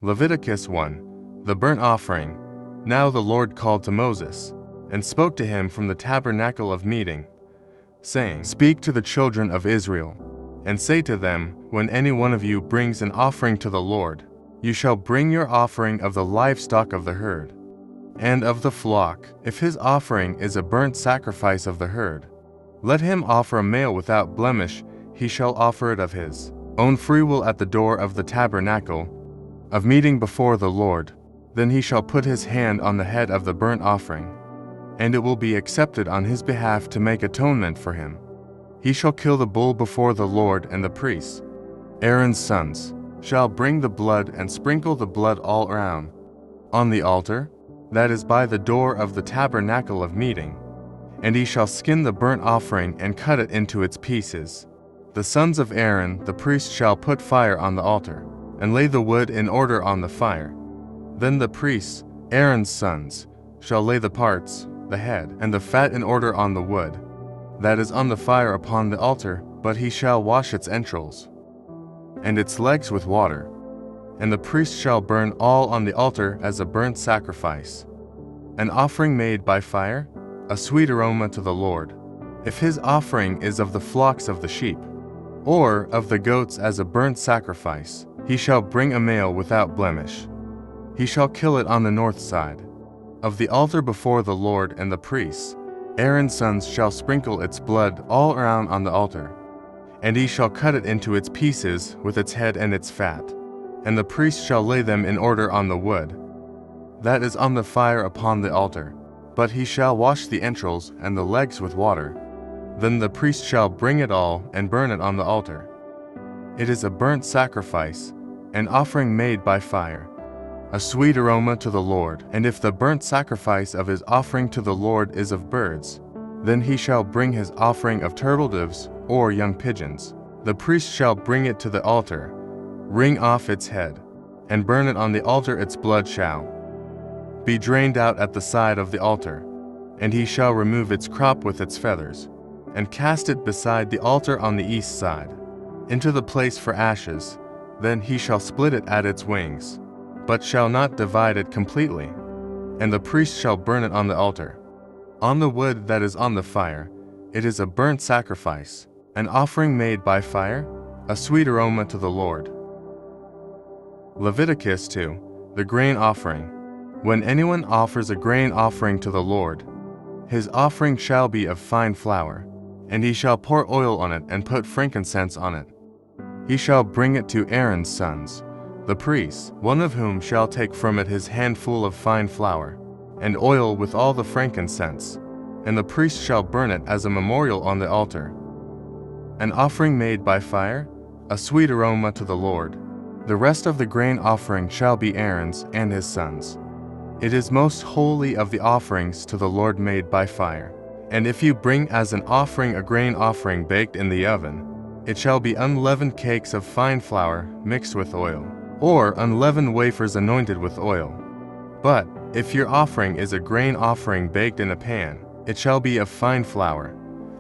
Leviticus 1. The burnt offering. Now the Lord called to Moses, and spoke to him from the tabernacle of meeting, saying, Speak to the children of Israel, and say to them, When any one of you brings an offering to the Lord, you shall bring your offering of the livestock of the herd, and of the flock. If his offering is a burnt sacrifice of the herd, let him offer a male without blemish. He shall offer it of his own free will at the door of the tabernacle of meeting before the Lord. Then he shall put his hand on the head of the burnt offering, and it will be accepted on his behalf to make atonement for him. He shall kill the bull before the Lord, and the priests, Aaron's sons, shall bring the blood and sprinkle the blood all around on the altar, that is by the door of the tabernacle of meeting. And he shall skin the burnt offering and cut it into its pieces. The sons of Aaron, the priest, shall put fire on the altar, and lay the wood in order on the fire. Then the priests, Aaron's sons, shall lay the parts, the head, and the fat in order on the wood that is on the fire upon the altar, but he shall wash its entrails and its legs with water. And the priest shall burn all on the altar as a burnt sacrifice, an offering made by fire, a sweet aroma to the Lord. If his offering is of the flocks of the sheep, or of the goats as a burnt sacrifice, he shall bring a male without blemish. He shall kill it on the north side of the altar before the Lord, and the priests, Aaron's sons, shall sprinkle its blood all around on the altar. And he shall cut it into its pieces with its head and its fat. And the priest shall lay them in order on the wood that is on the fire upon the altar. But he shall wash the entrails and the legs with water. Then the priest shall bring it all and burn it on the altar. It is a burnt sacrifice, an offering made by fire, a sweet aroma to the Lord. And if the burnt sacrifice of his offering to the Lord is of birds, then he shall bring his offering of turtledoves or young pigeons. The priest shall bring it to the altar, wring off its head, and burn it on the altar. Its blood shall be drained out at the side of the altar, and he shall remove its crop with its feathers, and cast it beside the altar on the east side, into the place for ashes. Then he shall split it at its wings, but shall not divide it completely. And the priest shall burn it on the altar, on the wood that is on the fire. It is a burnt sacrifice, an offering made by fire, a sweet aroma to the Lord. Leviticus 2. The grain offering. When anyone offers a grain offering to the Lord, his offering shall be of fine flour, and he shall pour oil on it and put frankincense on it. He shall bring it to Aaron's sons, the priests, one of whom shall take from it his handful of fine flour, and oil with all the frankincense, and the priest shall burn it as a memorial on the altar. An offering made by fire, a sweet aroma to the Lord. The rest of the grain offering shall be Aaron's and his sons. It is most holy of the offerings to the Lord made by fire. And if you bring as an offering a grain offering baked in the oven, it shall be unleavened cakes of fine flour mixed with oil, or unleavened wafers anointed with oil. But if your offering is a grain offering baked in a pan, it shall be of fine flour,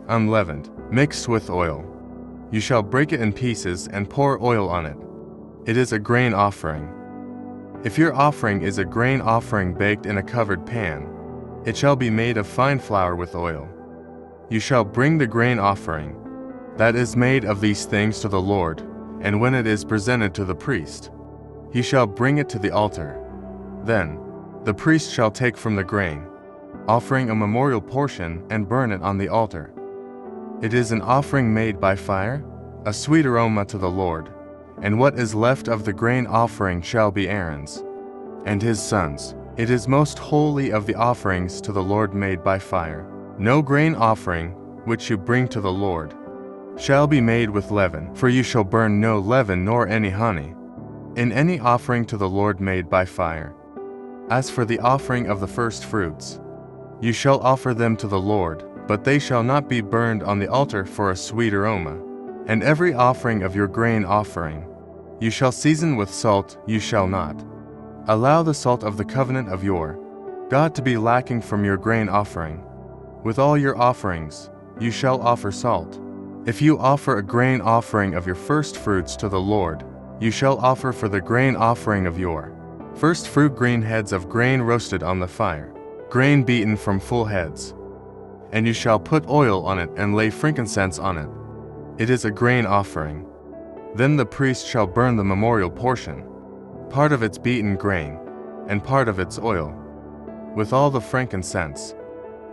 unleavened, mixed with oil. You shall break it in pieces and pour oil on it. It is a grain offering. If your offering is a grain offering baked in a covered pan, it shall be made of fine flour with oil. You shall bring the grain offering that is made of these things to the Lord, and when it is presented to the priest, he shall bring it to the altar. Then the priest shall take from the grain offering a memorial portion and burn it on the altar. It is an offering made by fire, a sweet aroma to the Lord. And what is left of the grain offering shall be Aaron's and his sons. It is most holy of the offerings to the Lord made by fire. No grain offering which you bring to the Lord shall be made with leaven, for you shall burn no leaven nor any honey in any offering to the Lord made by fire. As for the offering of the first fruits, you shall offer them to the Lord, but they shall not be burned on the altar for a sweet aroma. And every offering of your grain offering you shall season with salt. You shall not allow the salt of the covenant of your God to be lacking from your grain offering. With all your offerings you shall offer salt. If you offer a grain offering of your first fruits to the Lord, you shall offer for the grain offering of your first fruit green heads of grain roasted on the fire, grain beaten from full heads. And you shall put oil on it and lay frankincense on it. It is a grain offering. Then the priest shall burn the memorial portion, part of its beaten grain, and part of its oil, with all the frankincense,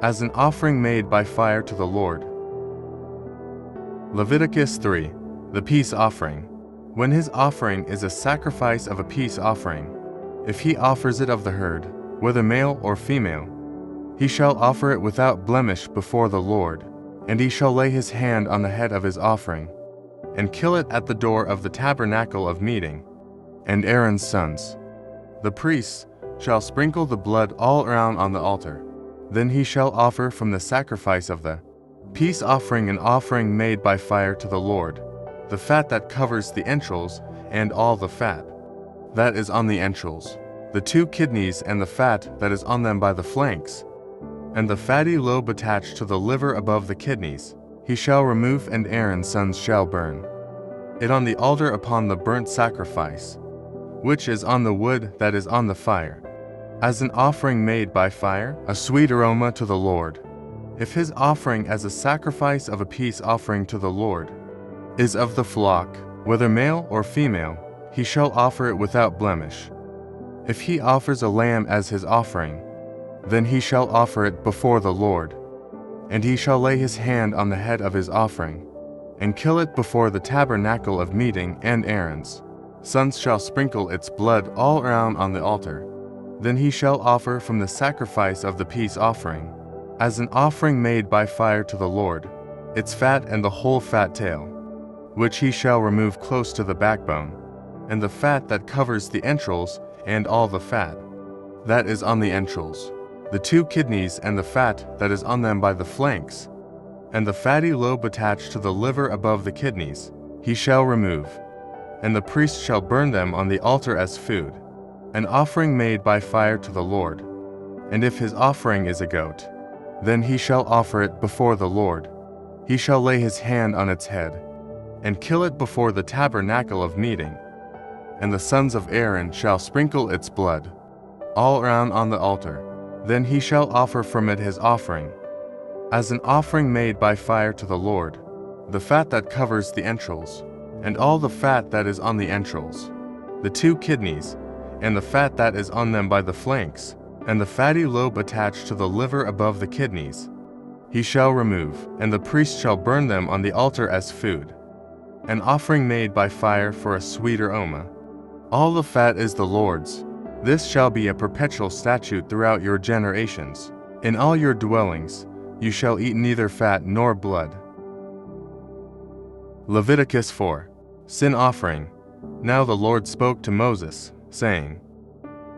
as an offering made by fire to the Lord. Leviticus 3. The peace offering. When his offering is a sacrifice of a peace offering, if he offers it of the herd, whether male or female, he shall offer it without blemish before the Lord, and he shall lay his hand on the head of his offering, and kill it at the door of the tabernacle of meeting. And Aaron's sons, the priests, shall sprinkle the blood all around on the altar. Then he shall offer from the sacrifice of the peace offering an offering made by fire to the Lord, the fat that covers the entrails, and all the fat that is on the entrails, the 2 kidneys and the fat that is on them by the flanks, and the fatty lobe attached to the liver above the kidneys, he shall remove, and Aaron's sons shall burn it on the altar upon the burnt sacrifice, which is on the wood that is on the fire, as an offering made by fire, a sweet aroma to the Lord. If his offering as a sacrifice of a peace offering to the Lord is of the flock, whether male or female, he shall offer it without blemish. If he offers a lamb as his offering, then he shall offer it before the Lord, and he shall lay his hand on the head of his offering, and kill it before the tabernacle of meeting, and Aaron's sons shall sprinkle its blood all around on the altar. Then he shall offer from the sacrifice of the peace offering, as an offering made by fire to the Lord, its fat and the whole fat tail, which he shall remove close to the backbone, and the fat that covers the entrails, and all the fat that is on the entrails, the 2 kidneys and the fat that is on them by the flanks, and the fatty lobe attached to the liver above the kidneys, he shall remove, and the priest shall burn them on the altar as food, an offering made by fire to the Lord. And if his offering is a goat, then he shall offer it before the Lord. He shall lay his hand on its head, and kill it before the tabernacle of meeting. And the sons of Aaron shall sprinkle its blood all around on the altar. Then he shall offer from it his offering, as an offering made by fire to the Lord, the fat that covers the entrails, and all the fat that is on the entrails, the 2 kidneys, and the fat that is on them by the flanks, and the fatty lobe attached to the liver above the kidneys, he shall remove, and the priest shall burn them on the altar as food, an offering made by fire for a sweet aroma. All the fat is the Lord's. This shall be a perpetual statute throughout your generations. In all your dwellings you shall eat neither fat nor blood. Leviticus 4. Sin offering. Now the Lord spoke to Moses, saying,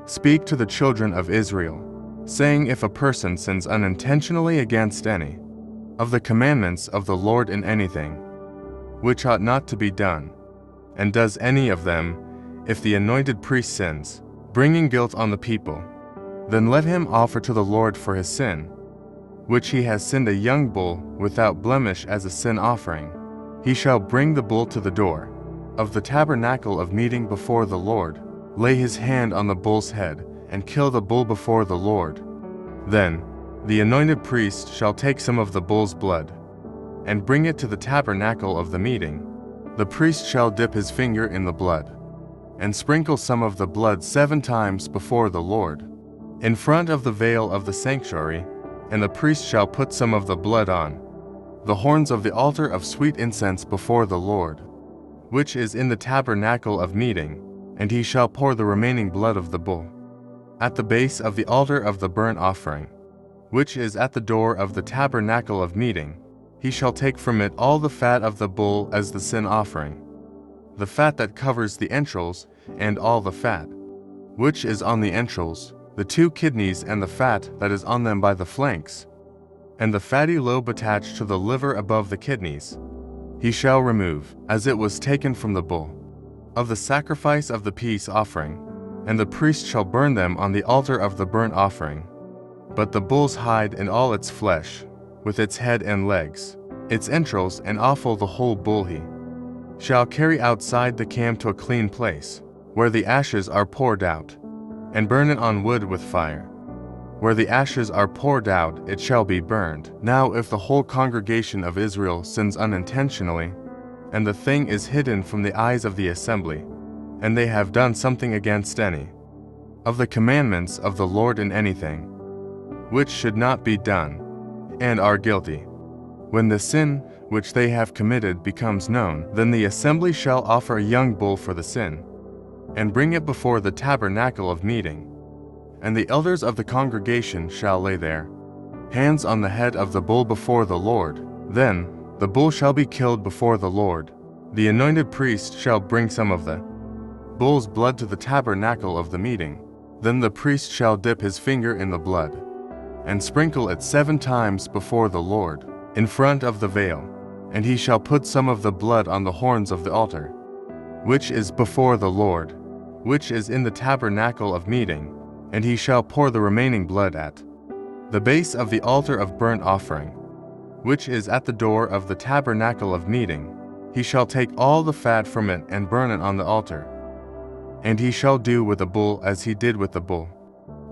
Speak to the children of Israel, saying, if a person sins unintentionally against any of the commandments of the Lord in anything which ought not to be done, and does any of them, if the anointed priest sins, bringing guilt on the people, then let him offer to the Lord for his sin, which he has sinned, a young bull without blemish as a sin offering. He shall bring the bull to the door of the tabernacle of meeting before the Lord, lay his hand on the bull's head, and kill the bull before the Lord. Then the anointed priest shall take some of the bull's blood, and bring it to the tabernacle of the meeting. The priest shall dip his finger in the blood, and sprinkle some of the blood 7 times before the Lord, in front of the veil of the sanctuary, and the priest shall put some of the blood on the horns of the altar of sweet incense before the Lord, which is in the tabernacle of meeting, and he shall pour the remaining blood of the bull at the base of the altar of the burnt offering, which is at the door of the tabernacle of meeting. He shall take from it all the fat of the bull as the sin offering, the fat that covers the entrails, and all the fat which is on the entrails, the 2 kidneys and the fat that is on them by the flanks, and the fatty lobe attached to the liver above the kidneys, he shall remove, as it was taken from the bull, of the sacrifice of the peace offering, and the priest shall burn them on the altar of the burnt offering. But the bull's hide and all its flesh, with its head and legs, its entrails and offal, the whole bull he shall carry outside the camp to a clean place, where the ashes are poured out, and burn it on wood with fire. Where the ashes are poured out, it shall be burned. Now if the whole congregation of Israel sins unintentionally, and the thing is hidden from the eyes of the assembly, and they have done something against any of the commandments of the Lord in anything which should not be done, and are guilty, when the sin which they have committed becomes known, then the assembly shall offer a young bull for the sin, and bring it before the tabernacle of meeting. And the elders of the congregation shall lay their hands on the head of the bull before the Lord. Then the bull shall be killed before the Lord. The anointed priest shall bring some of the bull's blood to the tabernacle of the meeting. Then the priest shall dip his finger in the blood, and sprinkle it 7 times before the Lord, in front of the veil. And he shall put some of the blood on the horns of the altar, which is before the Lord, which is in the tabernacle of meeting, and he shall pour the remaining blood at the base of the altar of burnt offering, which is at the door of the tabernacle of meeting. He shall take all the fat from it and burn it on the altar. And he shall do with the bull as he did with the bull,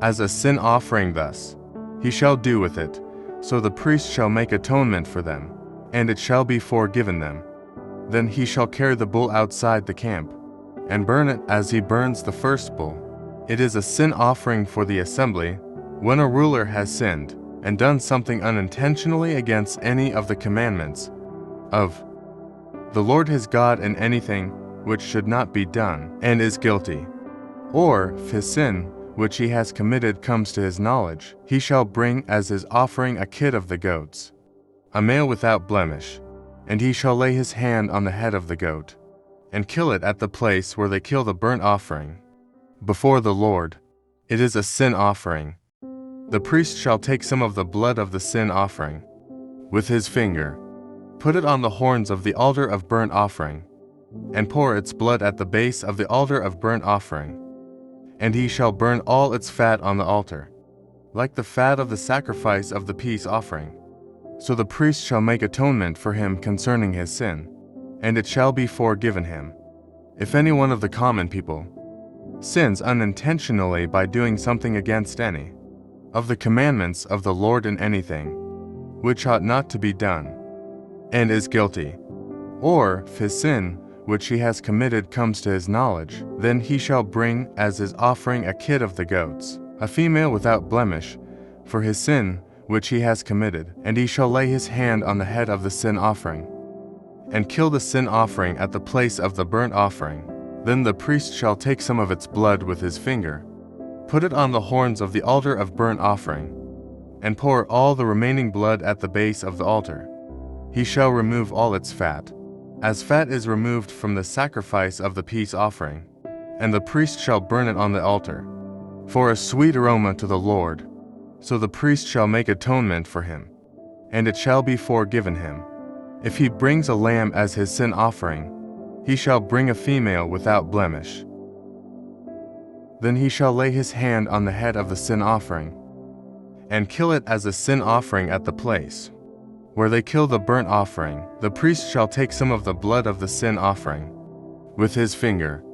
as a sin offering. Thus he shall do with it. So the priest shall make atonement for them, and it shall be forgiven them. Then he shall carry the bull outside the camp, and burn it as he burns the first bull. It is a sin offering for the assembly, when a ruler has sinned, and done something unintentionally against any of the commandments of the Lord his God in anything which should not be done, and is guilty. Or if his sin which he has committed comes to his knowledge, he shall bring as his offering a kid of the goats, a male without blemish, and he shall lay his hand on the head of the goat, and kill it at the place where they kill the burnt offering before the Lord. It is a sin offering. The priest shall take some of the blood of the sin offering with his finger, put it on the horns of the altar of burnt offering, and pour its blood at the base of the altar of burnt offering. And he shall burn all its fat on the altar, like the fat of the sacrifice of the peace offering. So the priest shall make atonement for him concerning his sin, and it shall be forgiven him. If any one of the common people sins unintentionally by doing something against any of the commandments of the Lord in anything which ought not to be done, and is guilty, or if his sin which he has committed comes to his knowledge, then he shall bring as his offering a kid of the goats, a female without blemish, for his sin which he has committed, and he shall lay his hand on the head of the sin offering, and kill the sin offering at the place of the burnt offering. Then the priest shall take some of its blood with his finger, put it on the horns of the altar of burnt offering, and pour all the remaining blood at the base of the altar. He shall remove all its fat, as fat is removed from the sacrifice of the peace offering, and the priest shall burn it on the altar, for a sweet aroma to the Lord. So the priest shall make atonement for him, and it shall be forgiven him. If he brings a lamb as his sin offering, he shall bring a female without blemish. Then he shall lay his hand on the head of the sin offering, and kill it as a sin offering at the place where they kill the burnt offering. The priest shall take some of the blood of the sin offering with his finger,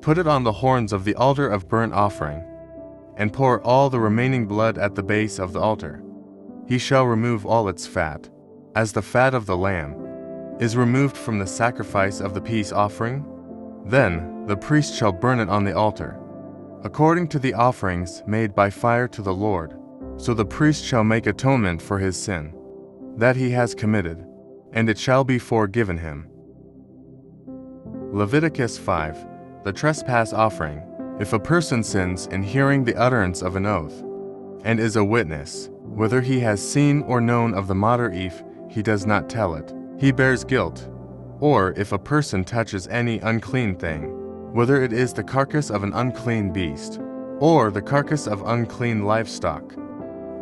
put it on the horns of the altar of burnt offering, and pour all the remaining blood at the base of the altar. He shall remove all its fat, as the fat of the lamb is removed from the sacrifice of the peace offering. Then the priest shall burn it on the altar, according to the offerings made by fire to the Lord. So the priest shall make atonement for his sin that he has committed, and it shall be forgiven him. Leviticus 5. The trespass offering. If a person sins in hearing the utterance of an oath, and is a witness, whether he has seen or known of the matter, if he does not tell it, he bears guilt. Or if a person touches any unclean thing, whether it is the carcass of an unclean beast, or the carcass of unclean livestock,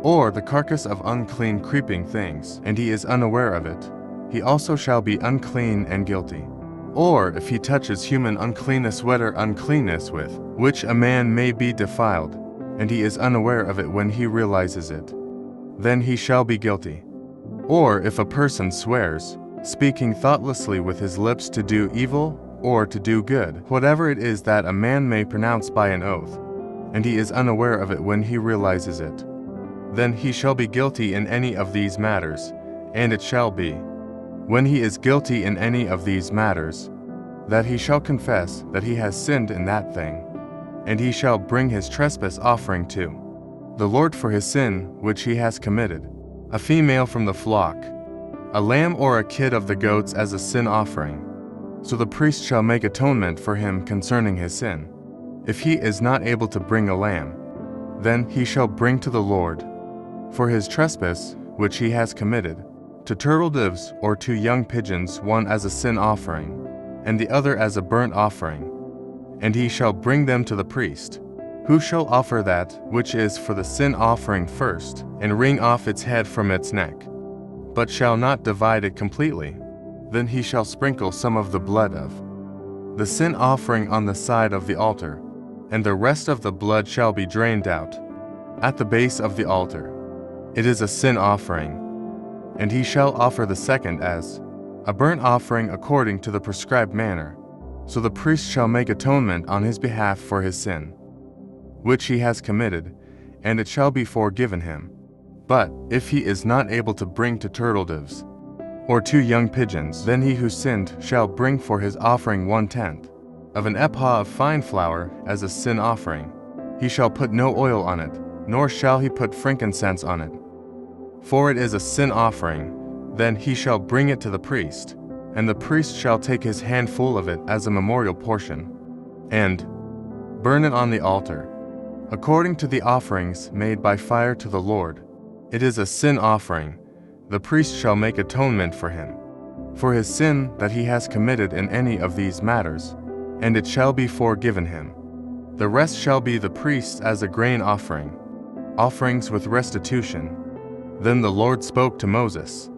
or the carcass of unclean creeping things, and he is unaware of it, he also shall be unclean and guilty. Or if he touches human uncleanness, whether uncleanness with which a man may be defiled, and he is unaware of it when he realizes it, then he shall be guilty. Or if a person swears speaking thoughtlessly with his lips to do evil or to do good, whatever it is that a man may pronounce by an oath, and he is unaware of it when he realizes it, then he shall be guilty in any of these matters, and it shall be, when he is guilty in any of these matters, that he shall confess that he has sinned in that thing, and he shall bring his trespass offering to the Lord for his sin which he has committed, a female from the flock, a lamb or a kid of the goats as a sin offering. So the priest shall make atonement for him concerning his sin. If he is not able to bring a lamb, then he shall bring to the Lord, for his trespass which he has committed, 2 turtle doves or 2 young pigeons, one as a sin offering, and the other as a burnt offering. And he shall bring them to the priest, who shall offer that which is for the sin offering first, and wring off its head from its neck, but shall not divide it completely. Then he shall sprinkle some of the blood of the sin offering on the side of the altar, and the rest of the blood shall be drained out at the base of the altar. It is a sin offering. And he shall offer the second as a burnt offering according to the prescribed manner. So the priest shall make atonement on his behalf for his sin, which he has committed, and it shall be forgiven him. But if he is not able to bring 2 turtle doves or 2 young pigeons, then he who sinned shall bring for his offering 1/10 of an ephah of fine flour as a sin offering. He shall put no oil on it, nor shall he put frankincense on it, for it is a sin offering. Then he shall bring it to the priest, and the priest shall take his handful of it as a memorial portion, and burn it on the altar, according to the offerings made by fire to the Lord. It is a sin offering. The priest shall make atonement for him, for his sin that he has committed in any of these matters, and it shall be forgiven him. The rest shall be the priest's as a grain offering, offerings with restitution. Then the Lord spoke to Moses,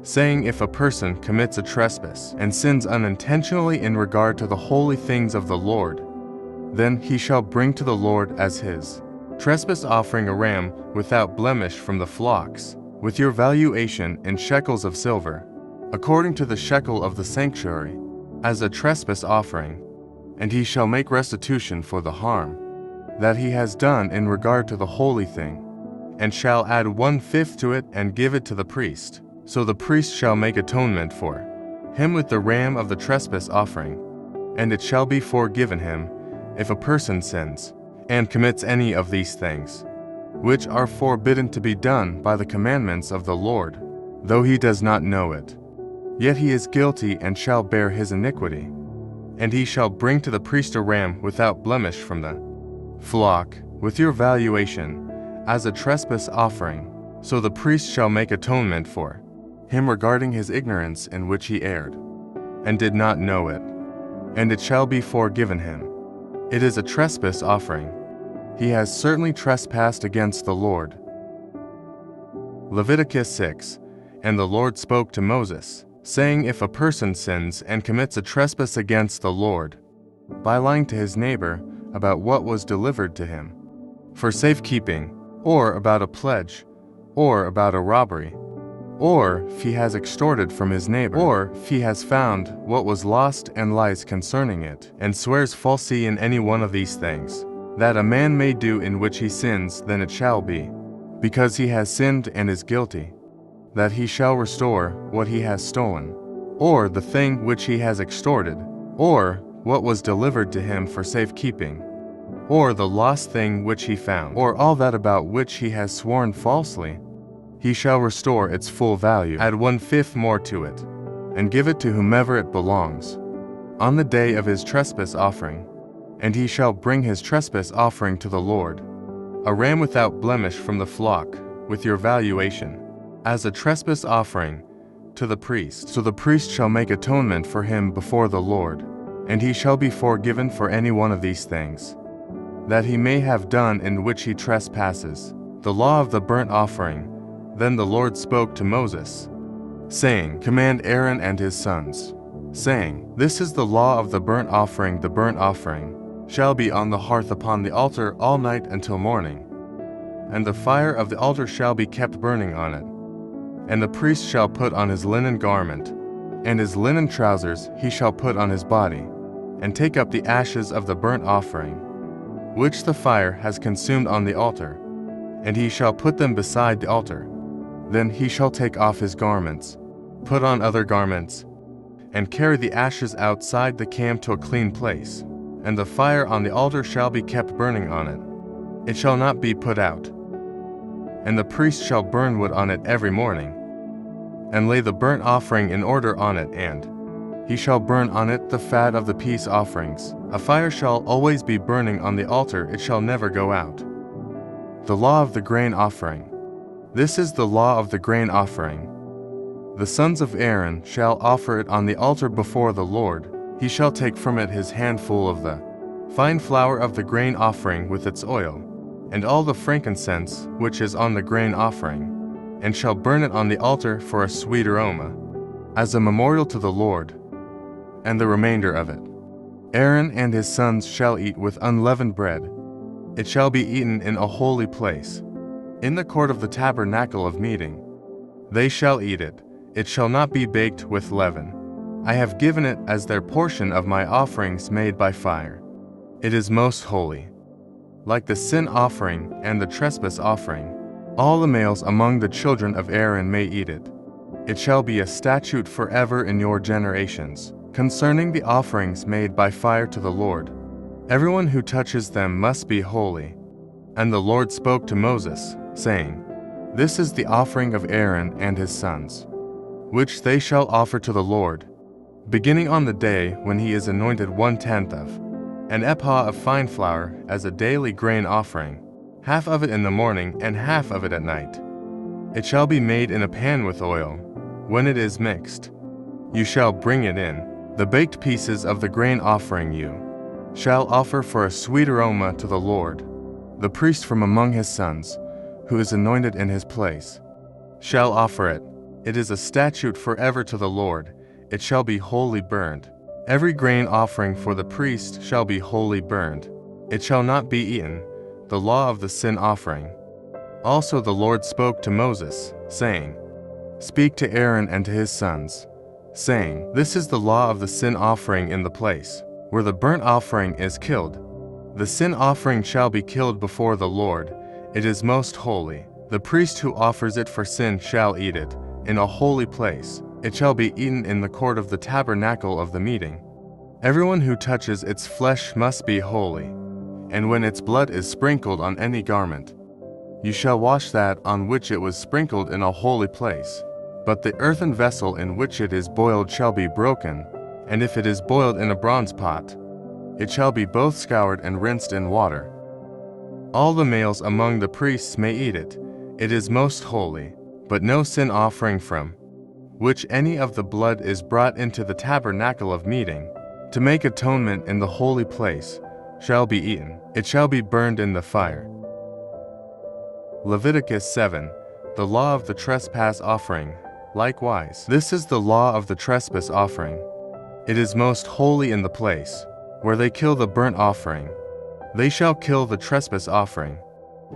saying, if a person commits a trespass and sins unintentionally in regard to the holy things of the Lord, then he shall bring to the Lord as his trespass offering a ram without blemish from the flocks, with your valuation in shekels of silver, according to the shekel of the sanctuary, as a trespass offering. And he shall make restitution for the harm that he has done in regard to the holy thing, and shall add 1/5 to it and give it to the priest. So the priest shall make atonement for him with the ram of the trespass offering, and it shall be forgiven him if a person sins and commits any of these things, which are forbidden to be done by the commandments of the Lord, though he does not know it. Yet he is guilty and shall bear his iniquity. And he shall bring to the priest a ram without blemish from the flock, with your valuation, as a trespass offering. So the priest shall make atonement for him regarding his ignorance in which he erred, and did not know it, and it shall be forgiven him. It is a trespass offering. He has certainly trespassed against the Lord. Leviticus 6. And the Lord spoke to Moses, saying, if a person sins and commits a trespass against the Lord, by lying to his neighbor about what was delivered to him for safekeeping, or about a pledge, or about a robbery, or if he has extorted from his neighbor, or if he has found what was lost and lies concerning it, and swears falsely in any one of these things, that a man may do in which he sins, then it shall be, because he has sinned and is guilty, that he shall restore what he has stolen, or the thing which he has extorted, or what was delivered to him for safekeeping, or the lost thing which he found, or all that about which he has sworn falsely. He shall restore its full value, add 1/5 more to it, and give it to whomever it belongs, on the day of his trespass offering. And he shall bring his trespass offering to the Lord, a ram without blemish from the flock, with your valuation, as a trespass offering, to the priest. So the priest shall make atonement for him before the Lord, and he shall be forgiven for any one of these things that he may have done in which he trespasses. The law of the burnt offering. Then the Lord spoke to Moses, saying, command Aaron and his sons, saying, this is the law of the burnt offering. The burnt offering shall be on the hearth upon the altar all night until morning, and the fire of the altar shall be kept burning on it. And the priest shall put on his linen garment, and his linen trousers he shall put on his body, and take up the ashes of the burnt offering, which the fire has consumed on the altar, and he shall put them beside the altar. Then he shall take off his garments, put on other garments, and carry the ashes outside the camp to a clean place, and the fire on the altar shall be kept burning on it. It shall not be put out. And the priest shall burn wood on it every morning, and lay the burnt offering in order on it, and he shall burn on it the fat of the peace offerings. A fire shall always be burning on the altar, it shall never go out. The law of the grain offering. This is the law of the grain offering. The sons of Aaron shall offer it on the altar before the Lord. He shall take from it his handful of the fine flour of the grain offering with its oil, and all the frankincense which is on the grain offering, and shall burn it on the altar for a sweet aroma, as a memorial to the Lord, and the remainder of it Aaron and his sons shall eat with unleavened bread. It shall be eaten in a holy place, in the court of the tabernacle of meeting. They shall eat it. It shall not be baked with leaven. I have given it as their portion of my offerings made by fire. It is most holy. Like the sin offering and the trespass offering, all the males among the children of Aaron may eat it. It shall be a statute forever in your generations, concerning the offerings made by fire to the Lord. Everyone who touches them must be holy. And the Lord spoke to Moses, saying, This is the offering of Aaron and his sons, which they shall offer to the Lord, beginning on the day when he is anointed 1/10 of an ephah of fine flour as a daily grain offering, half of it in the morning and half of it at night. It shall be made in a pan with oil. When it is mixed, you shall bring it in. The baked pieces of the grain offering you shall offer for a sweet aroma to the Lord. The priest from among his sons, who is anointed in his place, shall offer it. It is a statute forever to the Lord. It shall be wholly burned. Every grain offering for the priest shall be wholly burned. It shall not be eaten. The law of the sin offering. Also the Lord spoke to Moses, saying, Speak to Aaron and to his sons, saying, This is the law of the sin offering in the place where the burnt offering is killed. The sin offering shall be killed before the Lord. It is most holy. The priest who offers it for sin shall eat it in a holy place. It shall be eaten in the court of the tabernacle of the meeting. Everyone who touches its flesh must be holy. And when its blood is sprinkled on any garment, you shall wash that on which it was sprinkled in a holy place. But the earthen vessel in which it is boiled shall be broken, and if it is boiled in a bronze pot, it shall be both scoured and rinsed in water. All the males among the priests may eat it. It is most holy, but no sin offering from which any of the blood is brought into the tabernacle of meeting, to make atonement in the holy place, shall be eaten. It shall be burned in the fire. Leviticus 7. The law of the trespass offering. Likewise, this is the law of the trespass offering. It is most holy in the place where they kill the burnt offering. They shall kill the trespass offering,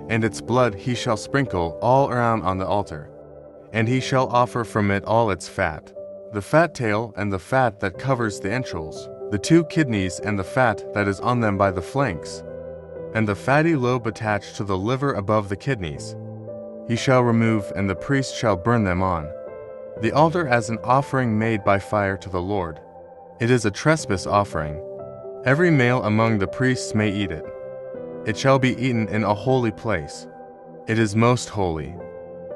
and its blood he shall sprinkle all around on the altar, and he shall offer from it all its fat, the fat tail and the fat that covers the entrails, the 2 kidneys and the fat that is on them by the flanks, and the fatty lobe attached to the liver above the kidneys. He shall remove, and the priest shall burn them on the altar as an offering made by fire to the Lord. It is a trespass offering. Every male among the priests may eat it. It shall be eaten in a holy place. It is most holy.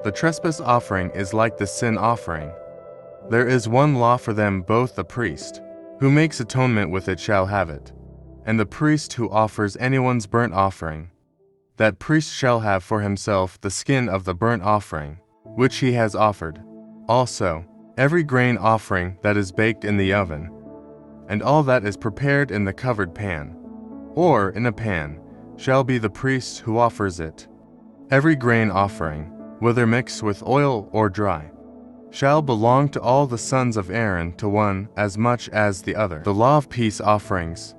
The trespass offering is like the sin offering. There is one law for them both. The priest who makes atonement with it shall have it, and the priest who offers anyone's burnt offering. That priest shall have for himself the skin of the burnt offering, which he has offered. Also, every grain offering that is baked in the oven, and all that is prepared in the covered pan, or in a pan, shall be the priest who offers it. Every grain offering, whether mixed with oil or dry, shall belong to all the sons of Aaron, to one as much as the other. The law of peace offerings.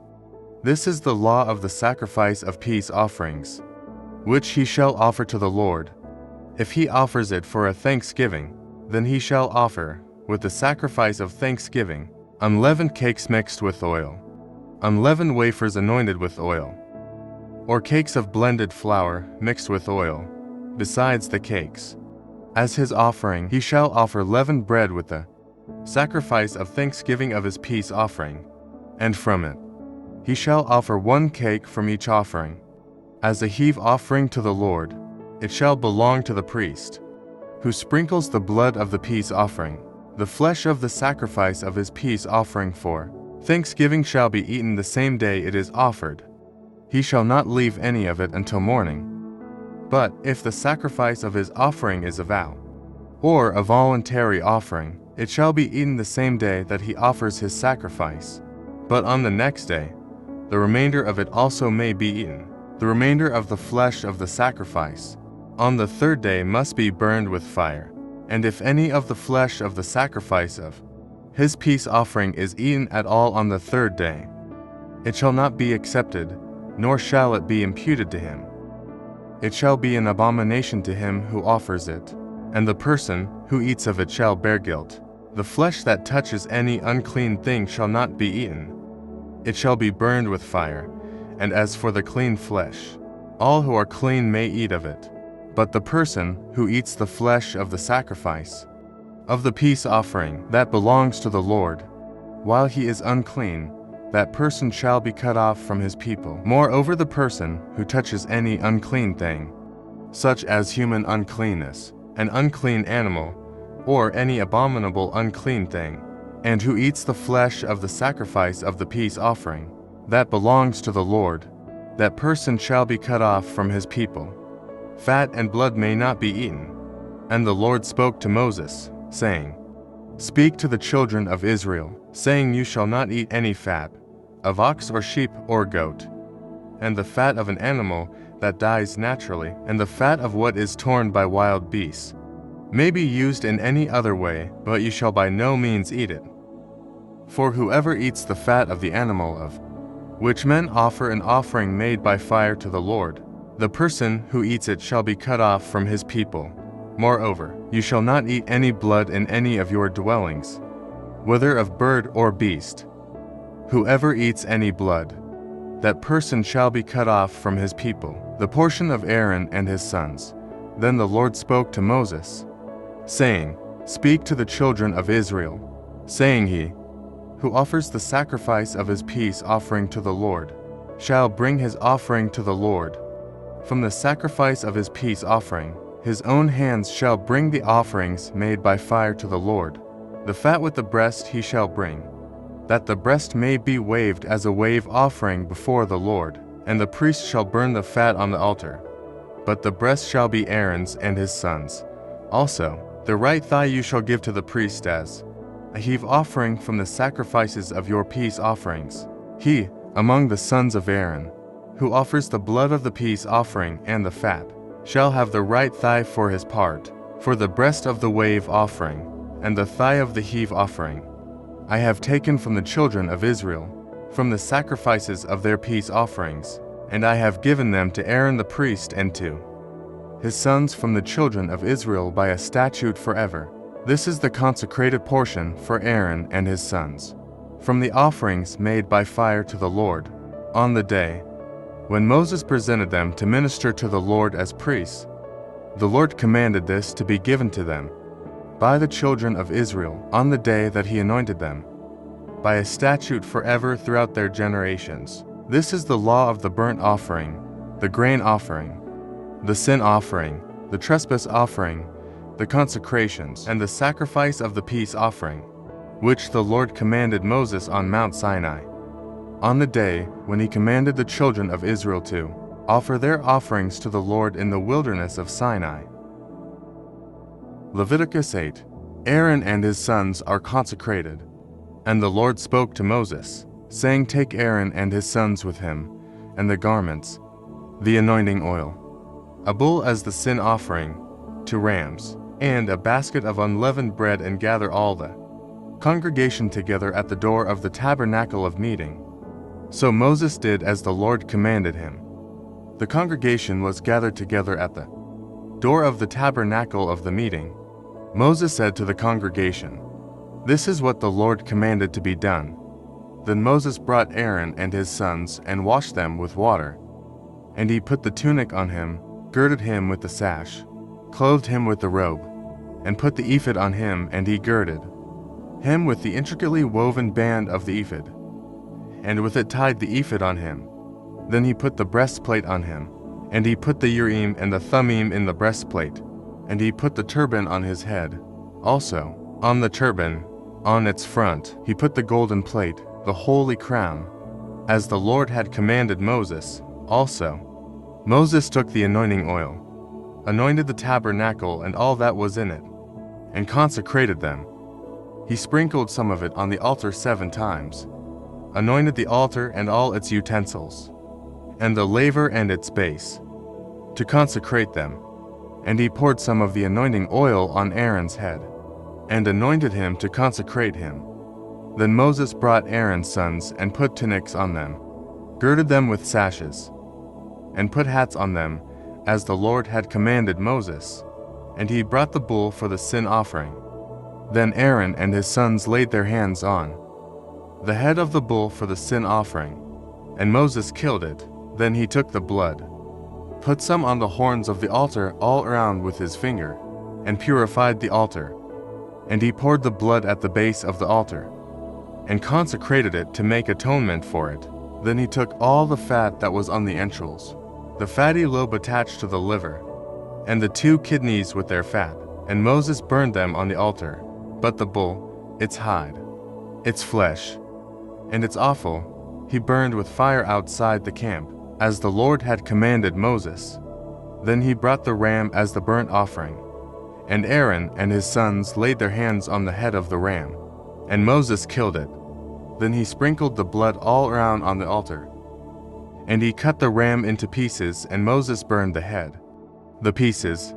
This is the law of the sacrifice of peace offerings, which he shall offer to the Lord. If he offers it for a thanksgiving, then he shall offer with the sacrifice of thanksgiving, unleavened cakes mixed with oil, unleavened wafers anointed with oil, or cakes of blended flour mixed with oil, besides the cakes. As his offering he shall offer leavened bread with the sacrifice of thanksgiving of his peace offering, and from it he shall offer 1 cake from each offering. As a heave offering to the Lord, it shall belong to the priest, who sprinkles the blood of the peace offering. The flesh of the sacrifice of his peace offering for thanksgiving shall be eaten the same day it is offered. He shall not leave any of it until morning. But if the sacrifice of his offering is a vow, or a voluntary offering, it shall be eaten the same day that he offers his sacrifice. But on the next day, the remainder of it also may be eaten, the remainder of the flesh of the sacrifice. On the 3rd day must be burned with fire. And if any of the flesh of the sacrifice of his peace offering is eaten at all on the 3rd day, it shall not be accepted, nor shall it be imputed to him. It shall be an abomination to him who offers it, and the person who eats of it shall bear guilt. The flesh that touches any unclean thing shall not be eaten. It shall be burned with fire. And as for the clean flesh, all who are clean may eat of it. But the person who eats the flesh of the sacrifice of the peace offering that belongs to the Lord, while he is unclean, that person shall be cut off from his people. Moreover, the person who touches any unclean thing, such as human uncleanness, an unclean animal, or any abominable unclean thing, and who eats the flesh of the sacrifice of the peace offering that belongs to the Lord, that person shall be cut off from his people. Fat and blood may not be eaten. And the Lord spoke to Moses, saying, Speak to the children of Israel, saying, You shall not eat any fat, of ox or sheep or goat, and the fat of an animal that dies naturally, and the fat of what is torn by wild beasts, may be used in any other way, but you shall by no means eat it. For whoever eats the fat of the animal of which men offer an offering made by fire to the Lord, the person who eats it shall be cut off from his people. Moreover, you shall not eat any blood in any of your dwellings, whether of bird or beast. Whoever eats any blood, that person shall be cut off from his people, the portion of Aaron and his sons. Then the Lord spoke to Moses, saying, Speak to the children of Israel, saying, He who offers the sacrifice of his peace offering to the Lord shall bring his offering to the Lord. From the sacrifice of his peace offering, his own hands shall bring the offerings made by fire to the Lord. The fat with the breast he shall bring, that the breast may be waved as a wave offering before the Lord, and the priest shall burn the fat on the altar. But the breast shall be Aaron's and his sons. Also, the right thigh you shall give to the priest as a heave offering from the sacrifices of your peace offerings. He, among the sons of Aaron, who offers the blood of the peace offering and the fat, shall have the right thigh for his part, for the breast of the wave offering, and the thigh of the heave offering. I have taken from the children of Israel, from the sacrifices of their peace offerings, and I have given them to Aaron the priest and to his sons from the children of Israel by a statute forever. This is the consecrated portion for Aaron and his sons, from the offerings made by fire to the Lord, on the day when Moses presented them to minister to the Lord as priests. The Lord commanded this to be given to them by the children of Israel on the day that he anointed them, by a statute forever throughout their generations. This is the law of the burnt offering, the grain offering, the sin offering, the trespass offering, the consecrations, and the sacrifice of the peace offering, which the Lord commanded Moses on Mount Sinai, on the day when he commanded the children of Israel to offer their offerings to the Lord in the wilderness of Sinai. Leviticus 8. Aaron and his sons are consecrated. And the Lord spoke to Moses, saying, Take Aaron and his sons with him, and the garments, the anointing oil, a bull as the sin offering, 2 rams, and a basket of unleavened bread, and gather all the congregation together at the door of the tabernacle of meeting. So Moses did as the Lord commanded him. The congregation was gathered together at the door of the tabernacle of the meeting. Moses said to the congregation, This is what the Lord commanded to be done. Then Moses brought Aaron and his sons and washed them with water. And he put the tunic on him, girded him with the sash, clothed him with the robe, and put the ephod on him, and he girded him with the intricately woven band of the ephod, and with it tied the ephod on him. Then he put the breastplate on him, and he put the Urim and the Thummim in the breastplate, and he put the turban on his head. Also, on the turban, on its front, he put the golden plate, the holy crown, as the Lord had commanded Moses. Also, Moses took the anointing oil, anointed the tabernacle and all that was in it, and consecrated them. He sprinkled some of it on the altar 7 times, anointed the altar and all its utensils, and the laver and its base, to consecrate them. And he poured some of the anointing oil on Aaron's head, and anointed him to consecrate him. Then Moses brought Aaron's sons and put tunics on them, girded them with sashes, and put hats on them, as the Lord had commanded Moses. And he brought the bull for the sin offering. Then Aaron and his sons laid their hands on the head of the bull for the sin offering, and Moses killed it. Then he took the blood, put some on the horns of the altar all around with his finger, and purified the altar. And he poured the blood at the base of the altar, and consecrated it to make atonement for it. Then he took all the fat that was on the entrails, the fatty lobe attached to the liver, and the 2 kidneys with their fat, and Moses burned them on the altar. But the bull, its hide, its flesh, and its offal, he burned with fire outside the camp, as the Lord had commanded Moses. Then he brought the ram as the burnt offering, and Aaron and his sons laid their hands on the head of the ram, and Moses killed it. Then he sprinkled the blood all around on the altar. And he cut the ram into pieces, and Moses burned the head, the pieces,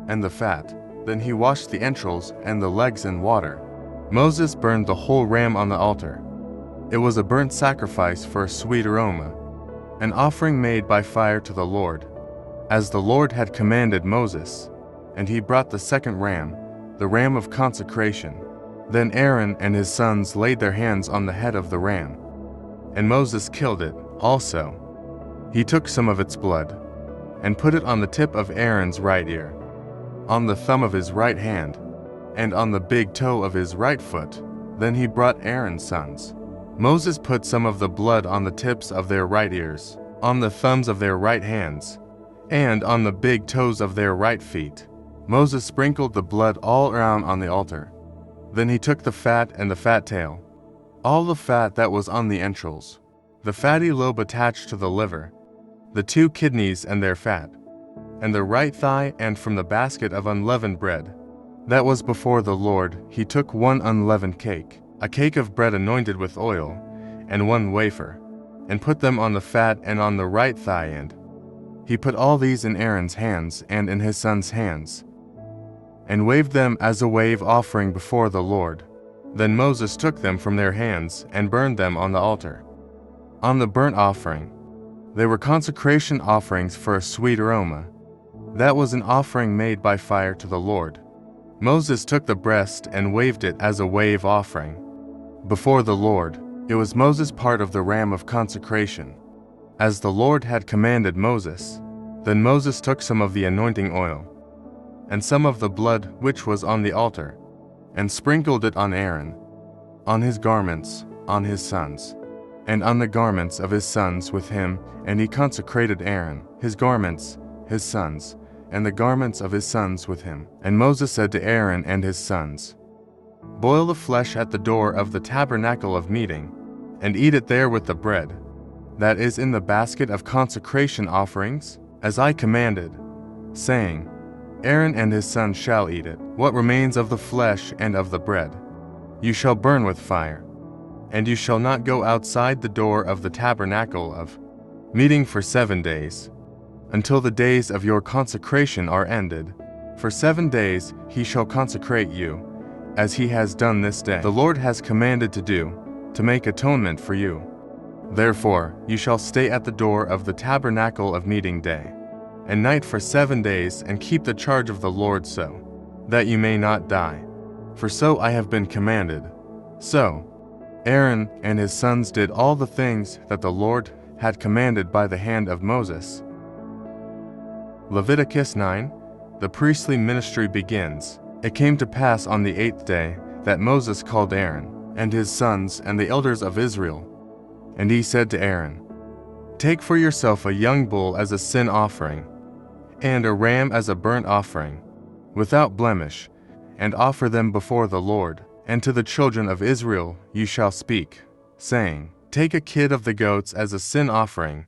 and the fat. Then he washed the entrails and the legs in water. Moses burned the whole ram on the altar. It was a burnt sacrifice for a sweet aroma, an offering made by fire to the Lord, as the Lord had commanded Moses. And he brought the second ram, the ram of consecration. Then Aaron and his sons laid their hands on the head of the ram, and Moses killed it. Also, he took some of its blood, and put it on the tip of Aaron's right ear, on the thumb of his right hand, and on the big toe of his right foot. Then he brought Aaron's sons. Moses put some of the blood on the tips of their right ears, on the thumbs of their right hands, and on the big toes of their right feet. Moses sprinkled the blood all around on the altar. Then he took the fat and the fat tail, all the fat that was on the entrails, the fatty lobe attached to the liver, the 2 kidneys and their fat, and the right thigh, and from the basket of unleavened bread that was before the Lord he took 1 unleavened cake, a cake of bread anointed with oil, and 1 wafer, and put them on the fat and on the right thigh end. He put all these in Aaron's hands and in his sons' hands, and waved them as a wave offering before the Lord. Then Moses took them from their hands and burned them on the altar. On the burnt offering, they were consecration offerings for a sweet aroma. That was an offering made by fire to the Lord. Moses took the breast and waved it as a wave offering before the Lord. It was Moses' part of the ram of consecration, as the Lord had commanded Moses. Then Moses took some of the anointing oil, and some of the blood which was on the altar, and sprinkled it on Aaron, on his garments, on his sons, and on the garments of his sons with him. And he consecrated Aaron, his garments, his sons, and the garments of his sons with him. And Moses said to Aaron and his sons, "Boil the flesh at the door of the tabernacle of meeting, and eat it there with the bread that is in the basket of consecration offerings, as I commanded, saying, Aaron and his sons shall eat it. What remains of the flesh and of the bread you shall burn with fire, and you shall not go outside the door of the tabernacle of meeting for 7 days, until the days of your consecration are ended. For 7 days he shall consecrate you, as he has done this day. The Lord has commanded to do, to make atonement for you. Therefore you shall stay at the door of the tabernacle of meeting day and night for 7 days, and keep the charge of the Lord so that you may not die. for so I have been commanded. So Aaron and his sons did all the things that the Lord had commanded by the hand of Moses. Leviticus 9. The priestly ministry begins. It came to pass on the 8th day that Moses called Aaron and his sons and the elders of Israel. And he said to Aaron, "Take for yourself a young bull as a sin offering, and a ram as a burnt offering, without blemish, and offer them before the Lord. And to the children of Israel you shall speak, saying, Take a kid of the goats as a sin offering,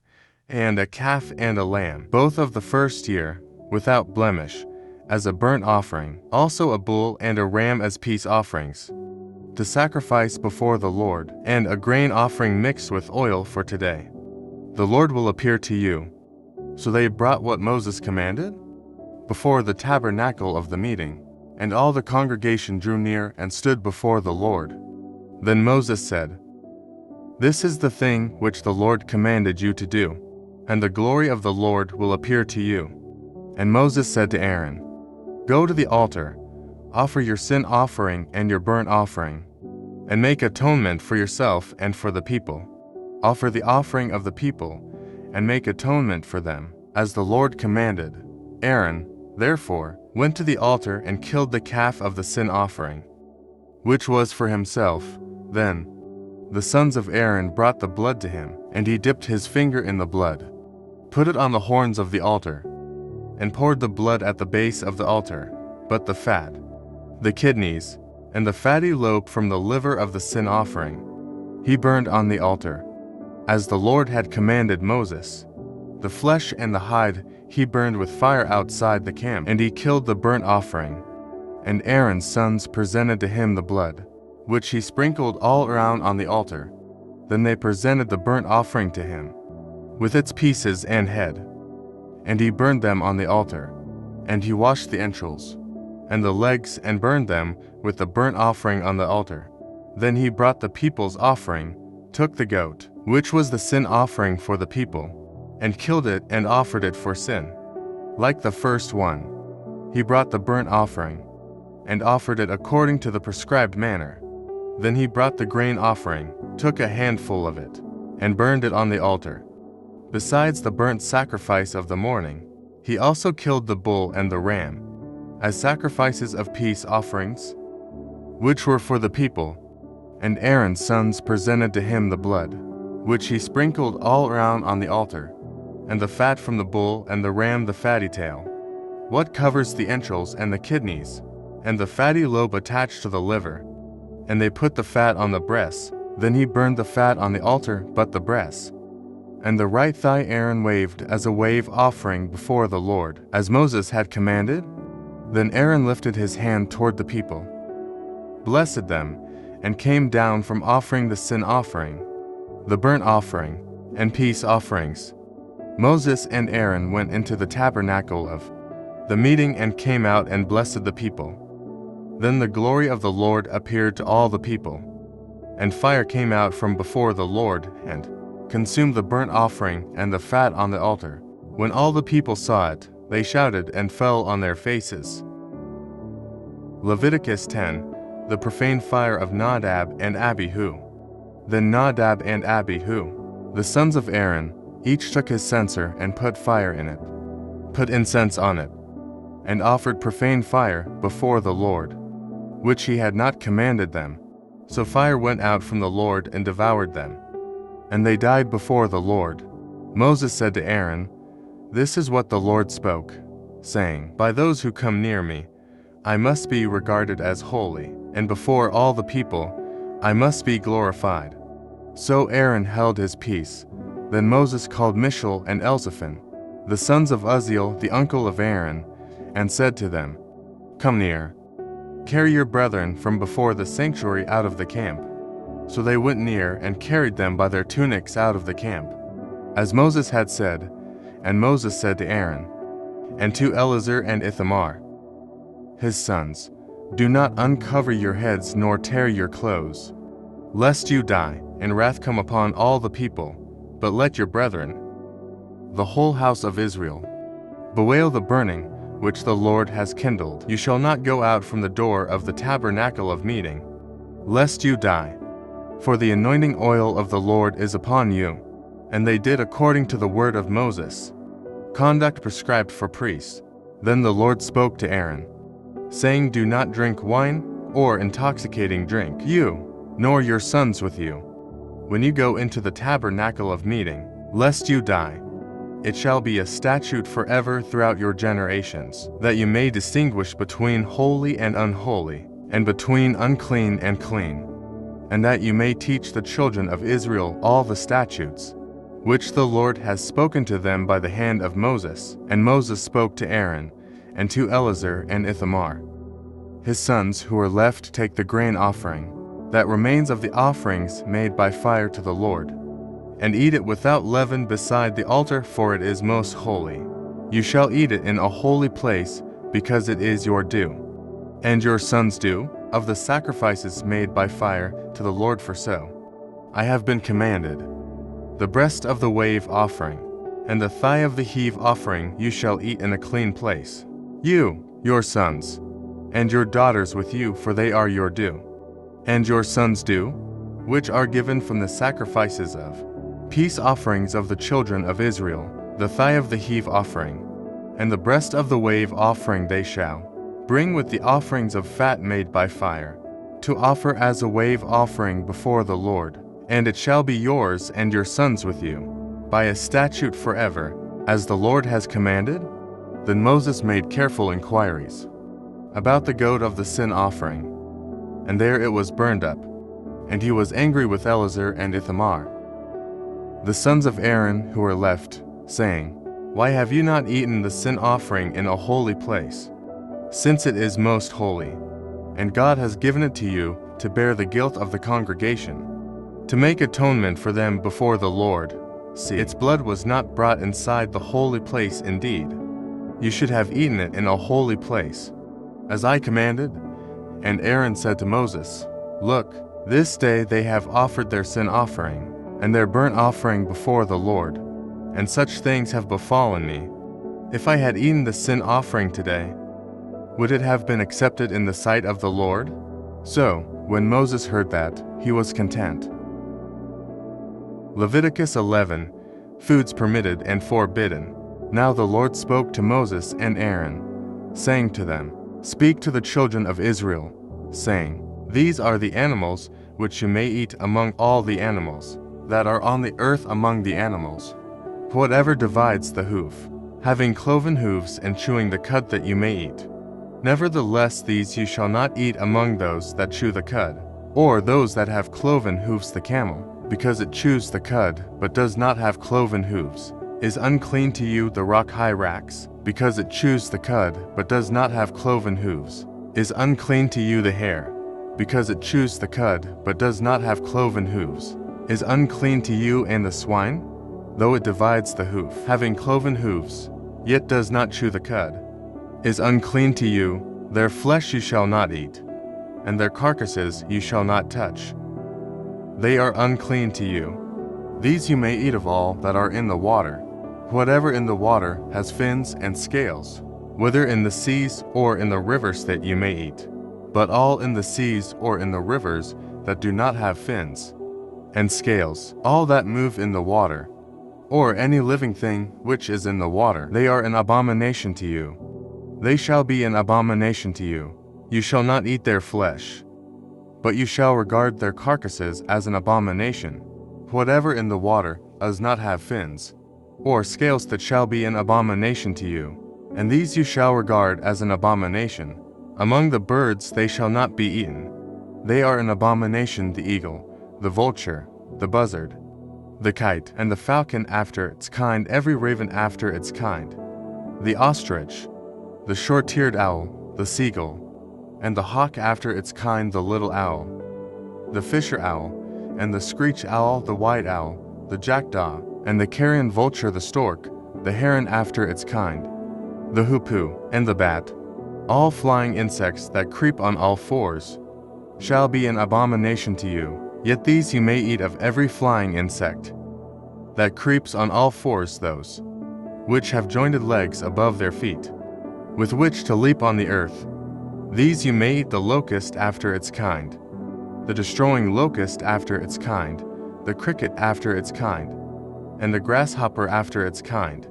and a calf and a lamb, both of the first year, without blemish, as a burnt offering, also a bull and a ram as peace offerings, to sacrifice before the Lord, and a grain offering mixed with oil for today. The Lord will appear to you." So they brought what Moses commanded before the tabernacle of the meeting. And all the congregation drew near and stood before the Lord. Then Moses said, "This is the thing which the Lord commanded you to do, and the glory of the Lord will appear to you." And Moses said to Aaron, "Go to the altar, offer your sin offering and your burnt offering, and make atonement for yourself and for the people. Offer the offering of the people, and make atonement for them, as the Lord commanded." Aaron, therefore, went to the altar and killed the calf of the sin offering, which was for himself. Then the sons of Aaron brought the blood to him, and he dipped his finger in the blood, put it on the horns of the altar, and poured the blood at the base of the altar. But the fat, the kidneys, and the fatty lobe from the liver of the sin offering he burned on the altar, as the Lord had commanded Moses. The flesh and the hide he burned with fire outside the camp, and he killed the burnt offering. And Aaron's sons presented to him the blood, which he sprinkled all around on the altar. Then they presented the burnt offering to him, with its pieces and head. And he burned them on the altar. And he washed the entrails and the legs and burned them with the burnt offering on the altar. Then he brought the people's offering, took the goat, which was the sin offering for the people, and killed it and offered it for sin. Like the first one, he brought the burnt offering, and offered it according to the prescribed manner. Then he brought the grain offering, took a handful of it, and burned it on the altar. Besides the burnt sacrifice of the morning, he also killed the bull and the ram, as sacrifices of peace offerings, which were for the people. And Aaron's sons presented to him the blood, which he sprinkled all around on the altar, and the fat from the bull and the ram the fatty tail, what covers the entrails and the kidneys, and the fatty lobe attached to the liver. And they put the fat on the breasts. Then he burned the fat on the altar, but the breasts. And the right thigh Aaron waved as a wave offering before the Lord, as Moses had commanded. Then Aaron lifted his hand toward the people, blessed them, and came down from offering the sin offering, the burnt offering, and peace offerings. Moses and Aaron went into the tabernacle of the meeting and came out and blessed the people. Then the glory of the Lord appeared to all the people, and fire came out from before the Lord and consumed the burnt offering and the fat on the altar. When all the people saw it, they shouted and fell on their faces. Leviticus 10. The profane fire of Nadab and Abihu. Then Nadab and Abihu, the sons of Aaron, each took his censer and put fire in it, put incense on it, and offered profane fire before the Lord, which he had not commanded them. So fire went out from the Lord and devoured them, and they died before the Lord. Moses said to Aaron, "This is what the Lord spoke, saying, By those who come near me, I must be regarded as holy, and before all the people, I must be glorified." So Aaron held his peace. Then Moses called Mishael and Elzaphan, the sons of Uzziel, the uncle of Aaron, and said to them, "Come near. Carry your brethren from before the sanctuary out of the camp." So they went near and carried them by their tunics out of the camp, as Moses had said. And Moses said to Aaron, and to Eleazar and Ithamar, his sons, "Do not uncover your heads nor tear your clothes, lest you die, and wrath come upon all the people. But let your brethren, the whole house of Israel, bewail the burning which the Lord has kindled. You shall not go out from the door of the tabernacle of meeting, lest you die. For the anointing oil of the Lord is upon you. And they did according to the word of Moses, conduct prescribed for priests. Then the Lord spoke to Aaron, saying, Do not drink wine or intoxicating drink, you, nor your sons with you, when you go into the tabernacle of meeting, lest you die. It shall be a statute forever throughout your generations, that you may distinguish between holy and unholy, and between unclean and clean, and that you may teach the children of Israel all the statutes, which the Lord has spoken to them by the hand of Moses. And Moses spoke to Aaron, and to Eleazar and Ithamar, his sons who are left, take the grain offering, that remains of the offerings made by fire to the Lord, and eat it without leaven beside the altar, for it is most holy. You shall eat it in a holy place, because it is your due. And your sons' due, of the sacrifices made by fire to the Lord, for so I have been commanded. The breast of the wave offering, and the thigh of the heave offering you shall eat in a clean place. You, your sons, and your daughters with you, for they are your due. And your sons' due, which are given from the sacrifices of peace offerings of the children of Israel, the thigh of the heave offering, and the breast of the wave offering they shall bring with the offerings of fat made by fire, to offer as a wave offering before the Lord. And it shall be yours and your sons with you, by a statute forever, as the Lord has commanded. Then Moses made careful inquiries about the goat of the sin offering, and there it was burned up, and he was angry with Eleazar and Ithamar, the sons of Aaron who were left, saying, Why have you not eaten the sin offering in a holy place, since it is most holy, and God has given it to you to bear the guilt of the congregation, to make atonement for them before the Lord? See, its blood was not brought inside the holy place indeed. You should have eaten it in a holy place, as I commanded. And Aaron said to Moses, Look, this day they have offered their sin offering, and their burnt offering before the Lord, and such things have befallen me. If I had eaten the sin offering today, would it have been accepted in the sight of the Lord? So, when Moses heard that, he was content. Leviticus 11, Foods permitted and forbidden. Now the Lord spoke to Moses and Aaron, saying to them, Speak to the children of Israel, saying, These are the animals which you may eat among all the animals that are on the earth among the animals. Whatever divides the hoof, having cloven hooves and chewing the cud, that you may eat. Nevertheless these you shall not eat among those that chew the cud, or those that have cloven hoofs. The camel, because it chews the cud, but does not have cloven hooves, is unclean to you. The rock hyrax, because it chews the cud, but does not have cloven hooves, is unclean to you. The hare, because it chews the cud, but does not have cloven hooves, is unclean to you. And the swine, though it divides the hoof, having cloven hooves, yet does not chew the cud, is unclean to you. Their flesh you shall not eat, and their carcasses you shall not touch. They are unclean to you. These you may eat of all that are in the water. Whatever in the water has fins and scales, whether in the seas or in the rivers, that you may eat. But all in the seas or in the rivers that do not have fins and scales, all that move in the water, or any living thing which is in the water, they are an abomination to you. They shall be an abomination to you. You shall not eat their flesh, but you shall regard their carcasses as an abomination. Whatever in the water does not have fins or scales, that shall be an abomination to you, and these you shall regard as an abomination. Among the birds they shall not be eaten. They are an abomination: the eagle, the vulture, the buzzard, the kite, and the falcon after its kind, every raven after its kind, the ostrich, the short-eared owl, the seagull, and the hawk after its kind, the little owl, the fisher owl, and the screech owl, the white owl, the jackdaw, and the carrion vulture, the stork, the heron after its kind, the hoopoe, and the bat. All flying insects that creep on all fours shall be an abomination to you. Yet these you may eat of every flying insect that creeps on all fours, those which have jointed legs above their feet, with which to leap on the earth. These you may eat: the locust after its kind, the destroying locust after its kind, the cricket after its kind, and the grasshopper after its kind.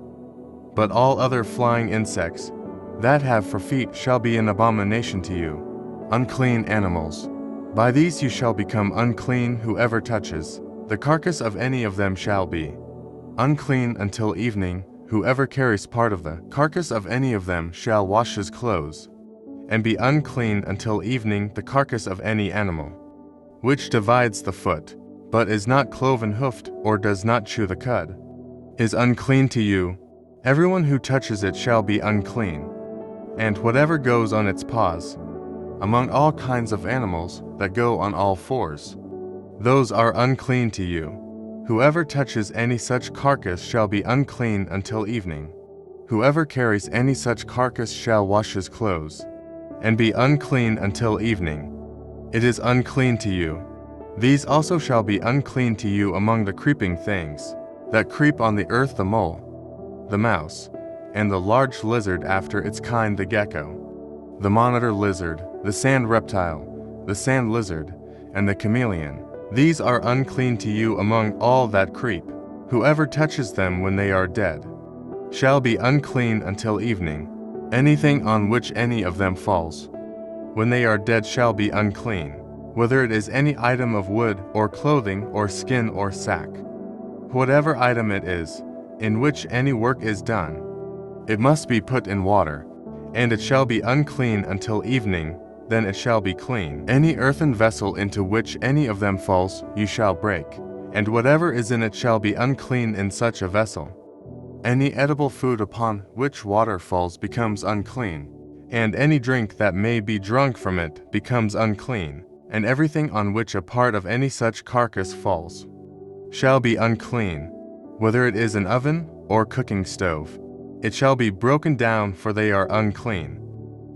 But all other flying insects that have 4 feet shall be an abomination to you, unclean animals. By these you shall become unclean. Whoever touches the carcass of any of them shall be unclean until evening. Whoever carries part of the carcass of any of them shall wash his clothes, and be unclean until evening. The carcass of any animal which divides the foot, but is not cloven-hoofed, or does not chew the cud, is unclean to you. Everyone who touches it shall be unclean. And whatever goes on its paws, among all kinds of animals that go on all 4s, those are unclean to you. Whoever touches any such carcass shall be unclean until evening. Whoever carries any such carcass shall wash his clothes, and be unclean until evening. It is unclean to you. These also shall be unclean to you among the creeping things that creep on the earth: the mole, the mouse, and the large lizard after its kind, the gecko, the monitor lizard, the sand reptile, the sand lizard, and the chameleon. These are unclean to you among all that creep. Whoever touches them when they are dead shall be unclean until evening. Anything on which any of them falls when they are dead shall be unclean, whether it is any item of wood, or clothing, or skin, or sack. Whatever item it is, in which any work is done, it must be put in water, and it shall be unclean until evening. Then it shall be clean. Any earthen vessel into which any of them falls you shall break, and whatever is in it shall be unclean in such a vessel. Any edible food upon which water falls becomes unclean, and any drink that may be drunk from it becomes unclean, and everything on which a part of any such carcass falls shall be unclean, whether it is an oven or cooking stove. It shall be broken down, for they are unclean,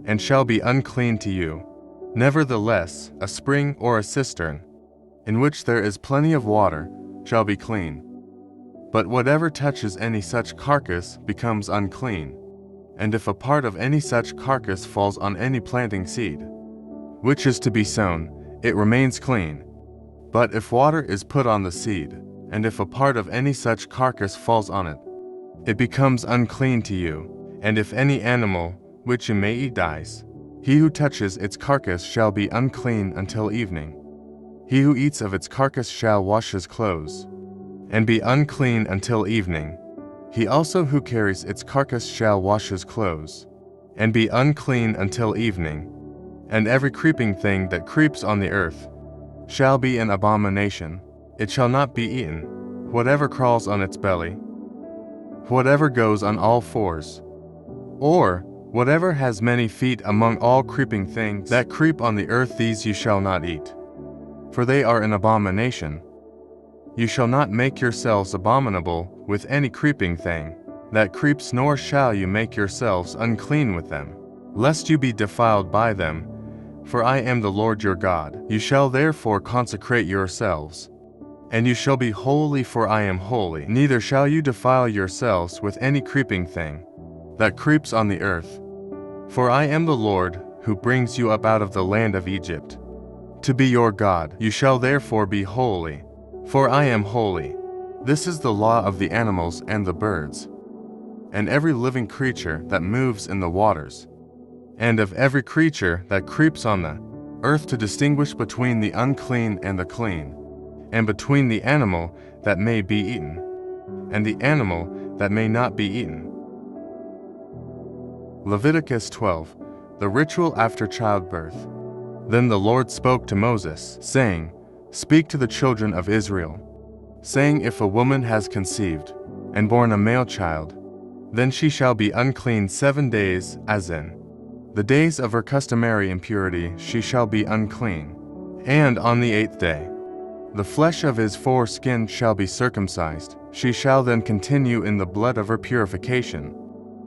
and shall be unclean to you. Nevertheless, a spring or a cistern, in which there is plenty of water, shall be clean. But whatever touches any such carcass becomes unclean. And if a part of any such carcass falls on any planting seed, which is to be sown, it remains clean. But if water is put on the seed, and if a part of any such carcass falls on it, it becomes unclean to you. And if any animal which you may eat dies, he who touches its carcass shall be unclean until evening. He who eats of its carcass shall wash his clothes, and be unclean until evening. He also who carries its carcass shall wash his clothes, and be unclean until evening. And every creeping thing that creeps on the earth shall be an abomination. It shall not be eaten. Whatever crawls on its belly, whatever goes on all 4s, or whatever has many feet among all creeping things that creep on the earth, these you shall not eat, for they are an abomination. You shall not make yourselves abominable with any creeping thing that creeps, nor shall you make yourselves unclean with them, lest you be defiled by them, for I am the Lord your God. You shall therefore consecrate yourselves, and you shall be holy, for I am holy. Neither shall you defile yourselves with any creeping thing that creeps on the earth, for I am the Lord who brings you up out of the land of Egypt, to be your God. You shall therefore be holy, for I am holy. This is the law of the animals and the birds, and every living creature that moves in the waters, and of every creature that creeps on the earth, to distinguish between the unclean and the clean, and between the animal that may be eaten, and the animal that may not be eaten. Leviticus 12, the ritual after childbirth. Then the Lord spoke to Moses, saying, Speak to the children of Israel, saying, If a woman has conceived and borne a male child, then she shall be unclean 7 days, as in the days of her customary impurity she shall be unclean. And on the 8th day, the flesh of his foreskin shall be circumcised. She shall then continue in the blood of her purification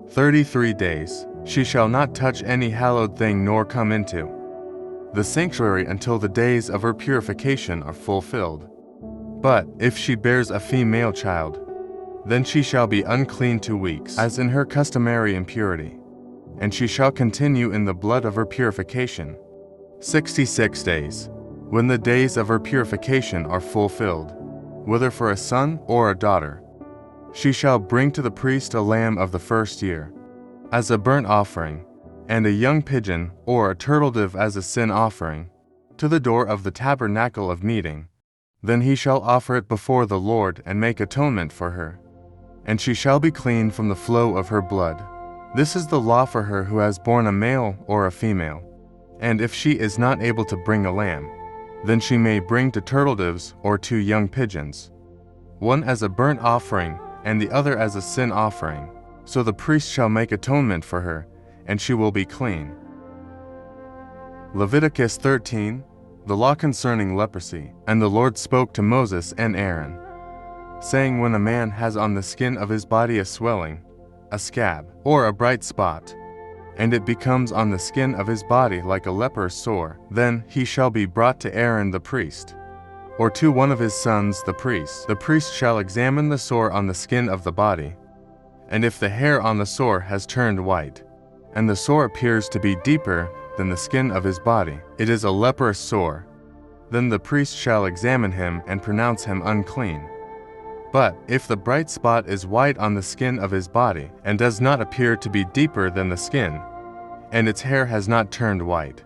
33 days. She shall not touch any hallowed thing, nor come into the sanctuary until the days of her purification are fulfilled. But if she bears a female child, then she shall be unclean 2 weeks, as in her customary impurity. and she shall continue in the blood of her purification 66 days. When the days of her purification are fulfilled, whether for a son or a daughter, she shall bring to the priest a lamb of the first year, as a burnt offering, and a young pigeon or a turtle-dove as a sin offering, to the door of the tabernacle of meeting. Then he shall offer it before the Lord and make atonement for her, and she shall be clean from the flow of her blood. This is the law for her who has borne a male or a female. And if she is not able to bring a lamb, then she may bring 2 turtle-doves or 2 young pigeons, one as a burnt offering and the other as a sin offering. So the priest shall make atonement for her, and she will be clean. Leviticus 13, the law concerning leprosy. And the Lord spoke to Moses and Aaron, saying, when a man has on the skin of his body a swelling, a scab, or a bright spot, and it becomes on the skin of his body like a leper's sore, then he shall be brought to Aaron the priest, or to one of his sons the priest. The priest shall examine the sore on the skin of the body, and if the hair on the sore has turned white, and the sore appears to be deeper than the skin of his body, it is a leprous sore. Then the priest shall examine him and pronounce him unclean. But if the bright spot is white on the skin of his body, and does not appear to be deeper than the skin, and its hair has not turned white,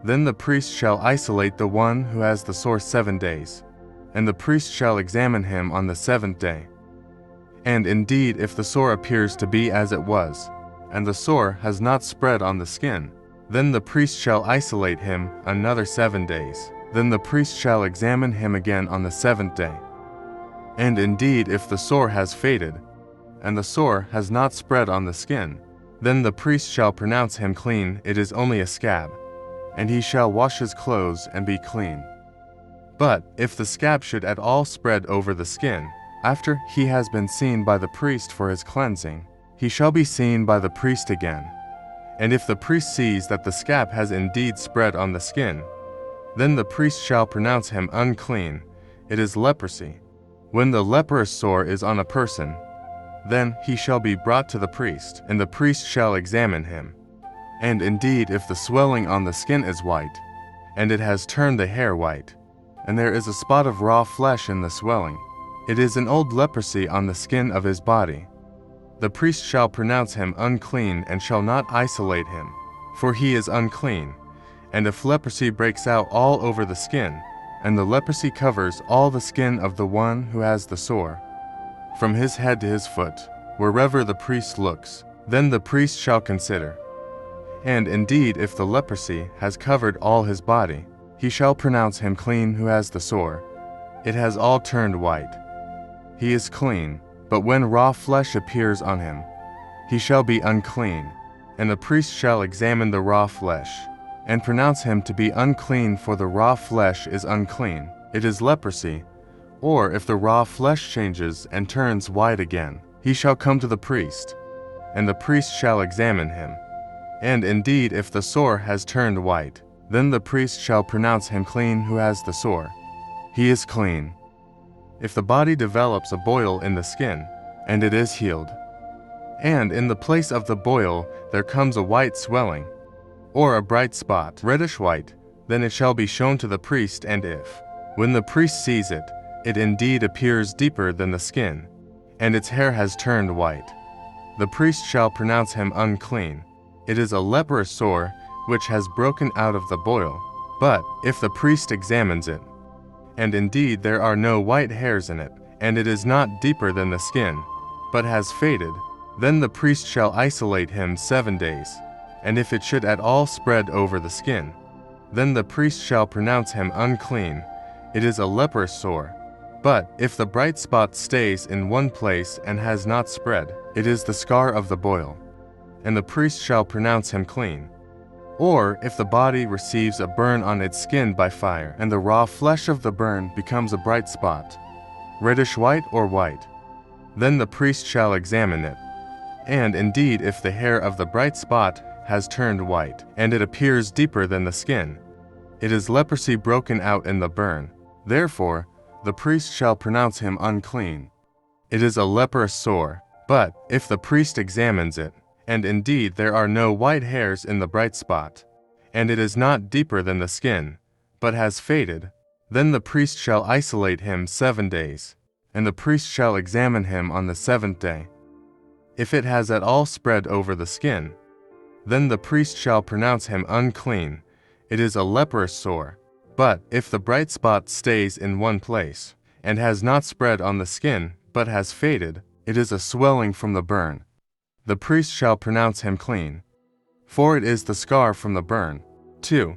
then the priest shall isolate the one who has the sore 7 days, and the priest shall examine him on the 7th day. And indeed, if the sore appears to be as it was, and the sore has not spread on the skin, then the priest shall isolate him another 7 days. Then the priest shall examine him again on the 7th day. And indeed, if the sore has faded, and the sore has not spread on the skin, then the priest shall pronounce him clean. It is only a scab, and he shall wash his clothes and be clean. But if the scab should at all spread over the skin, after he has been seen by the priest for his cleansing, he shall be seen by the priest again. And if the priest sees that the scab has indeed spread on the skin, then the priest shall pronounce him unclean. It is leprosy. When the leprous sore is on a person, then he shall be brought to the priest, and the priest shall examine him. And indeed, if the swelling on the skin is white, and it has turned the hair white, and there is a spot of raw flesh in the swelling, it is an old leprosy on the skin of his body. The priest shall pronounce him unclean and shall not isolate him, for he is unclean. And if leprosy breaks out all over the skin, and the leprosy covers all the skin of the one who has the sore, from his head to his foot, wherever the priest looks, then the priest shall consider. And indeed, if the leprosy has covered all his body, he shall pronounce him clean who has the sore. It has all turned white. He is clean, but when raw flesh appears on him, he shall be unclean, and the priest shall examine the raw flesh, and pronounce him to be unclean, for the raw flesh is unclean. It is leprosy. Or if the raw flesh changes and turns white again, he shall come to the priest, and the priest shall examine him. And indeed, if the sore has turned white, then the priest shall pronounce him clean who has the sore. He is clean. If the body develops a boil in the skin, and it is healed, and in the place of the boil there comes a white swelling, or a bright spot, reddish white, then it shall be shown to the priest, and if, when the priest sees it, it indeed appears deeper than the skin, and its hair has turned white, the priest shall pronounce him unclean. It is a leprous sore which has broken out of the boil. But if the priest examines it, and indeed there are no white hairs in it, and it is not deeper than the skin, but has faded, then the priest shall isolate him 7 days. And if it should at all spread over the skin, then the priest shall pronounce him unclean. It is a leprous sore. But if the bright spot stays in one place and has not spread, it is the scar of the boil, and the priest shall pronounce him clean. Or if the body receives a burn on its skin by fire, and the raw flesh of the burn becomes a bright spot, reddish white or white, then the priest shall examine it. And indeed, if the hair of the bright spot has turned white, and it appears deeper than the skin, it is leprosy broken out in the burn. Therefore, the priest shall pronounce him unclean. It is a leprous sore. But if the priest examines it, and indeed there are no white hairs in the bright spot, and it is not deeper than the skin, but has faded, then the priest shall isolate him 7 days, and the priest shall examine him on the 7th day. If it has at all spread over the skin, then the priest shall pronounce him unclean. It is a leprous sore. But if the bright spot stays in one place, and has not spread on the skin, but has faded, it is a swelling from the burn. The priest shall pronounce him clean, for it is the scar from the burn. 2.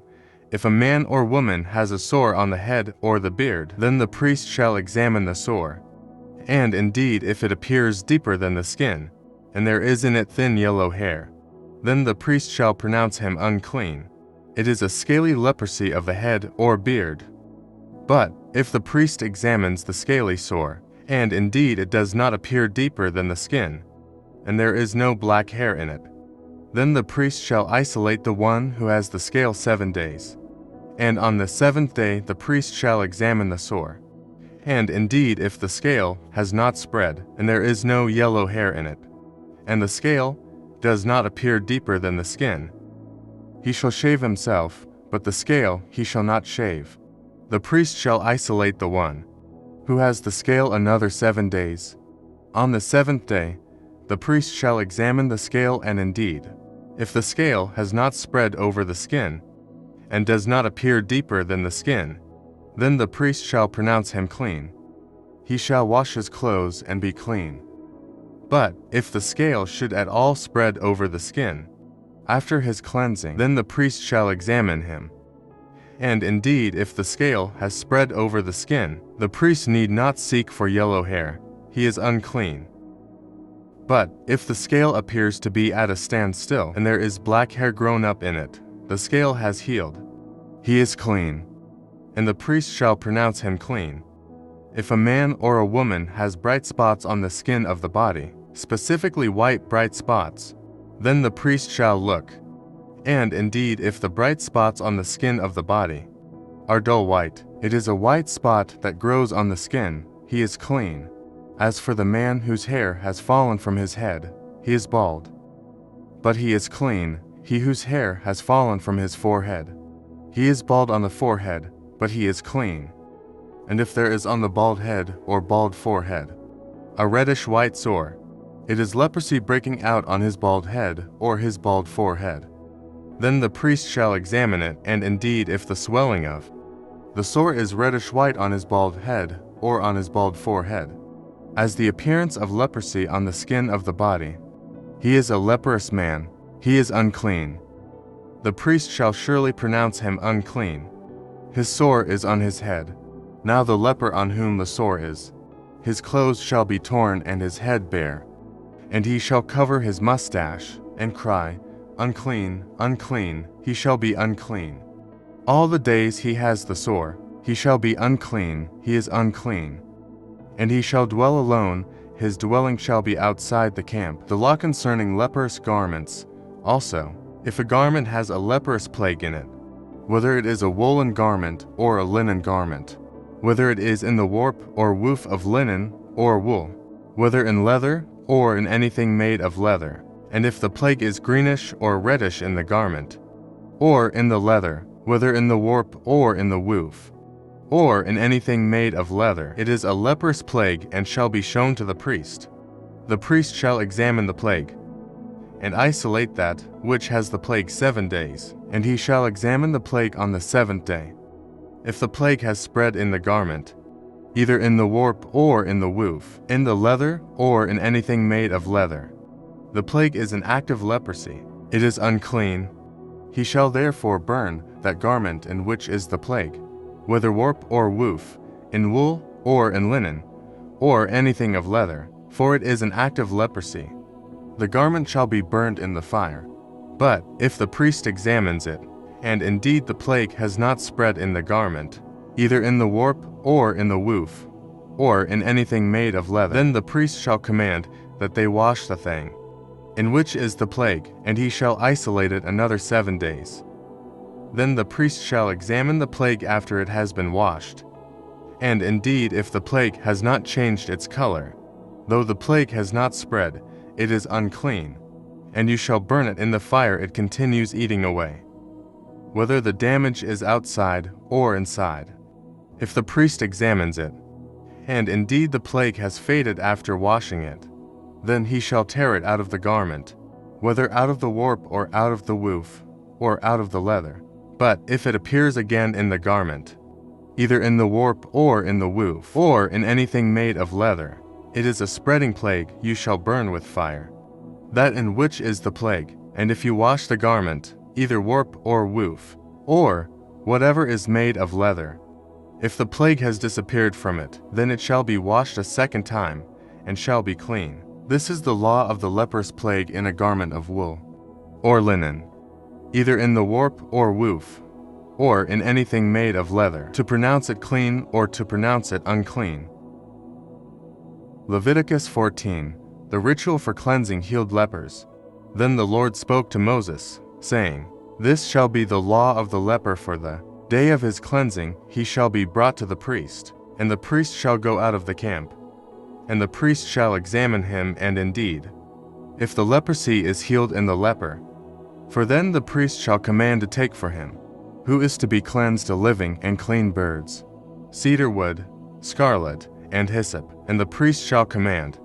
If a man or woman has a sore on the head or the beard, then the priest shall examine the sore. And indeed if it appears deeper than the skin, and there is in it thin yellow hair, then the priest shall pronounce him unclean. It is a scaly leprosy of the head or beard. But if the priest examines the scaly sore, and indeed it does not appear deeper than the skin, and there is no black hair in it, then the priest shall isolate the one who has the scale 7 days. And on the 7th day the priest shall examine the sore. And indeed if the scale has not spread, and there is no yellow hair in it, and the scale does not appear deeper than the skin, he shall shave himself, but the scale he shall not shave. The priest shall isolate the one who has the scale another 7 days. On the 7th day, the priest shall examine the scale, and indeed, if the scale has not spread over the skin, and does not appear deeper than the skin, then the priest shall pronounce him clean. He shall wash his clothes and be clean. But if the scale should at all spread over the skin, after his cleansing, then the priest shall examine him. And indeed if the scale has spread over the skin, the priest need not seek for yellow hair, he is unclean. But if the scale appears to be at a standstill, and there is black hair grown up in it, the scale has healed, he is clean, and the priest shall pronounce him clean. If a man or a woman has bright spots on the skin of the body, specifically white bright spots, then the priest shall look. And indeed if the bright spots on the skin of the body are dull white, it is a white spot that grows on the skin, he is clean. As for the man whose hair has fallen from his head, he is bald. But he is clean, he whose hair has fallen from his forehead. He is bald on the forehead, but he is clean. And if there is on the bald head or bald forehead a reddish white sore, it is leprosy breaking out on his bald head or his bald forehead. Then the priest shall examine it, and indeed if the swelling of the sore is reddish white on his bald head or on his bald forehead, as the appearance of leprosy on the skin of the body, he is a leprous man, he is unclean. The priest shall surely pronounce him unclean. His sore is on his head. Now the leper on whom the sore is, his clothes shall be torn and his head bare, and he shall cover his mustache, and cry, unclean, unclean, he shall be unclean. All the days he has the sore, he shall be unclean, he is unclean. And he shall dwell alone, his dwelling shall be outside the camp. The law concerning leprous garments. Also, if a garment has a leprous plague in it, whether it is a woolen garment or a linen garment, whether it is in the warp or woof of linen or wool, whether in leather or in anything made of leather, and if the plague is greenish or reddish in the garment, or in the leather, whether in the warp or in the woof, or in anything made of leather, it is a leprous plague and shall be shown to the priest. The priest shall examine the plague, and isolate that which has the plague 7 days, and he shall examine the plague on the 7th day. If the plague has spread in the garment, either in the warp or in the woof, in the leather or in anything made of leather, the plague is an active leprosy, it is unclean. He shall therefore burn that garment in which is the plague, whether warp or woof, in wool or in linen, or anything of leather, for it is an active leprosy. The garment shall be burned in the fire. But if the priest examines it, and indeed the plague has not spread in the garment, either in the warp or in the woof, or in anything made of leather, then the priest shall command that they wash the thing in which is the plague, and he shall isolate it another 7 days. Then the priest shall examine the plague after it has been washed. And indeed if the plague has not changed its color, though the plague has not spread, it is unclean. and you shall burn it in the fire it continues eating away, whether the damage is outside or inside. If the priest examines it, and indeed the plague has faded after washing it, then he shall tear it out of the garment, whether out of the warp or out of the woof, or out of the leather. But if it appears again in the garment, either in the warp or in the woof, or in anything made of leather, it is a spreading plague you shall burn with fire. That in which is the plague, and if you wash the garment, either warp or woof, or whatever is made of leather, if the plague has disappeared from it, then it shall be washed a second time, and shall be clean. This is the law of the leprous plague in a garment of wool, or linen, either in the warp or woof, or in anything made of leather, to pronounce it clean or to pronounce it unclean. Leviticus 14. The ritual for cleansing healed lepers. Then the Lord spoke to Moses, saying, This shall be the law of the leper for the day of his cleansing. He shall be brought to the priest, and the priest shall go out of the camp, and the priest shall examine him, and indeed, if the leprosy is healed in the leper, for then the priest shall command to take for him, who is to be cleansed, a living and clean birds, cedar wood, scarlet, and hyssop, and the priest shall command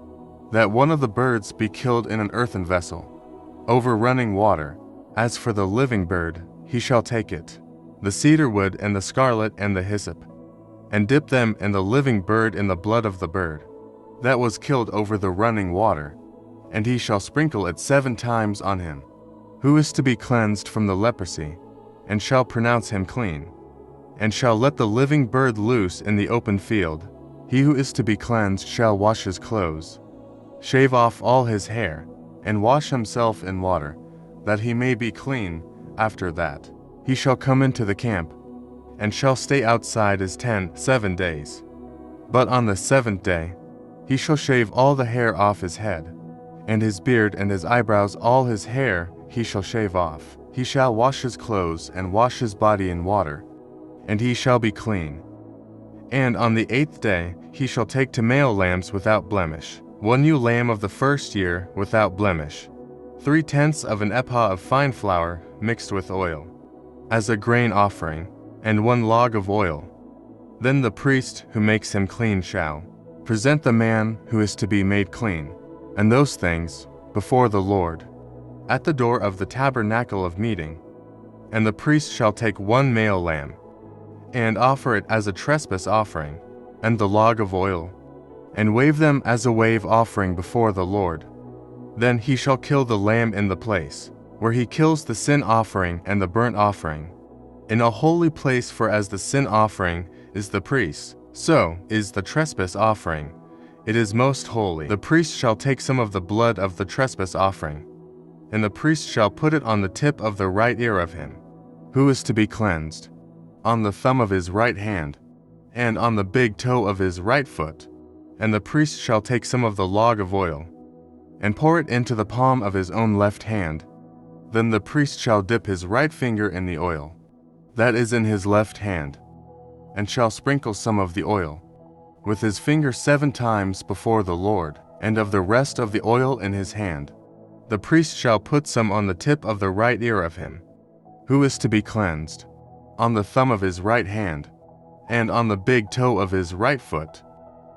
that one of the birds be killed in an earthen vessel, over running water. As for the living bird, he shall take it, the cedar wood and the scarlet and the hyssop, and dip them and the living bird in the blood of the bird that was killed over the running water, and he shall sprinkle it 7 times on him, who is to be cleansed from the leprosy, and shall pronounce him clean, and shall let the living bird loose in the open field. He who is to be cleansed shall wash his clothes, shave off all his hair, and wash himself in water, that he may be clean. After that, he shall come into the camp, and shall stay outside his tent 7 days. But on the 7th day, he shall shave all the hair off his head, and his beard and his eyebrows, all his hair he shall shave off. He shall wash his clothes and wash his body in water, and he shall be clean. And on the 8th day he shall take 2 male lambs without blemish, 1 ewe lamb of the first year without blemish, 3/10 of an ephah of fine flour mixed with oil, as a grain offering, and 1 log of oil. Then the priest who makes him clean shall present the man who is to be made clean, and those things, before the Lord, at the door of the tabernacle of meeting. And the priest shall take 1 male lamb, and offer it as a trespass offering, and the log of oil, and wave them as a wave offering before the Lord. Then he shall kill the lamb in the place where he kills the sin offering and the burnt offering, in a holy place, for as the sin offering is the priest, so is the trespass offering. It is most holy. The priest shall take some of the blood of the trespass offering, and the priest shall put it on the tip of the right ear of him who is to be cleansed, on the thumb of his right hand, and on the big toe of his right foot. And the priest shall take some of the log of oil, and pour it into the palm of his own left hand. Then the priest shall dip his right finger in the oil that is in his left hand, and shall sprinkle some of the oil with his finger 7 times before the Lord, and of the rest of the oil in his hand. The priest shall put some on the tip of the right ear of him who is to be cleansed, on the thumb of his right hand, and on the big toe of his right foot.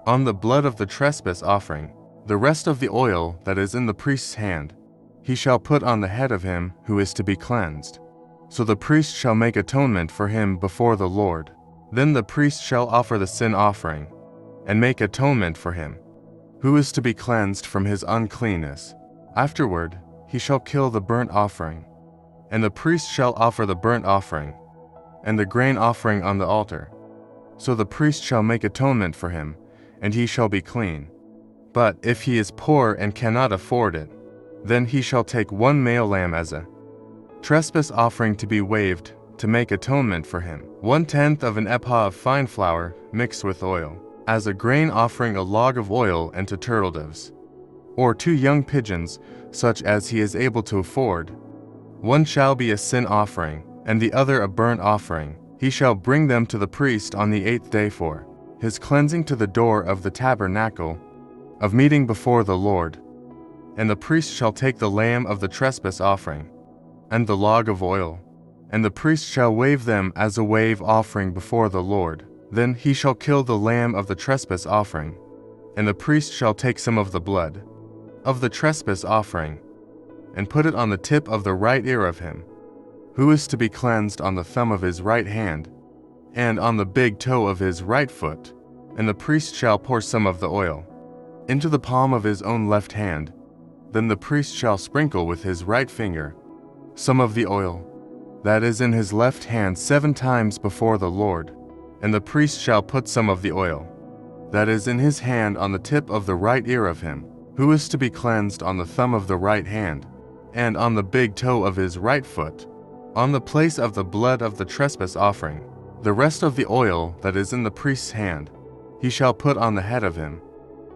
On the blood of the trespass offering, the rest of the oil that is in the priest's hand, he shall put on the head of him who is to be cleansed. So the priest shall make atonement for him before the Lord. Then the priest shall offer the sin offering, and make atonement for him who is to be cleansed from his uncleanness. Afterward, he shall kill the burnt offering, and the priest shall offer the burnt offering and the grain offering on the altar. So the priest shall make atonement for him, and he shall be clean. But if he is poor and cannot afford it, then he shall take 1 male lamb as a trespass offering to be waved, to make atonement for him, 1/10 of an ephah of fine flour mixed with oil, as a grain offering, a log of oil, and 2 turtle doves, or 2 young pigeons, such as he is able to afford. 1 shall be a sin offering, and the other a burnt offering. He shall bring them to the priest on the 8th day for his cleansing to the door of the tabernacle of meeting before the Lord. And the priest shall take the lamb of the trespass offering, and the log of oil, and the priest shall wave them as a wave offering before the Lord. Then he shall kill the lamb of the trespass offering, and the priest shall take some of the blood of the trespass offering, and put it on the tip of the right ear of him who is to be cleansed, on the thumb of his right hand, and on the big toe of his right foot. And the priest shall pour some of the oil into the palm of his own left hand. Then the priest shall sprinkle with his right finger some of the oil that is in his left hand 7 times before the Lord. And the priest shall put some of the oil that is in his hand on the tip of the right ear of him who is to be cleansed, on the thumb of the right hand, and on the big toe of his right foot, on the place of the blood of the trespass offering. The rest of the oil that is in the priest's hand he shall put on the head of him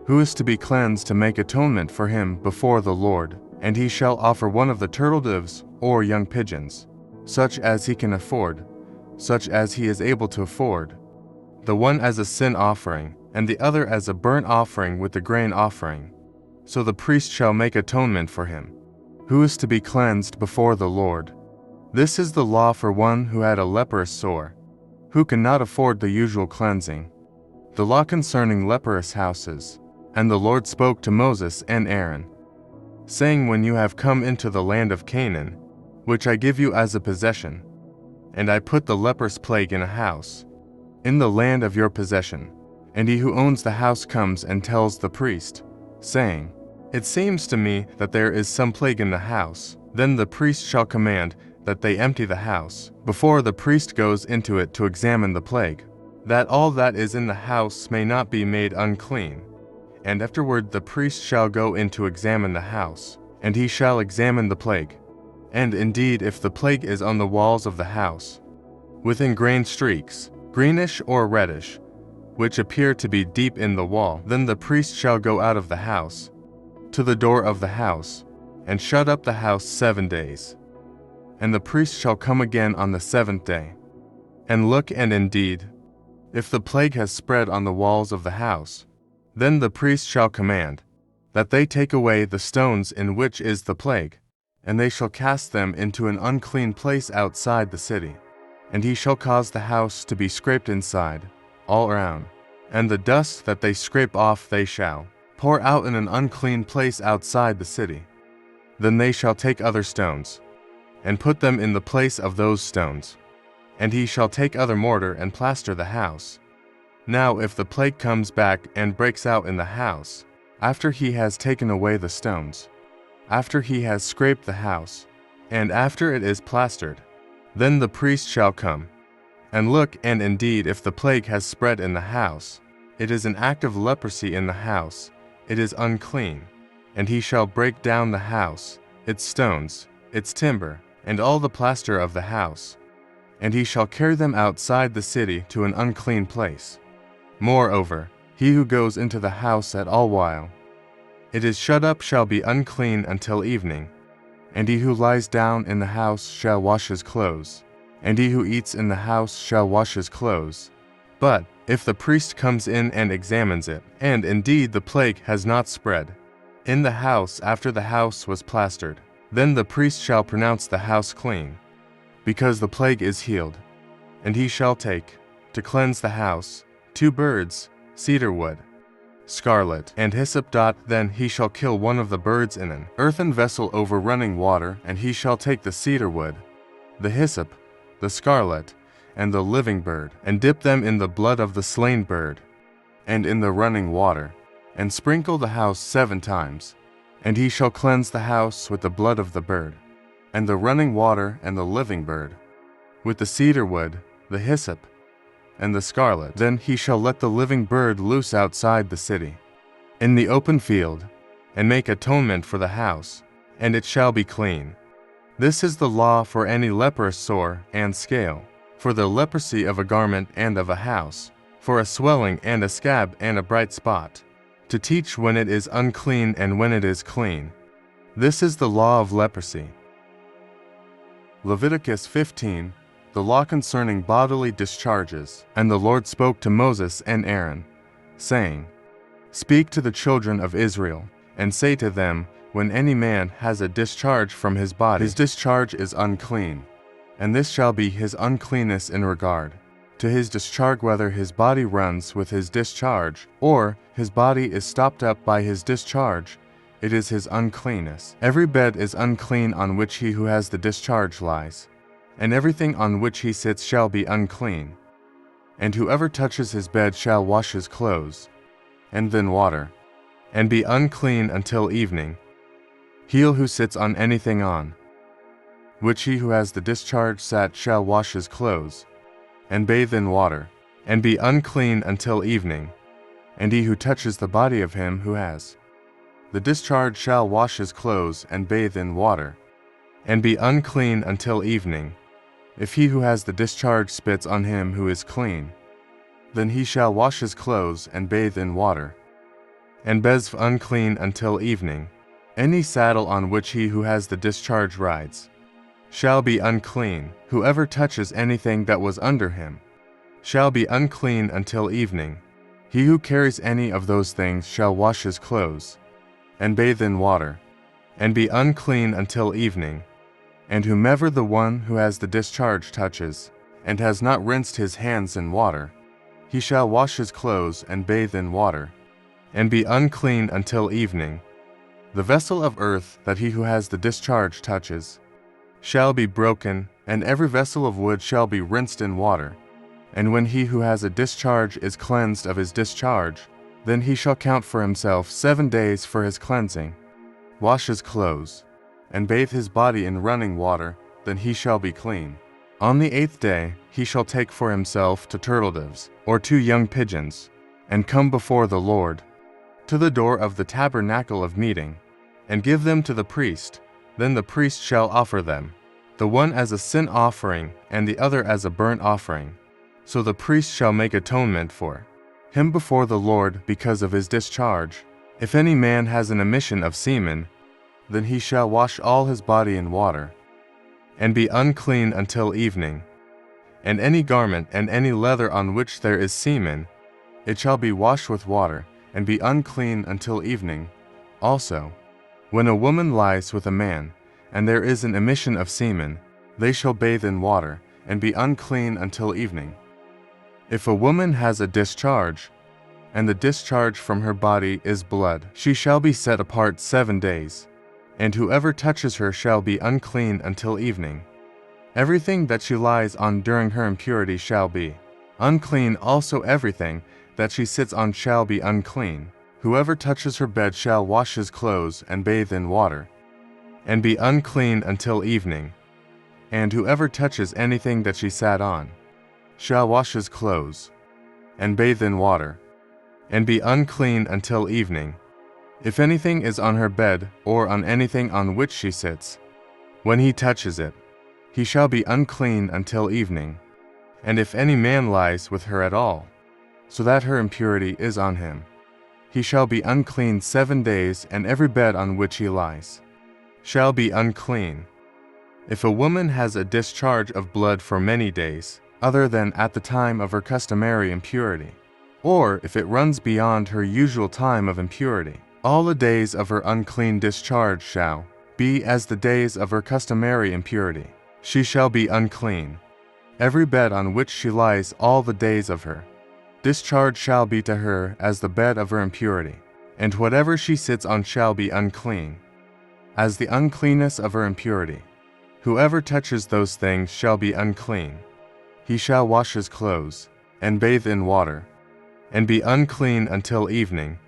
who is to be cleansed, to make atonement for him before the Lord. And he shall offer one of the turtle doves or young pigeons, such as he can afford, such as he is able to afford, the one as a sin offering, and the other as a burnt offering with the grain offering. So the priest shall make atonement for him who is to be cleansed before the Lord. This is the law for one who had a leprous sore, who cannot afford the usual cleansing, the law concerning leprous houses. And the Lord spoke to Moses and Aaron, saying, when you have come into the land of Canaan, which I give you as a possession, and I put the leprous plague in a house, in the land of your possession, and he who owns the house comes and tells the priest, saying, it seems to me that there is some plague in the house, then the priest shall command that they empty the house, before the priest goes into it to examine the plague, that all that is in the house may not be made unclean. And afterward the priest shall go in to examine the house, and he shall examine the plague. And indeed, if the plague is on the walls of the house, with ingrained streaks, greenish or reddish, which appear to be deep in the wall, then the priest shall go out of the house to the door of the house, and shut up the house 7 days. And the priest shall come again on the 7th day, and look, and indeed, if the plague has spread on the walls of the house, then the priest shall command that they take away the stones in which is the plague, and they shall cast them into an unclean place outside the city. And he shall cause the house to be scraped inside, all around, and the dust that they scrape off they shall pour out in an unclean place outside the city. Then they shall take other stones, and put them in the place of those stones. And he shall take other mortar and plaster the house. Now if the plague comes back and breaks out in the house, after he has taken away the stones, after he has scraped the house, and after it is plastered, then the priest shall come and look, and indeed if the plague has spread in the house, it is an act of leprosy in the house, it is unclean. And he shall break down the house, its stones, its timber, and all the plaster of the house, and he shall carry them outside the city to an unclean place. Moreover, he who goes into the house at all while it is shut up shall be unclean until evening. And he who lies down in the house shall wash his clothes, and he who eats in the house shall wash his clothes. But if the priest comes in and examines it, and indeed the plague has not spread in the house after the house was plastered, then the priest shall pronounce the house clean, because the plague is healed. And he shall take, to cleanse the house, 2 birds, cedar wood, scarlet, and hyssop. Then he shall kill one of the birds in an earthen vessel over running water, and he shall take the cedar wood, the hyssop, the scarlet, and the living bird, and dip them in the blood of the slain bird, and in the running water, and sprinkle the house 7 times. And he shall cleanse the house with the blood of the bird, and the running water, and the living bird, with the cedar wood, the hyssop, and the scarlet. Then he shall let the living bird loose outside the city, in the open field, and make atonement for the house, and it shall be clean. This is the law for any leprous sore and scale, for the leprosy of a garment and of a house, for a swelling and a scab and a bright spot, to teach when it is unclean and when it is clean. This is the law of leprosy. Leviticus 15, the law concerning bodily discharges. And the Lord spoke to Moses and Aaron, saying, Speak to the children of Israel, and say to them, when any man has a discharge from his body, his discharge is unclean, and this shall be his uncleanness in regard to his discharge, whether his body runs with his discharge, or his body is stopped up by his discharge, it is his uncleanness. Every bed is unclean on which he who has the discharge lies, and everything on which he sits shall be unclean. And whoever touches his bed shall wash his clothes, and then water, and be unclean until evening. He who sits on anything on which he who has the discharge sat shall wash his clothes, and bathe in water, and be unclean until evening. And he who touches the body of him who has the discharge shall wash his clothes and bathe in water, and be unclean until evening. If he who has the discharge spits on him who is clean, then he shall wash his clothes and bathe in water, and be unclean until evening. Any saddle on which he who has the discharge rides shall be unclean. Whoever touches anything that was under him shall be unclean until evening. He who carries any of those things shall wash his clothes, and bathe in water, and be unclean until evening. And whomever the one who has the discharge touches, and has not rinsed his hands in water, he shall wash his clothes and bathe in water, and be unclean until evening. The vessel of earth that he who has the discharge touches shall be broken, and every vessel of wood shall be rinsed in water. And when he who has a discharge is cleansed of his discharge, then he shall count for himself 7 days for his cleansing, wash his clothes, and bathe his body in running water, then he shall be clean. On the 8th day he shall take for himself 2 turtle-doves, or 2 young pigeons, and come before the Lord to the door of the tabernacle of meeting, and give them to the priest. Then the priest shall offer them, the one as a sin offering, and the other as a burnt offering. So the priest shall make atonement for him before the Lord because of his discharge. If any man has an emission of semen, then he shall wash all his body in water, and be unclean until evening. And any garment and any leather on which there is semen, it shall be washed with water, and be unclean until evening. Also, when a woman lies with a man, and there is an emission of semen, they shall bathe in water, and be unclean until evening. If a woman has a discharge, and the discharge from her body is blood, she shall be set apart 7 days, and whoever touches her shall be unclean until evening. Everything that she lies on during her impurity shall be unclean. Also everything that she sits on shall be unclean. Whoever touches her bed shall wash his clothes and bathe in water, and be unclean until evening. And whoever touches anything that she sat on shall wash his clothes, and bathe in water, and be unclean until evening. If anything is on her bed, or on anything on which she sits, when he touches it, he shall be unclean until evening. And if any man lies with her at all, so that her impurity is on him, he shall be unclean 7 days, and every bed on which he lies shall be unclean. If a woman has a discharge of blood for many days, other than at the time of her customary impurity, or if it runs beyond her usual time of impurity, all the days of her unclean discharge shall be as the days of her customary impurity. She shall be unclean. Every bed on which she lies all the days of her discharge shall be to her as the bed of her impurity, and whatever she sits on shall be unclean, as the uncleanness of her impurity. Whoever touches those things shall be unclean. He shall wash his clothes, and bathe in water, and be unclean until evening.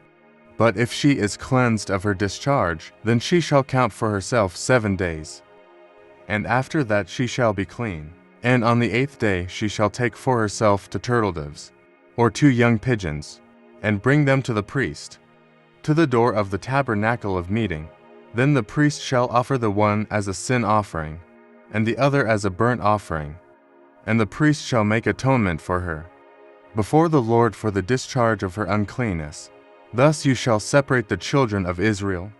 But if she is cleansed of her discharge, then she shall count for herself 7 days, and after that she shall be clean. And on the 8th day she shall take for herself 2 turtle-doves, or 2 young pigeons, and bring them to the priest, to the door of the tabernacle of meeting. Then the priest shall offer the one as a sin offering, and the other as a burnt offering, and the priest shall make atonement for her before the Lord for the discharge of her uncleanness. Thus you shall separate the children of Israel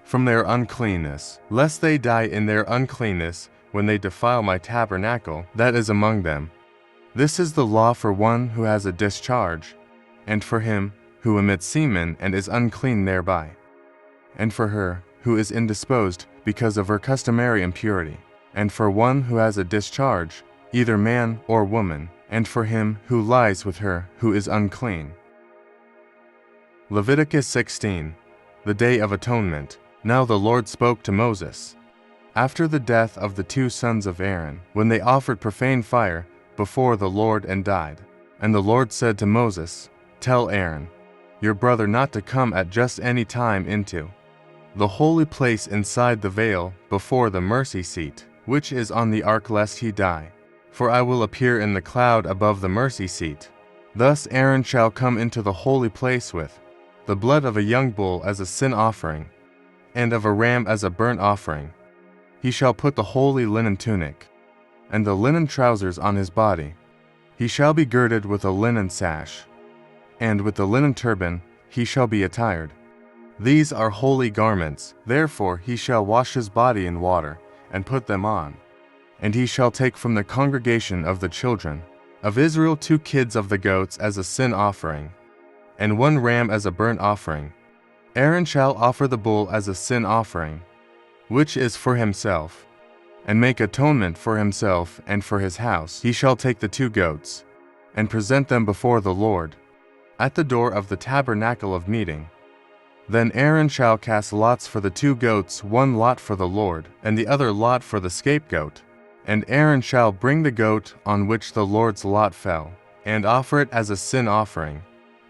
from their uncleanness, lest they die in their uncleanness when they defile my tabernacle that is among them. This is the law for one who has a discharge, and for him who emits semen and is unclean thereby. and for her who is indisposed because of her customary impurity, and for one who has a discharge, either man or woman, and for him who lies with her who is unclean. Leviticus 16. The Day of Atonement. Now the Lord spoke to Moses. After the death of the 2 sons of Aaron, when they offered profane fire before the Lord and died. And the Lord said to Moses, Tell Aaron, your brother, not to come at just any time into the holy place inside the veil before the mercy seat, which is on the ark, lest he die. For I will appear in the cloud above the mercy seat. Thus Aaron shall come into the holy place with the blood of a young bull as a sin offering, and of a ram as a burnt offering. He shall put the holy linen tunic and the linen trousers on his body. He shall be girded with a linen sash, and with the linen turban he shall be attired. These are holy garments, therefore he shall wash his body in water, and put them on. And he shall take from the congregation of the children of Israel 2 kids of the goats as a sin offering, and 1 ram as a burnt offering. Aaron shall offer the bull as a sin offering, which is for himself, and make atonement for himself and for his house. He shall take the 2 goats, and present them before the Lord, at the door of the tabernacle of meeting. Then Aaron shall cast lots for the 2 goats, 1 lot for the Lord, and the other lot for the scapegoat. And Aaron shall bring the goat on which the Lord's lot fell, and offer it as a sin offering.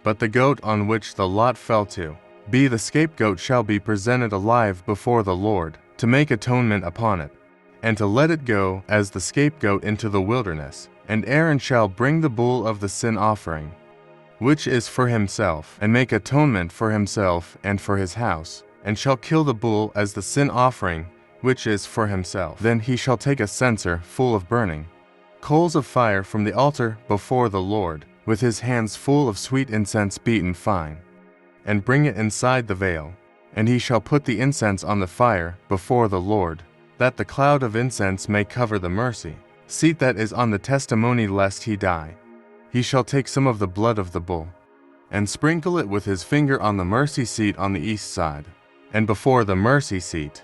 But the goat on which the lot fell to be the scapegoat shall be presented alive before the Lord, to make atonement upon it, and to let it go as the scapegoat into the wilderness. And Aaron shall bring the bull of the sin offering, which is for himself, and make atonement for himself and for his house, and shall kill the bull as the sin offering, which is for himself. Then he shall take a censer full of burning coals of fire from the altar before the Lord, with his hands full of sweet incense beaten fine, and bring it inside the veil. And he shall put the incense on the fire before the Lord, that the cloud of incense may cover the mercy seat that is on the testimony, lest he die. He shall take some of the blood of the bull, and sprinkle it with his finger on the mercy seat on the east side, and before the mercy seat.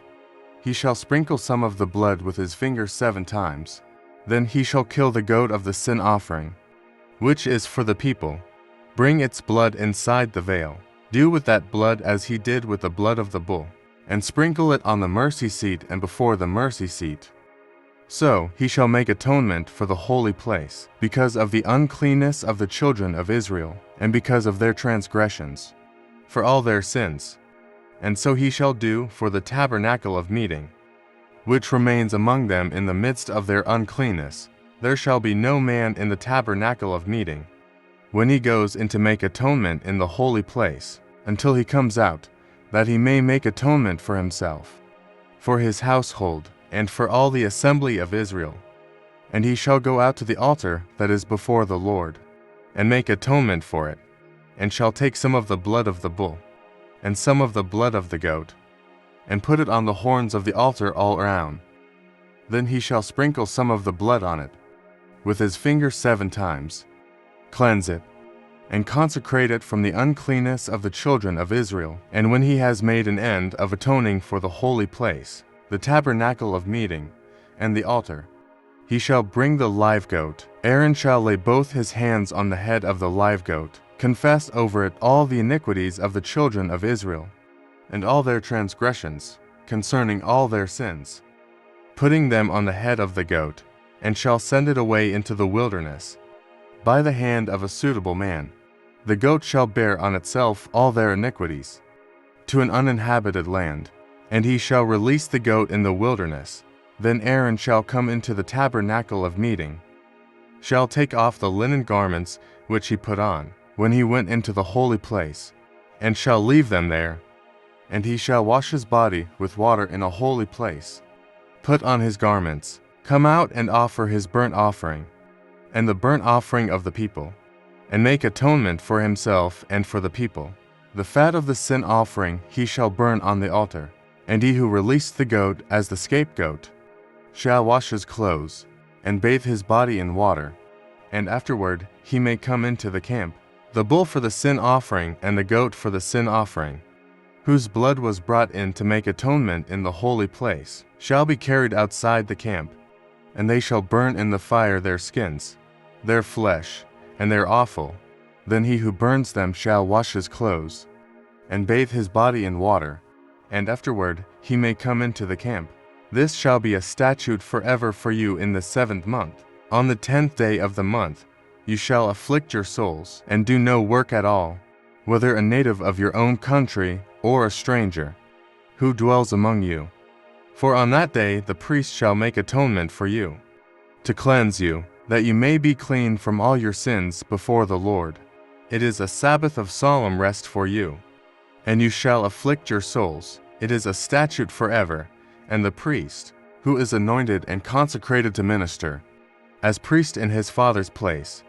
He shall sprinkle some of the blood with his finger 7 times. Then he shall kill the goat of the sin offering, which is for the people. Bring its blood inside the veil. Do with that blood as he did with the blood of the bull, and sprinkle it on the mercy seat and before the mercy seat. So he shall make atonement for the holy place, because of the uncleanness of the children of Israel, and because of their transgressions, for all their sins. And so he shall do for the tabernacle of meeting, which remains among them in the midst of their uncleanness. There shall be no man in the tabernacle of meeting, when he goes in to make atonement in the holy place, until he comes out, that he may make atonement for himself, for his household, and for all the assembly of Israel. And he shall go out to the altar that is before the Lord, and make atonement for it, and shall take some of the blood of the bull, and some of the blood of the goat, and put it on the horns of the altar all around. Then he shall sprinkle some of the blood on it, with his finger 7 times, cleanse it, and consecrate it from the uncleanness of the children of Israel. And when he has made an end of atoning for the holy place, the tabernacle of meeting, and the altar, he shall bring the live goat. Aaron shall lay both his hands on the head of the live goat, confess over it all the iniquities of the children of Israel, and all their transgressions, concerning all their sins, putting them on the head of the goat, and shall send it away into the wilderness, by the hand of a suitable man. The goat shall bear on itself all their iniquities, to an uninhabited land, and he shall release the goat in the wilderness. Then Aaron shall come into the tabernacle of meeting, shall take off the linen garments which he put on when he went into the holy place, and shall leave them there. And he shall wash his body with water in a holy place, put on his garments, come out and offer his burnt offering, and the burnt offering of the people, and make atonement for himself and for the people. The fat of the sin offering he shall burn on the altar, and he who released the goat as the scapegoat shall wash his clothes, and bathe his body in water, and afterward he may come into the camp. The bull for the sin offering and the goat for the sin offering, whose blood was brought in to make atonement in the holy place, shall be carried outside the camp, and they shall burn in the fire their skins, their flesh, and their offal. Then he who burns them shall wash his clothes, and bathe his body in water, and afterward he may come into the camp. This shall be a statute forever for you in the 7th month. On the 10th day of the month you shall afflict your souls, and do no work at all, whether a native of your own country or a stranger, who dwells among you. For on that day the priest shall make atonement for you, to cleanse you, that you may be clean from all your sins before the Lord. It is a Sabbath of solemn rest for you, and you shall afflict your souls. It is a statute forever, and the priest, who is anointed and consecrated to minister, as priest in his father's place,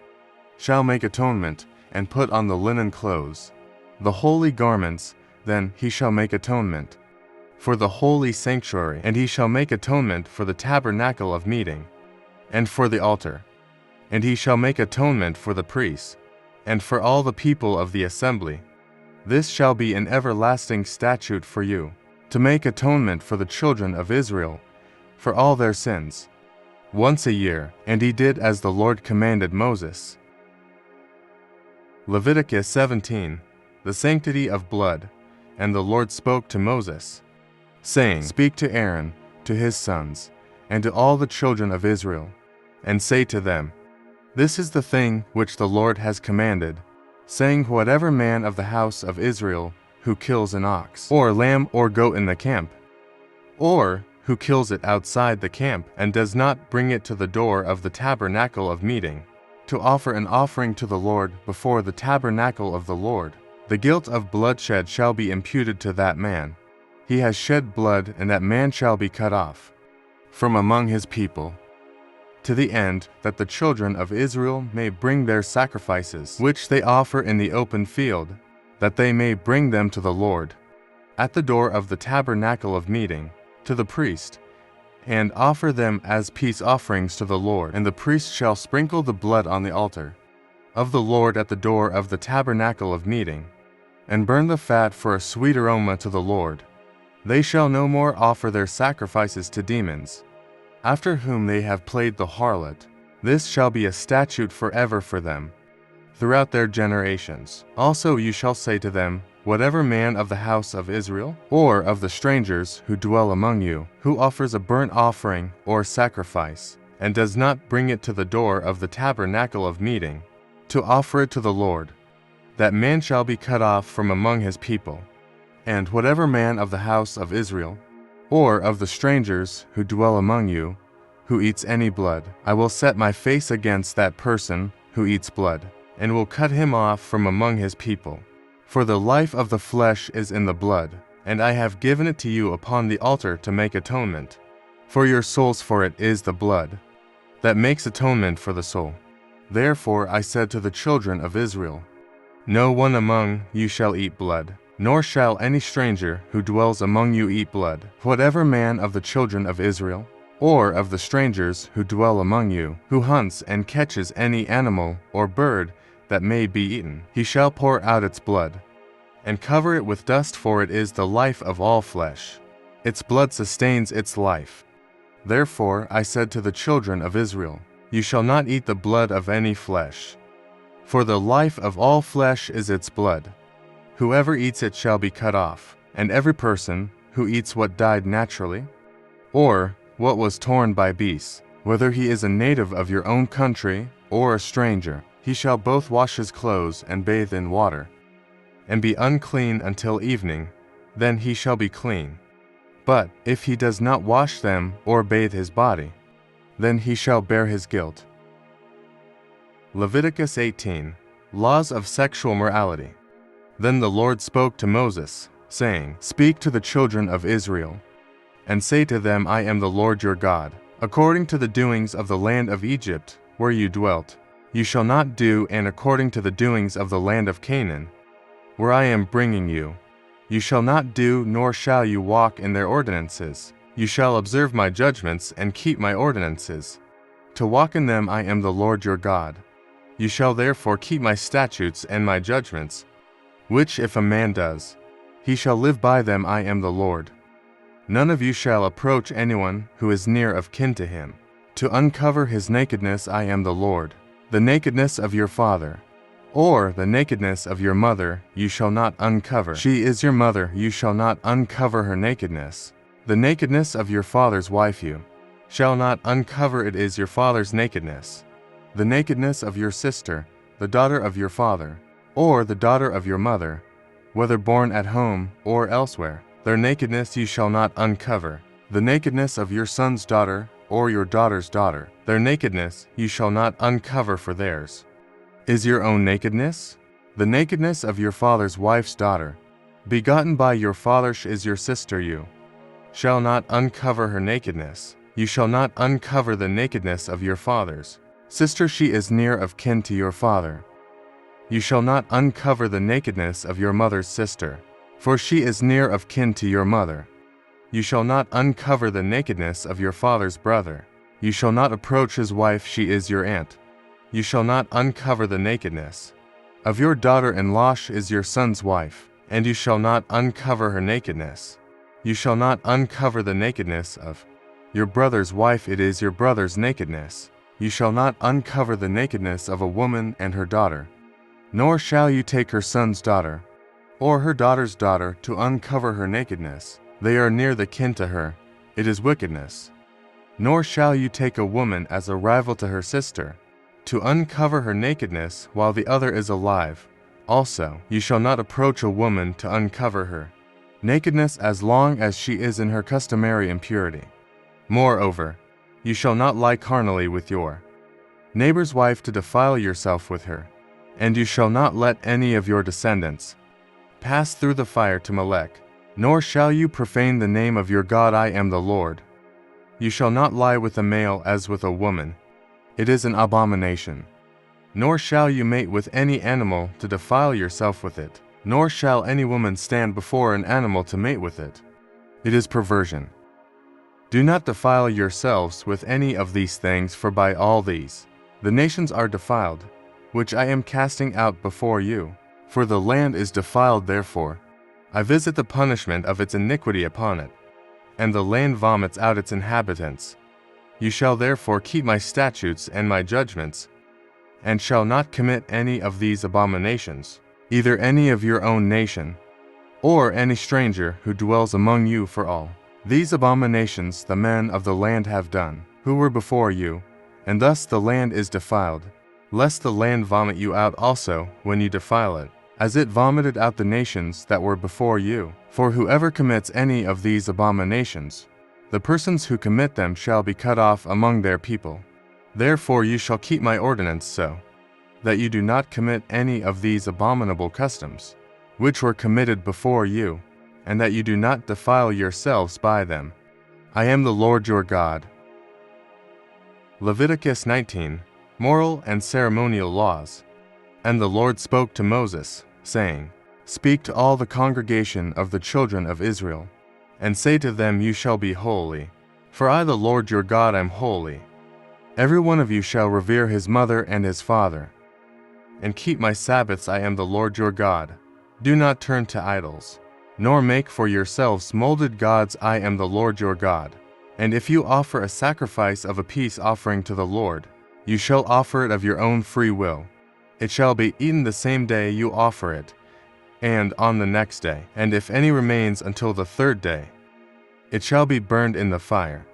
shall make atonement, and put on the linen clothes, the holy garments. Then he shall make atonement for the holy sanctuary, and he shall make atonement for the tabernacle of meeting, and for the altar. And he shall make atonement for the priests, and for all the people of the assembly. This shall be an everlasting statute for you, to make atonement for the children of Israel, for all their sins, once a year. And he did as the Lord commanded Moses. Leviticus 17, the sanctity of blood. And the Lord spoke to Moses, saying, Speak to Aaron, to his sons, and to all the children of Israel, and say to them, This is the thing which the Lord has commanded, saying, Whatever man of the house of Israel who kills an ox, or lamb or goat in the camp, or who kills it outside the camp, and does not bring it to the door of the tabernacle of meeting, to offer an offering to the Lord before the tabernacle of the Lord, the guilt of bloodshed shall be imputed to that man. He has shed blood, and that man shall be cut off from among his people, to the end that the children of Israel may bring their sacrifices, which they offer in the open field, that they may bring them to the Lord, at the door of the tabernacle of meeting, to the priest, and offer them as peace offerings to the Lord. And the priest shall sprinkle the blood on the altar of the Lord at the door of the tabernacle of meeting, and burn the fat for a sweet aroma to the Lord. They shall no more offer their sacrifices to demons, after whom they have played the harlot. This shall be a statute forever for them, throughout their generations. Also you shall say to them, Whatever man of the house of Israel, or of the strangers who dwell among you, who offers a burnt offering or sacrifice, and does not bring it to the door of the tabernacle of meeting, to offer it to the Lord, that man shall be cut off from among his people. And whatever man of the house of Israel, or of the strangers who dwell among you, who eats any blood, I will set my face against that person who eats blood, and will cut him off from among his people. For the life of the flesh is in the blood, and I have given it to you upon the altar to make atonement for your souls, for it is the blood that makes atonement for the soul. Therefore I said to the children of Israel, No one among you shall eat blood, nor shall any stranger who dwells among you eat blood. Whatever man of the children of Israel, or of the strangers who dwell among you, who hunts and catches any animal or bird that may be eaten, he shall pour out its blood, and cover it with dust, for it is the life of all flesh. Its blood sustains its life. Therefore I said to the children of Israel, You shall not eat the blood of any flesh, for the life of all flesh is its blood. Whoever eats it shall be cut off, and every person who eats what died naturally, or what was torn by beasts, whether he is a native of your own country or a stranger, he shall both wash his clothes and bathe in water, and be unclean until evening, then he shall be clean. But if he does not wash them or bathe his body, then he shall bear his guilt. Leviticus 18, Laws of Sexual Morality. Then the Lord spoke to Moses, saying, Speak to the children of Israel, and say to them, I am the Lord your God. According to the doings of the land of Egypt, where you dwelt, you shall not do, and according to the doings of the land of Canaan, where I am bringing you, you shall not do, nor shall you walk in their ordinances. You shall observe my judgments and keep my ordinances. To walk in them I am the Lord your God. You shall therefore keep my statutes and my judgments, which if a man does, He shall live by them. I am the Lord. None of you shall approach anyone who is near of kin to him, to uncover his nakedness. I am the Lord. The nakedness of your father, or the nakedness of your mother, you shall not uncover. She is your mother, you shall not uncover her nakedness. The nakedness of your father's wife you shall not uncover. It is your father's nakedness. The nakedness of your sister, the daughter of your father, or the daughter of your mother, whether born at home or elsewhere, their nakedness you shall not uncover. The nakedness of your son's daughter, or your daughter's daughter, their nakedness you shall not uncover, for theirs is your own nakedness. The nakedness of your father's wife's daughter, begotten by your father, is your sister, you shall not uncover her nakedness. You shall not uncover the nakedness of your father's sister, she is near of kin to your father. You shall not uncover the nakedness of your mother's sister, for she is near of kin to your mother. You shall not uncover the nakedness of your father's brother. You shall not approach his wife, she is your aunt. You shall not uncover the nakedness of your daughter-in-law, she is your son's wife, and you shall not uncover her nakedness. You shall not uncover the nakedness of your brother's wife, it is your brother's nakedness. You shall not uncover the nakedness of a woman and her daughter, nor shall you take her son's daughter, or her daughter's daughter, to uncover her nakedness. They are near the kin to her, it is wickedness. Nor shall you take a woman as a rival to her sister, to uncover her nakedness while the other is alive. Also, you shall not approach a woman to uncover her nakedness as long as she is in her customary impurity. Moreover, you shall not lie carnally with your neighbor's wife to defile yourself with her, and you shall not let any of your descendants pass through the fire to Molech, nor shall you profane the name of your God. I am the Lord. You shall not lie with a male as with a woman. It is an abomination. Nor shall you mate with any animal to defile yourself with it, nor shall any woman stand before an animal to mate with it. It is perversion. Do not defile yourselves with any of these things, for by all these the nations are defiled, which I am casting out before you. For the land is defiled, therefore I visit the punishment of its iniquity upon it, and the land vomits out its inhabitants. You shall therefore keep my statutes and my judgments, and shall not commit any of these abominations, either any of your own nation, or any stranger who dwells among you, for all these abominations the men of the land have done, who were before you, and thus the land is defiled, lest the land vomit you out also when you defile it, as it vomited out the nations that were before you. For whoever commits any of these abominations, the persons who commit them shall be cut off among their people. Therefore you shall keep my ordinance so, that you do not commit any of these abominable customs, which were committed before you, and that you do not defile yourselves by them. I am the Lord your God. Leviticus 19, Moral and Ceremonial Laws. And the Lord spoke to Moses, saying, Speak to all the congregation of the children of Israel, and say to them, You shall be holy, for I the Lord your God am holy. Every one of you shall revere his mother and his father, and keep my Sabbaths. I am the Lord your God. Do not turn to idols, nor make for yourselves molded gods. I am the Lord your God. And if you offer a sacrifice of a peace offering to the Lord, you shall offer it of your own free will. It shall be eaten the same day you offer it, and on the next day, and if any remains until the third day, it shall be burned in the fire.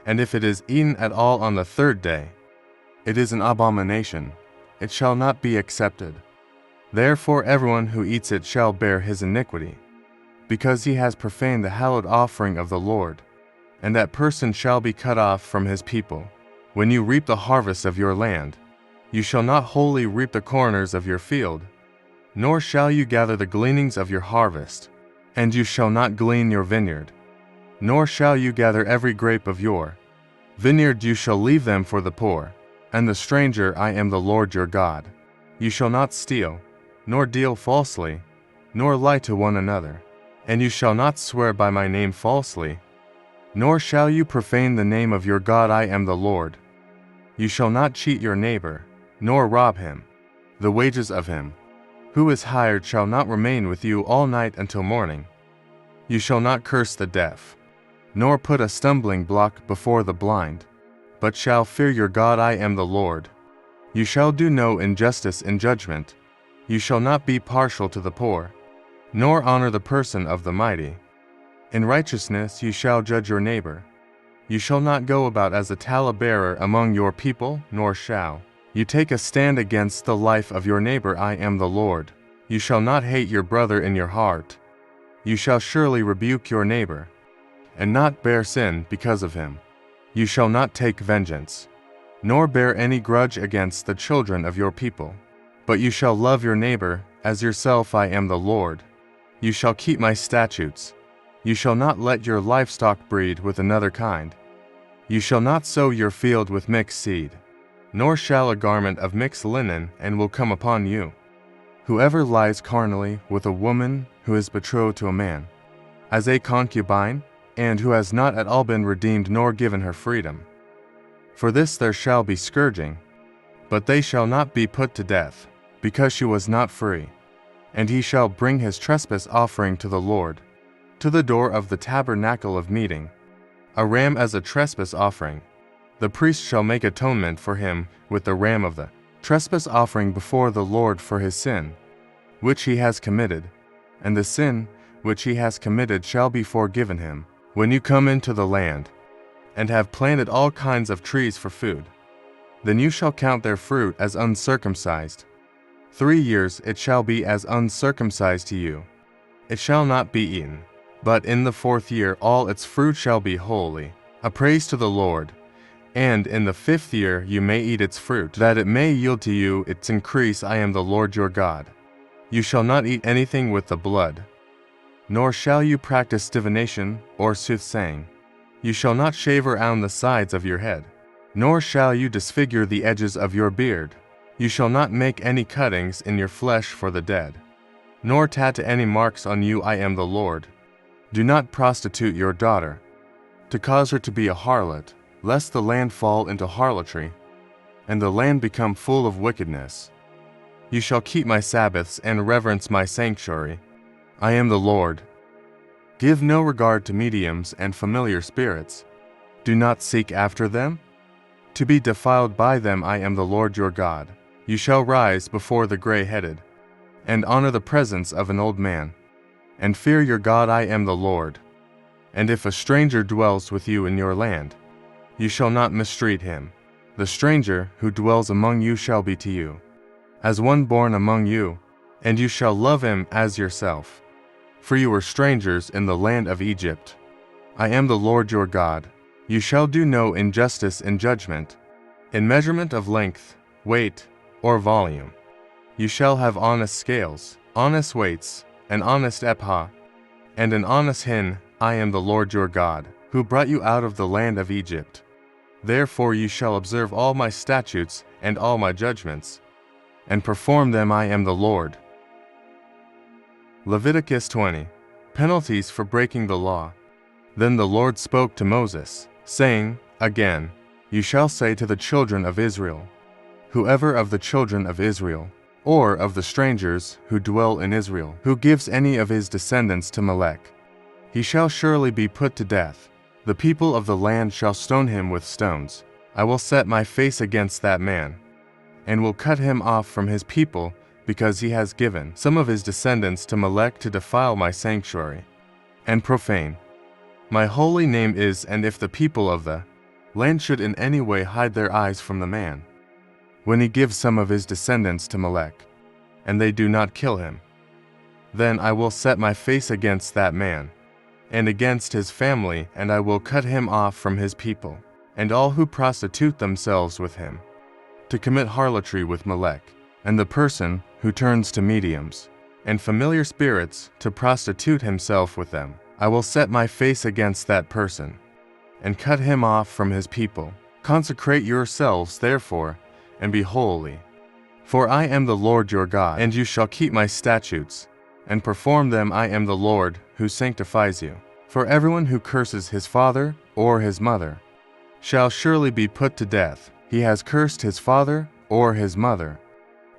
And if it is eaten at all on the third day, it is an abomination, it shall not be accepted. Therefore everyone who eats it shall bear his iniquity, because he has profaned the hallowed offering of the Lord, and that person shall be cut off from his people. When you reap the harvest of your land, you shall not wholly reap the corners of your field, nor shall you gather the gleanings of your harvest, and you shall not glean your vineyard, nor shall you gather every grape of your vineyard. You shall leave them for the poor and the stranger. I am the Lord your God. You shall not steal, nor deal falsely, nor lie to one another, and you shall not swear by my name falsely, nor shall you profane the name of your God. I am the Lord. You shall not cheat your neighbor, nor rob him. The wages of him who is hired shall not remain with you all night until morning. You shall not curse the deaf, nor put a stumbling block before the blind, but shall fear your God. I am the Lord. You shall do no injustice in judgment. You shall not be partial to the poor, nor honor the person of the mighty. In righteousness you shall judge your neighbor. You shall not go about as a talebearer among your people, nor shall you take a stand against the life of your neighbor. I am the Lord. You shall not hate your brother in your heart. You shall surely rebuke your neighbor, and not bear sin because of him. You shall not take vengeance, nor bear any grudge against the children of your people, but you shall love your neighbor as yourself. I am the Lord. You shall keep my statutes. You shall not let your livestock breed with another kind. You shall not sow your field with mixed seed, nor shall a garment of mixed linen and will come upon you. Whoever lies carnally with a woman who is betrothed to a man, as a concubine, and who has not at all been redeemed nor given her freedom. For this there shall be scourging, but they shall not be put to death, because she was not free. And he shall bring his trespass offering to the Lord, to the door of the tabernacle of meeting, a ram as a trespass offering. The priest shall make atonement for him with the ram of the trespass offering before the Lord for his sin, which he has committed, and the sin which he has committed shall be forgiven him. When you come into the land, and have planted all kinds of trees for food, then you shall count their fruit as uncircumcised. 3 years it shall be as uncircumcised to you. It shall not be eaten, but in the 4th year all its fruit shall be holy, a praise to the Lord. And in the 5th year you may eat its fruit, that it may yield to you its increase. I am the Lord your God. You shall not eat anything with the blood, nor shall you practice divination or soothsaying. You shall not shave around the sides of your head, nor shall you disfigure the edges of your beard. You shall not make any cuttings in your flesh for the dead, nor tattoo any marks on you. I am the Lord. Do not prostitute your daughter, to cause her to be a harlot, lest the land fall into harlotry, and the land become full of wickedness. You shall keep my Sabbaths and reverence my sanctuary. I am the Lord. Give no regard to mediums and familiar spirits. Do not seek after them, to be defiled by them. I am the Lord your God. You shall rise before the gray-headed, and honor the presence of an old man, and fear your God. I am the Lord. And if a stranger dwells with you in your land, you shall not mistreat him. The stranger who dwells among you shall be to you as one born among you, and you shall love him as yourself. For you were strangers in the land of Egypt. I am the Lord your God. You shall do no injustice in judgment, in measurement of length, weight, or volume. You shall have honest scales, honest weights, an honest ephah, and an honest hin. I am the Lord your God, who brought you out of the land of Egypt. Therefore you shall observe all my statutes and all my judgments, and perform them. I am the Lord. Leviticus 20. Penalties for breaking the law. Then the Lord spoke to Moses, saying, Again, you shall say to the children of Israel, whoever of the children of Israel, or of the strangers who dwell in Israel, who gives any of his descendants to Molech, he shall surely be put to death. The people of the land shall stone him with stones. I will set my face against that man, and will cut him off from his people, because he has given some of his descendants to Molech to defile my sanctuary, and profane my holy name is. And if the people of the land should in any way hide their eyes from the man, when he gives some of his descendants to Molech, and they do not kill him, then I will set my face against that man, and against his family, and I will cut him off from his people, and all who prostitute themselves with him, to commit harlotry with Molech, and the person who turns to mediums and familiar spirits to prostitute himself with them. I will set my face against that person, and cut him off from his people. Consecrate yourselves, therefore, and be holy. For I am the Lord your God, and you shall keep my statutes, and perform them. I am the Lord, who sanctifies you. For everyone who curses his father or his mother shall surely be put to death. He has cursed his father or his mother.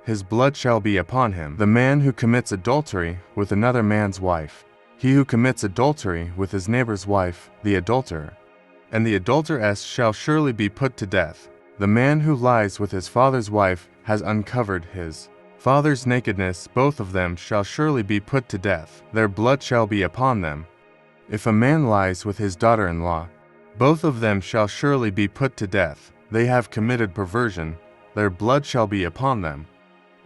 his blood shall be upon him. The man who commits adultery with another man's wife, he who commits adultery with his neighbor's wife, the adulterer, and the adulteress shall surely be put to death. The man who lies with his father's wife has uncovered his father's nakedness. Both of them shall surely be put to death. Their blood shall be upon them. If a man lies with his daughter-in-law, both of them shall surely be put to death. They have committed perversion. Their blood shall be upon them.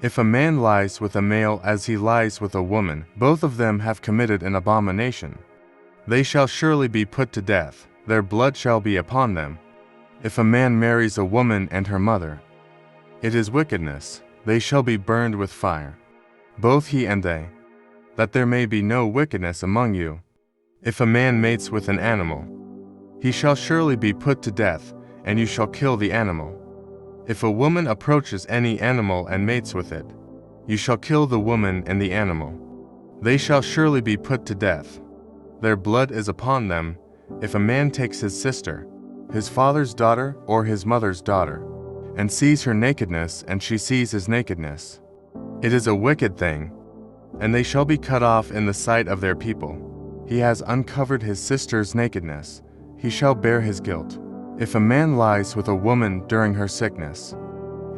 If a man lies with a male as he lies with a woman, both of them have committed an abomination. They shall surely be put to death. Their blood shall be upon them. If a man marries a woman and her mother, it is wickedness. They shall be burned with fire, both he and they, that there may be no wickedness among you. If a man mates with an animal, he shall surely be put to death, and you shall kill the animal. If a woman approaches any animal and mates with it, you shall kill the woman and the animal. They shall surely be put to death. Their blood is upon them. If a man takes his sister, his father's daughter or his mother's daughter, and sees her nakedness, and she sees his nakedness, it is a wicked thing, and they shall be cut off in the sight of their people. He has uncovered his sister's nakedness. He shall bear his guilt. If a man lies with a woman during her sickness,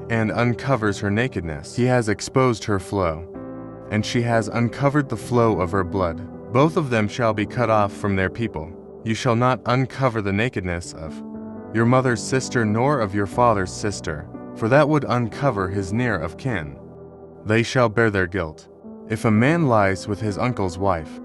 and uncovers her nakedness, he has exposed her flow, and she has uncovered the flow of her blood. Both of them shall be cut off from their people. You shall not uncover the nakedness of your mother's sister nor of your father's sister, for that would uncover his near of kin. They shall bear their guilt. If a man lies with his uncle's wife,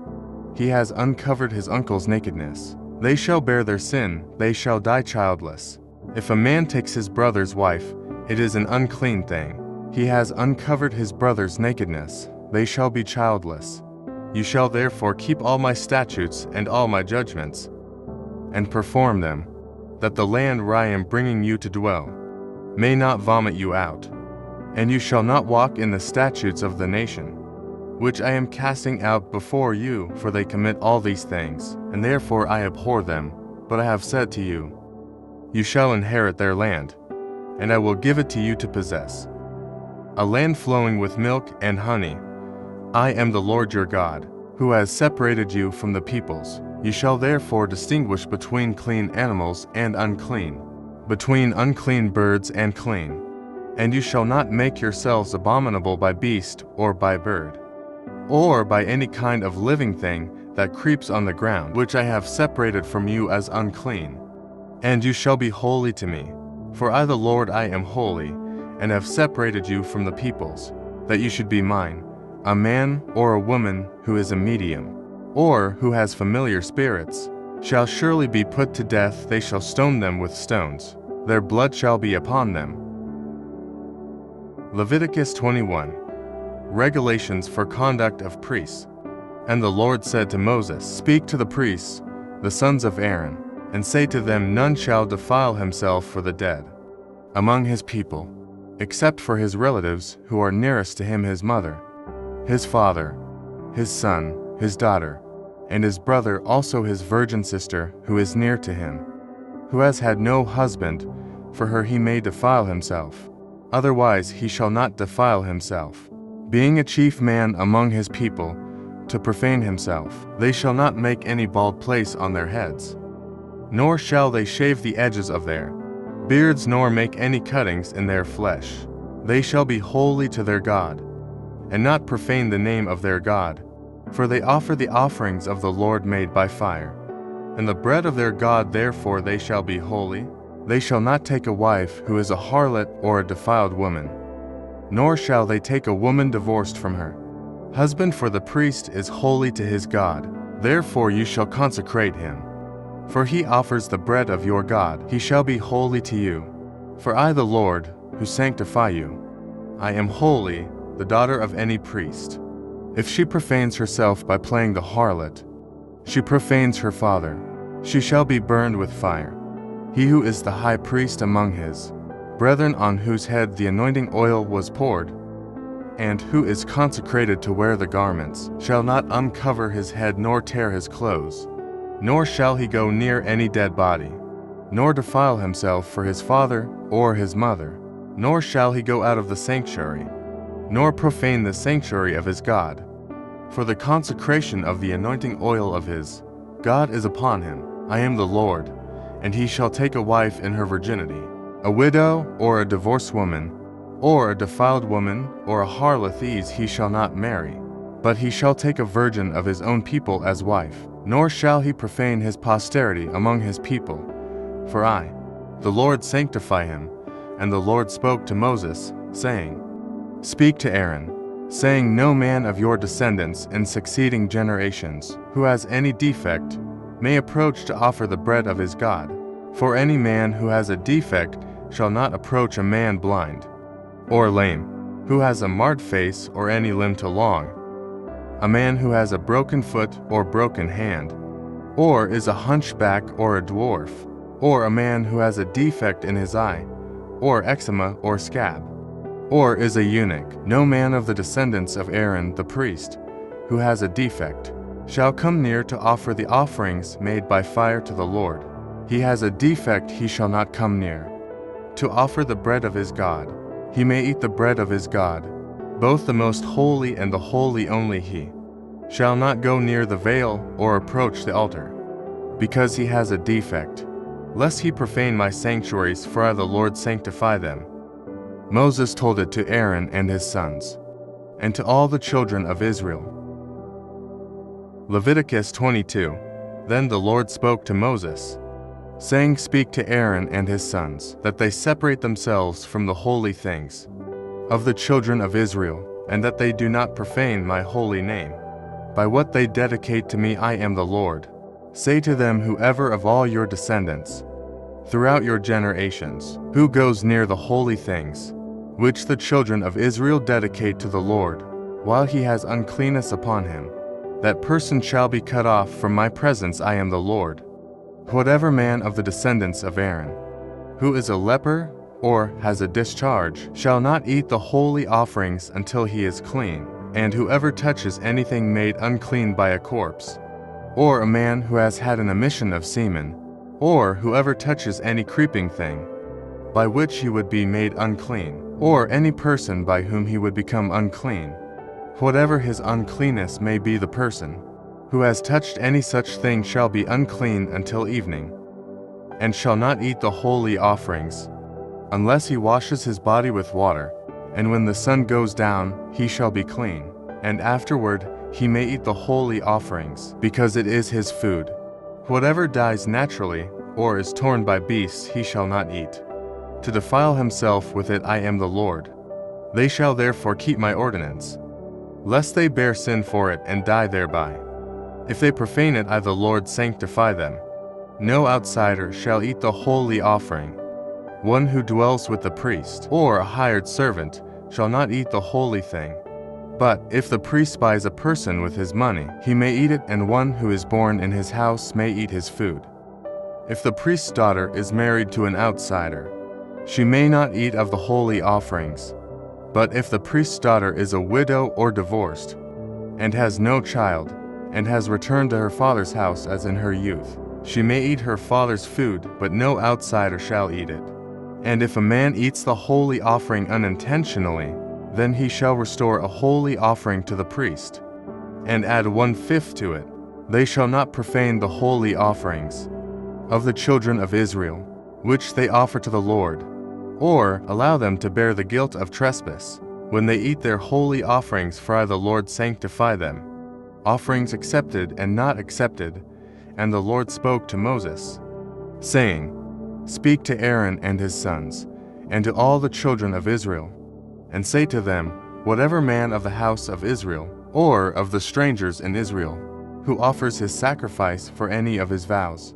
he has uncovered his uncle's nakedness. They shall bear their sin, they shall die childless. If a man takes his brother's wife, it is an unclean thing. He has uncovered his brother's nakedness. They shall be childless. You shall therefore keep all my statutes and all my judgments, and perform them, that the land where I am bringing you to dwell may not vomit you out. And you shall not walk in the statutes of the nation, which I am casting out before you, for they commit all these things, and therefore I abhor them. But I have said to you, you shall inherit their land, and I will give it to you to possess, a land flowing with milk and honey. I am the Lord your God, who has separated you from the peoples. You shall therefore distinguish between clean animals and unclean, between unclean birds and clean. And you shall not make yourselves abominable by beast or by bird, or by any kind of living thing that creeps on the ground, which I have separated from you as unclean. And you shall be holy to me, for I the Lord I am holy, and have separated you from the peoples, that you should be mine. A man or a woman who is a medium, or who has familiar spirits, shall surely be put to death. They shall stone them with stones. Their blood shall be upon them. Leviticus 21. Regulations for conduct of priests. And the Lord said to Moses, Speak to the priests, the sons of Aaron, and say to them, None shall defile himself for the dead among his people, except for his relatives who are nearest to him, his mother, his father, his son, his daughter, and his brother, also his virgin sister who is near to him, who has had no husband. For her he may defile himself. Otherwise he shall not defile himself, being a chief man among his people, to profane himself. They shall not make any bald place on their heads, nor shall they shave the edges of their beards, nor make any cuttings in their flesh. They shall be holy to their God, and not profane the name of their God, for they offer the offerings of the Lord made by fire, and the bread of their God. Therefore they shall be holy. They shall not take a wife who is a harlot or a defiled woman, nor shall they take a woman divorced from her husband, for the priest is holy to his God. Therefore you shall consecrate him, for he offers the bread of your God. He shall be holy to you. For I the Lord, who sanctify you, I am holy. The daughter of any priest, if she profanes herself by playing the harlot, she profanes her father. She shall be burned with fire. He who is the high priest among his brethren, on whose head the anointing oil was poured, and who is consecrated to wear the garments, shall not uncover his head nor tear his clothes, nor shall he go near any dead body, nor defile himself for his father or his mother, nor shall he go out of the sanctuary, nor profane the sanctuary of his God. For the consecration of the anointing oil of his God is upon him. I am the Lord, and he shall take a wife in her virginity. A widow, or a divorced woman, or a defiled woman, or a harlot, these he shall not marry. But he shall take a virgin of his own people as wife, nor shall he profane his posterity among his people. For I, the Lord, sanctify him. And the Lord spoke to Moses, saying, Speak to Aaron, saying, No man of your descendants in succeeding generations, who has any defect, may approach to offer the bread of his God. For any man who has a defect shall not approach a man blind, or lame, who has a marred face or any limb too long, a man who has a broken foot or broken hand, or is a hunchback or a dwarf, or a man who has a defect in his eye, or eczema or scab, or is a eunuch. No man of the descendants of Aaron the priest, who has a defect, shall come near to offer the offerings made by fire to the Lord. He has a defect, he shall not come near to offer the bread of his God. He may eat the bread of his God, both the most holy and the holy only. He shall not go near the veil or approach the altar, because he has a defect, lest he profane my sanctuaries, for I the Lord sanctify them. Moses told it to Aaron and his sons, and to all the children of Israel. Leviticus 22. Then the Lord spoke to Moses, saying, Speak to Aaron and his sons, that they separate themselves from the holy things of the children of Israel, and that they do not profane my holy name. By what they dedicate to me, I am the Lord. Say to them, Whoever of all your descendants, throughout your generations, who goes near the holy things, which the children of Israel dedicate to the Lord, while he has uncleanness upon him, that person shall be cut off from my presence. I am the Lord. Whatever man of the descendants of Aaron, who is a leper or has a discharge, shall not eat the holy offerings until he is clean. And whoever touches anything made unclean by a corpse, or a man who has had an emission of semen, or whoever touches any creeping thing, by which he would be made unclean, or any person by whom he would become unclean, whatever his uncleanness may be, the person who has touched any such thing shall be unclean until evening, and shall not eat the holy offerings, unless he washes his body with water, and when the sun goes down, he shall be clean, and afterward he may eat the holy offerings, because it is his food. Whatever dies naturally, or is torn by beasts, he shall not eat, to defile himself with it. I am the Lord. They shall therefore keep my ordinance, lest they bear sin for it and die thereby. If they profane it, I the Lord sanctify them. No outsider shall eat the holy offering. One who dwells with the priest, or a hired servant, shall not eat the holy thing. But if the priest buys a person with his money, he may eat it, and one who is born in his house may eat his food. If the priest's daughter is married to an outsider, she may not eat of the holy offerings. But if the priest's daughter is a widow or divorced, and has no child, and has returned to her father's house as in her youth, she may eat her father's food, but no outsider shall eat it. And if a man eats the holy offering unintentionally, then he shall restore a holy offering to the priest, and add 1/5 to it. They shall not profane the holy offerings of the children of Israel, which they offer to the Lord, or allow them to bear the guilt of trespass, when they eat their holy offerings, for I the Lord sanctify them. Offerings accepted and not accepted. And the Lord spoke to Moses, saying, Speak to Aaron and his sons, and to all the children of Israel, and say to them, Whatever man of the house of Israel, or of the strangers in Israel, who offers his sacrifice for any of his vows,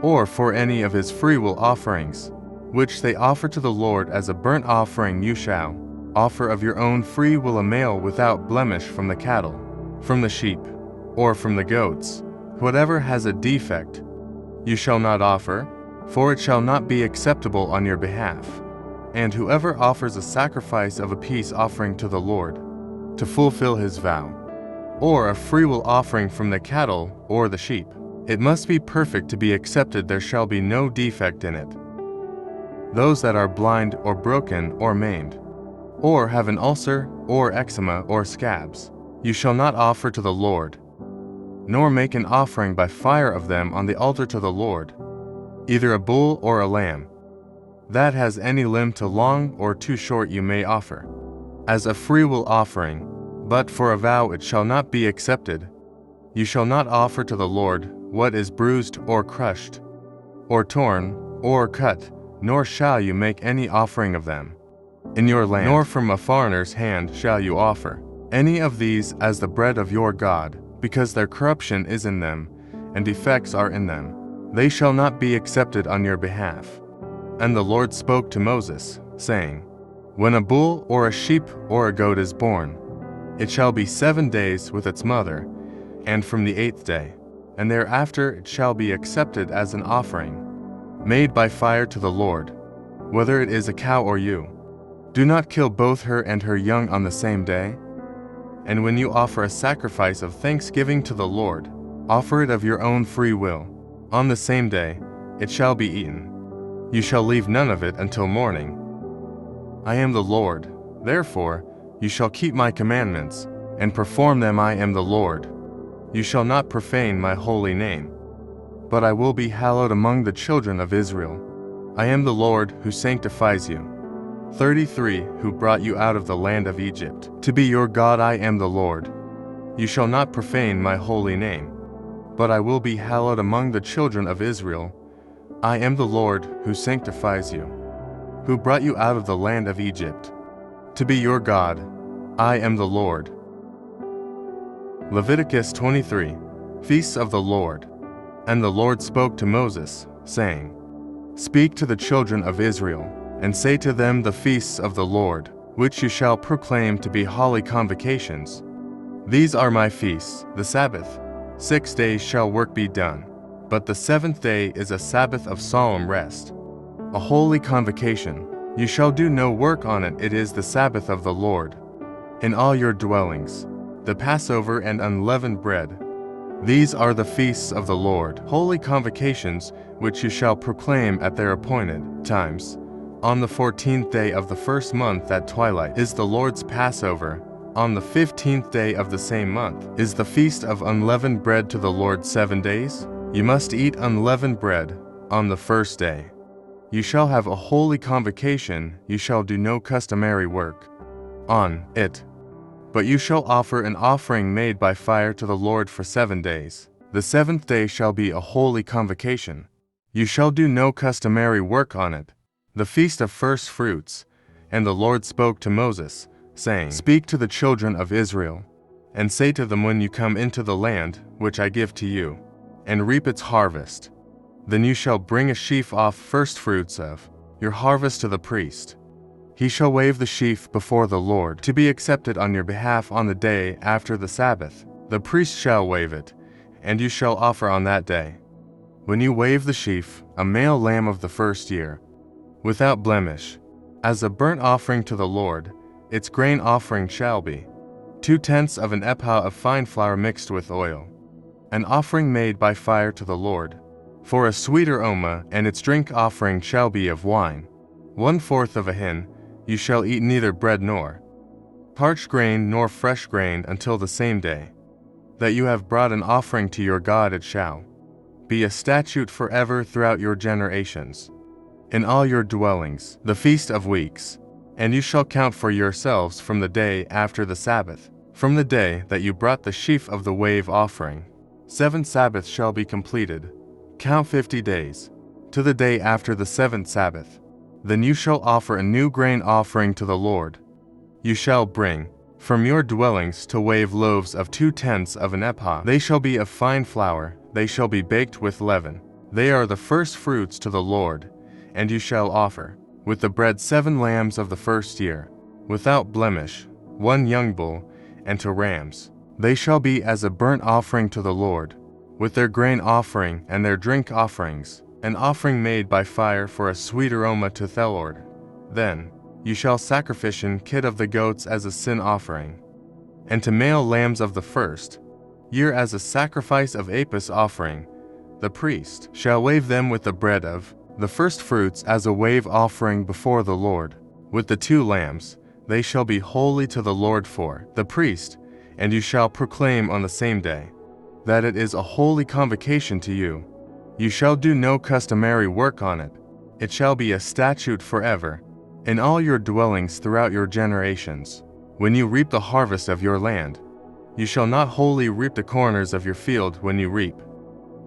or for any of his freewill offerings, which they offer to the Lord as a burnt offering, you shall offer of your own free will a male without blemish from the cattle, from the sheep, or from the goats. Whatever has a defect, you shall not offer, for it shall not be acceptable on your behalf. And whoever offers a sacrifice of a peace offering to the Lord, to fulfill his vow, or a freewill offering from the cattle or the sheep, it must be perfect to be accepted. There shall be no defect in it. Those that are blind or broken or maimed, or have an ulcer, or eczema, or scabs, you shall not offer to the Lord, nor make an offering by fire of them on the altar to the Lord, either a bull or a lamb that has any limb too long or too short you may offer, as a freewill offering, but for a vow it shall not be accepted. You shall not offer to the Lord what is bruised or crushed, or torn, or cut, nor shall you make any offering of them in your land, nor from a foreigner's hand shall you offer any of these as the bread of your God, because their corruption is in them, and defects are in them. They shall not be accepted on your behalf. And the Lord spoke to Moses, saying, When a bull or a sheep or a goat is born, it shall be 7 days with its mother, and from the 8th day, and thereafter it shall be accepted as an offering, made by fire to the Lord, whether it is a cow or ewe. Do not kill both her and her young on the same day. And when you offer a sacrifice of thanksgiving to the Lord, offer it of your own free will. On the same day, it shall be eaten. You shall leave none of it until morning. I am the Lord, therefore, you shall keep my commandments, and perform them. I am the Lord. You shall not profane my holy name, but I will be hallowed among the children of Israel. I am the Lord who sanctifies you. 33 Who brought you out of the land of Egypt, to be your God. I am the Lord. You shall not profane my holy name, but I will be hallowed among the children of Israel. I am the Lord who sanctifies you, who brought you out of the land of Egypt, to be your God. I am the Lord. Leviticus 23 Feasts of the Lord. And the Lord spoke to Moses, saying, Speak to the children of Israel, and say to them the feasts of the Lord, which you shall proclaim to be holy convocations. These are my feasts, the Sabbath. 6 days shall work be done, but the 7th day is a Sabbath of solemn rest, a holy convocation. You shall do no work on it. It is the Sabbath of the Lord. In all your dwellings, the Passover and unleavened bread. These are the feasts of the Lord, holy convocations, which you shall proclaim at their appointed times. On the 14th day of the first month at twilight is the Lord's Passover. On the 15th day of the same month is the feast of unleavened bread to the Lord. 7 days you must eat unleavened bread. On the first day you shall have a holy convocation. You shall do no customary work on it, but you shall offer an offering made by fire to the Lord for 7 days. The 7th day shall be a holy convocation. You shall do no customary work on it. The feast of first fruits. And the Lord spoke to Moses, saying, Speak to the children of Israel, and say to them, When you come into the land which I give to you, and reap its harvest, then you shall bring a sheaf off first fruits of your harvest to the priest. He shall wave the sheaf before the Lord to be accepted on your behalf on the day after the Sabbath. The priest shall wave it, and you shall offer on that day. When you wave the sheaf, a male lamb of the first year, without blemish, as a burnt offering to the Lord. Its grain offering shall be 2/10 of an ephah of fine flour mixed with oil, an offering made by fire to the Lord. For a sweet aroma, and its drink offering shall be of wine. 1/4 of a hin. You shall eat neither bread nor parched grain nor fresh grain until the same day that you have brought an offering to your God. It shall be a statute forever throughout your generations. In all your dwellings, the Feast of Weeks, and you shall count for yourselves from the day after the Sabbath, from the day that you brought the sheaf of the wave offering. 7 Sabbaths shall be completed. Count 50 days, to the day after the 7th Sabbath. Then you shall offer a new grain offering to the Lord. You shall bring from your dwellings to wave loaves of 2/10 of an ephah. They shall be of fine flour, they shall be baked with leaven. They are the first fruits to the Lord. And you shall offer, with the bread, 7 lambs of the first year, without blemish, 1 young bull, and 2 rams. They shall be as a burnt offering to the Lord, with their grain offering and their drink offerings, an offering made by fire for a sweet aroma to the Lord. Then you shall sacrifice an kid of the goats as a sin offering, and 2 male lambs of the first year as a sacrifice of a peace offering. The priest shall wave them with the bread of the first fruits as a wave offering before the Lord. With the 2 lambs, They shall be holy to the Lord for the priest, and you shall proclaim on the same day that it is a holy convocation to you. You shall do no customary work on it. It shall be a statute forever in all your dwellings throughout your generations. When you reap the harvest of your land, you shall not wholly reap the corners of your field when you reap,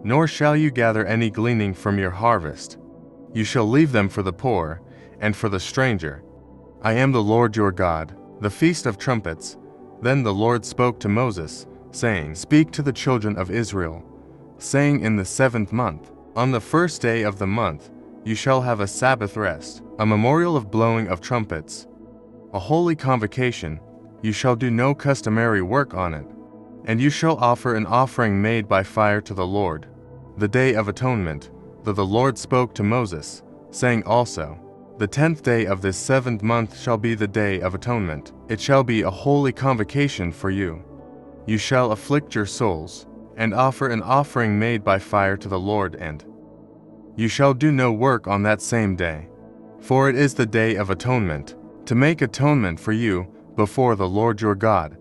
nor shall you gather any gleaning from your harvest. You shall leave them for the poor and for the stranger. I am the Lord your God. The Feast of Trumpets. Then the Lord spoke to Moses, saying, Speak to the children of Israel, saying, In the 7th month, on the 1st day of the month, you shall have a Sabbath rest, a memorial of blowing of trumpets, a holy convocation. You shall do no customary work on it, and you shall offer an offering made by fire to the Lord. The Day of Atonement, that the Lord spoke to Moses, saying also, The 10th day of this 7th month shall be the Day of Atonement. It shall be a holy convocation for you. You shall afflict your souls, and offer an offering made by fire to the Lord, and you shall do no work on that same day. For it is the Day of Atonement, to make atonement for you before the Lord your God.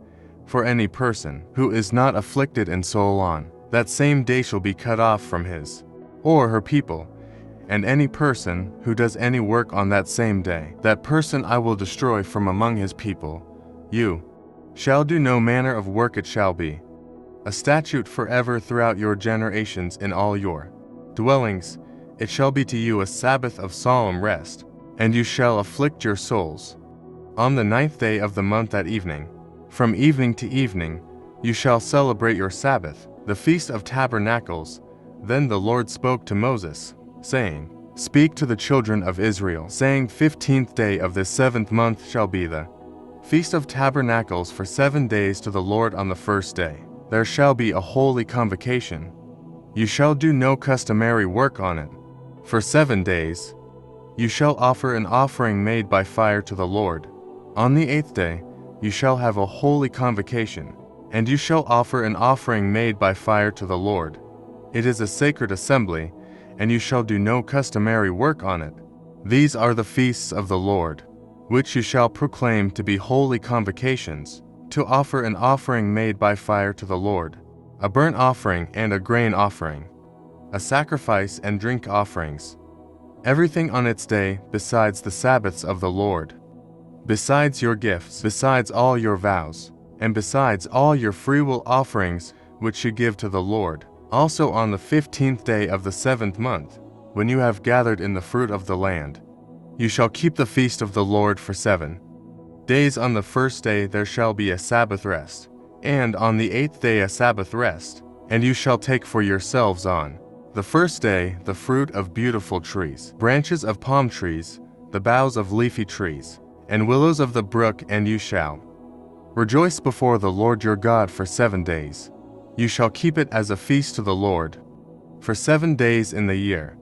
For any person who is not afflicted in soul on that same day shall be cut off from his or her people, and any person who does any work on that same day, that person I will destroy from among his people. You shall do no manner of work. It shall be a statute forever throughout your generations in all your dwellings. It shall be to you a Sabbath of solemn rest, and you shall afflict your souls. On the 9th day of the month at evening, from evening to evening, you shall celebrate your Sabbath, the Feast of Tabernacles. Then the Lord spoke to Moses, saying, Speak to the children of Israel, saying, 15th day of this 7th month shall be the Feast of Tabernacles for 7 days to the Lord. On the 1st day there shall be a holy convocation. You shall do no customary work on it. For 7 days you shall offer an offering made by fire to the Lord. On the 8th day you shall have a holy convocation, and you shall offer an offering made by fire to the Lord. It is a sacred assembly, and you shall do no customary work on it. These are the feasts of the Lord, which you shall proclaim to be holy convocations, to offer an offering made by fire to the Lord, a burnt offering and a grain offering, a sacrifice and drink offerings, everything on its day besides the Sabbaths of the Lord, besides your gifts, besides all your vows, and besides all your freewill offerings which you give to the Lord. Also on the 15th day of the 7th month, when you have gathered in the fruit of the land, you shall keep the feast of the Lord for 7 days. On the 1st day there shall be a Sabbath rest, and on the 8th day a Sabbath rest, and you shall take for yourselves on the 1st day the fruit of beautiful trees, branches of palm trees, the boughs of leafy trees, and willows of the brook, and you shall rejoice before the Lord your God for 7 days. You shall keep it as a feast to the Lord for 7 days in the year.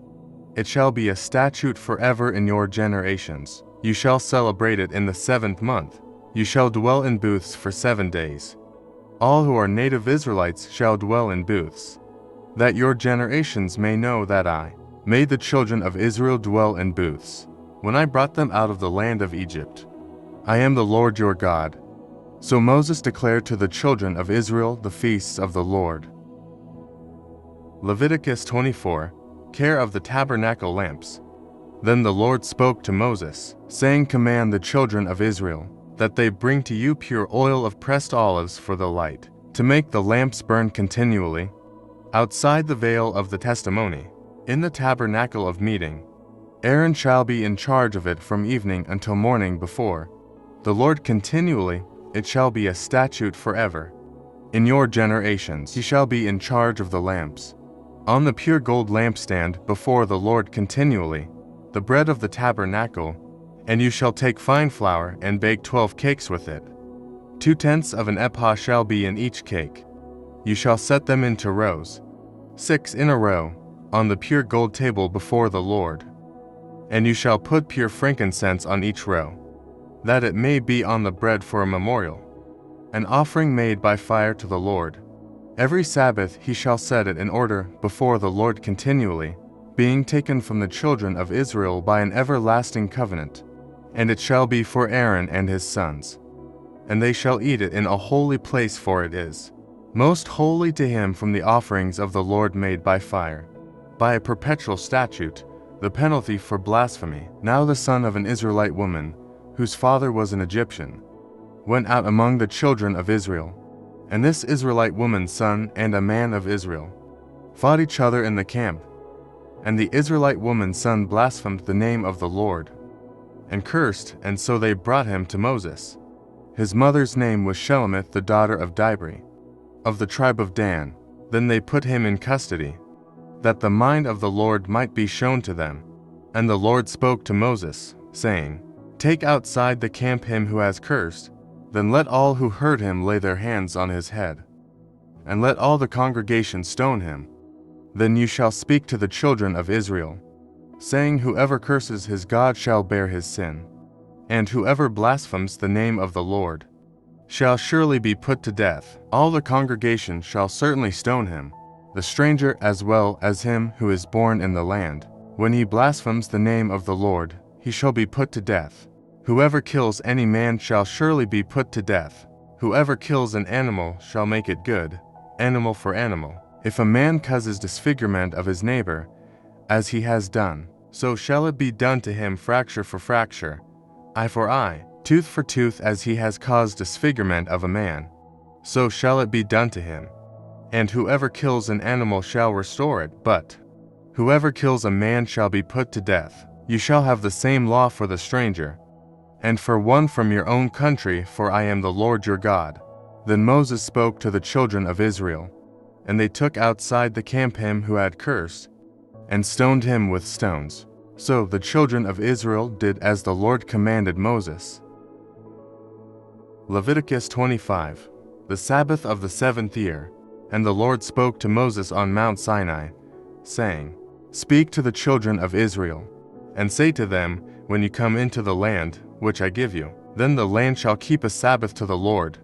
It shall be a statute forever in your generations. You shall celebrate it in the 7th month. You shall dwell in booths for 7 days. All who are native Israelites shall dwell in booths, that your generations may know that I made the children of Israel dwell in booths when I brought them out of the land of Egypt. I am the Lord your God. So Moses declared to the children of Israel the feasts of the Lord. Leviticus 24, Care of the tabernacle lamps. Then the Lord spoke to Moses, saying, Command the children of Israel that they bring to you pure oil of pressed olives for the light, to make the lamps burn continually, outside the veil of the testimony, in the tabernacle of meeting. Aaron shall be in charge of it from evening until morning before the Lord continually. It shall be a statute forever. In your generations he shall be in charge of the lamps. On the pure gold lampstand before the Lord continually, the bread of the tabernacle, and you shall take fine flour and bake 12 cakes with it. 2/10 of an ephah shall be in each cake. You shall set them into rows, 6 in a row, on the pure gold table before the Lord. And you shall put pure frankincense on each row, that it may be on the bread for a memorial, an offering made by fire to the Lord. Every Sabbath he shall set it in order before the Lord continually, being taken from the children of Israel by an everlasting covenant. And it shall be for Aaron and his sons. And they shall eat it in a holy place, for it is most holy to him from the offerings of the Lord made by fire. By a perpetual statute, the penalty for blasphemy. Now the son of an Israelite woman, whose father was an Egyptian, went out among the children of Israel. And this Israelite woman's son and a man of Israel fought each other in the camp. And the Israelite woman's son blasphemed the name of the Lord, and cursed, and so they brought him to Moses. His mother's name was Shelomith, the daughter of BiBlE, of the tribe of Dan. Then they put him in custody, that the mind of the Lord might be shown to them. And the Lord spoke to Moses, saying, Take outside the camp him who has cursed, then let all who heard him lay their hands on his head, and let all the congregation stone him. Then you shall speak to the children of Israel, saying, Whoever curses his God shall bear his sin, and whoever blasphemes the name of the Lord shall surely be put to death. All the congregation shall certainly stone him, the stranger as well as him who is born in the land. When he blasphemes the name of the Lord, he shall be put to death. Whoever kills any man shall surely be put to death. Whoever kills an animal shall make it good, animal for animal. If a man causes disfigurement of his neighbor, as he has done, so shall it be done to him fracture for fracture, eye for eye, tooth for tooth. As he has caused disfigurement of a man, so shall it be done to him. And whoever kills an animal shall restore it, but whoever kills a man shall be put to death. You shall have the same law for the stranger, and for one from your own country, for I am the Lord your God. Then Moses spoke to the children of Israel, and they took outside the camp him who had cursed, and stoned him with stones. So the children of Israel did as the Lord commanded Moses. Leviticus 25. The Sabbath of the 7th year. And the Lord spoke to Moses on Mount Sinai, saying, Speak to the children of Israel, and say to them, When you come into the land which I give you, then the land shall keep a Sabbath to the Lord.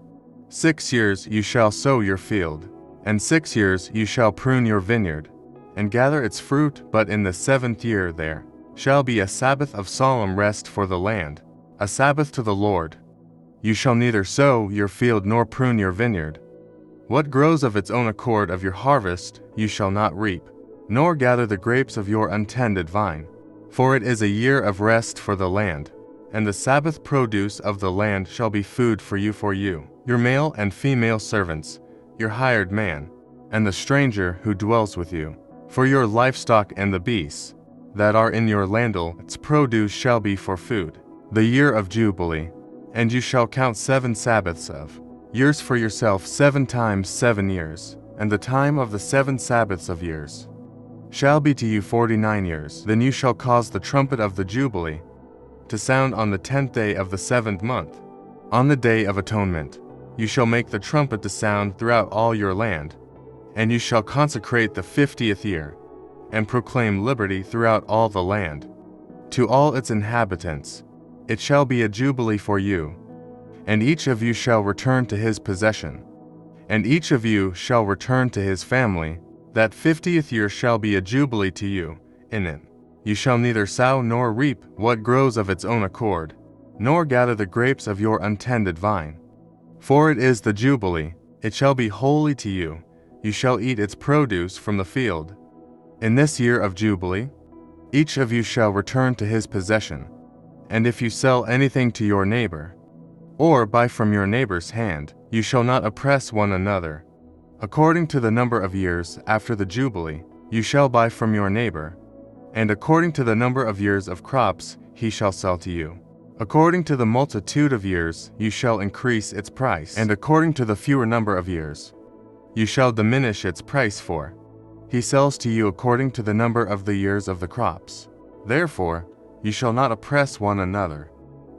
6 years you shall sow your field, and 6 years you shall prune your vineyard, and gather its fruit, but in the 7th year there shall be a Sabbath of solemn rest for the land, a Sabbath to the Lord. You shall neither sow your field nor prune your vineyard. What grows of its own accord of your harvest you shall not reap, nor gather the grapes of your untended vine. For it is a year of rest for the land, and the Sabbath produce of the land shall be food for you, your male and female servants, your hired man, and the stranger who dwells with you. For your livestock and the beasts that are in your landel, its produce shall be for food. The year of Jubilee, and you shall count 7 Sabbaths of years for yourself, 7 times 7 years, and the time of the 7 Sabbaths of years shall be to you 49 years. Then you shall cause the trumpet of the Jubilee to sound on the 10th day of the 7th month. On the day of atonement, you shall make the trumpet to sound throughout all your land, and you shall consecrate the 50th year, and proclaim liberty throughout all the land. To all its inhabitants, it shall be a jubilee for you, and each of you shall return to his possession, and each of you shall return to his family. That 50th year shall be a jubilee to you. In it you shall neither sow nor reap what grows of its own accord, nor gather the grapes of your untended vine. For it is the jubilee, it shall be holy to you. You shall eat its produce from the field. In this year of jubilee, each of you shall return to his possession. And if you sell anything to your neighbor, or buy from your neighbor's hand, you shall not oppress one another. According to the number of years after the Jubilee, you shall buy from your neighbor, and according to the number of years of crops he shall sell to you. According to the multitude of years you shall increase its price, and according to the fewer number of years you shall diminish its price, for he sells to you according to the number of the years of the crops. Therefore you shall not oppress one another,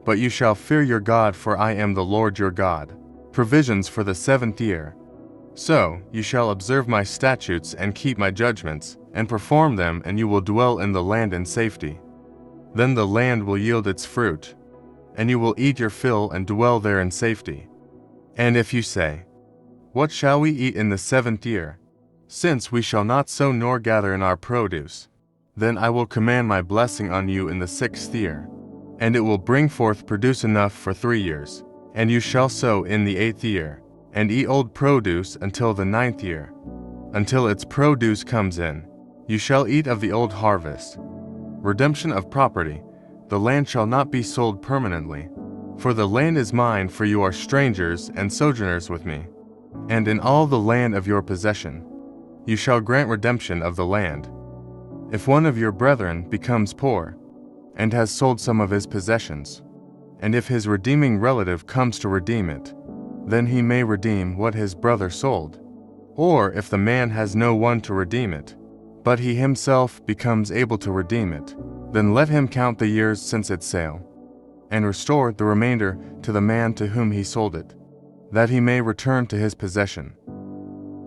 but you shall fear your God, for I am the Lord your God. Provisions for the 7th year. So you shall observe my statutes and keep my judgments, and perform them, and you will dwell in the land in safety. Then the land will yield its fruit, and you will eat your fill and dwell there in safety. And if you say, What shall we eat in the 7th year, since we shall not sow nor gather in our produce? Then I will command my blessing on you in the 6th year, and it will bring forth produce enough for 3 years. And you shall sow in the 8th year, and eat old produce until the 9th year. Until its produce comes in, you shall eat of the old harvest. Redemption of property. The land shall not be sold permanently. For the land is mine, for you are strangers and sojourners with me. And in all the land of your possession, you shall grant redemption of the land. If one of your brethren becomes poor, and has sold some of his possessions, and if his redeeming relative comes to redeem it, then he may redeem what his brother sold. Or if the man has no one to redeem it, but he himself becomes able to redeem it, then let him count the years since its sale, and restore the remainder to the man to whom he sold it, that he may return to his possession.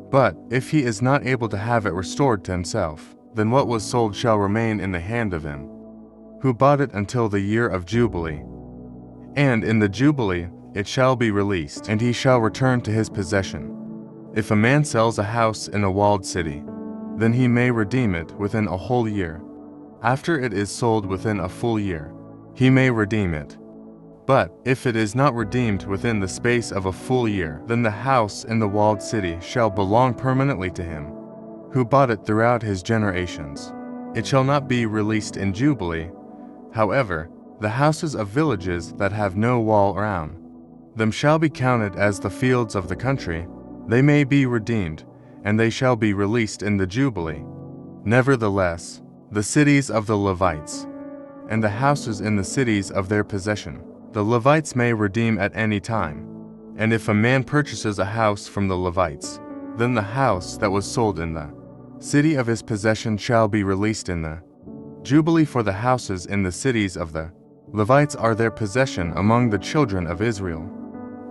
But if he is not able to have it restored to himself, then what was sold shall remain in the hand of him who bought it until the year of Jubilee. And in the Jubilee it shall be released, and he shall return to his possession. If a man sells a house in a walled city, then he may redeem it within a whole year. After it is sold within a full year, he may redeem it. But if it is not redeemed within the space of a full year, then the house in the walled city shall belong permanently to him who bought it throughout his generations. It shall not be released in Jubilee. However, the houses of villages that have no wall round them shall be counted as the fields of the country. They may be redeemed, and they shall be released in the Jubilee. Nevertheless, the cities of the Levites, and the houses in the cities of their possession, the Levites may redeem at any time. And if a man purchases a house from the Levites, then the house that was sold in the city of his possession shall be released in the Jubilee, for the houses in the cities of the Levites are their possession among the children of Israel.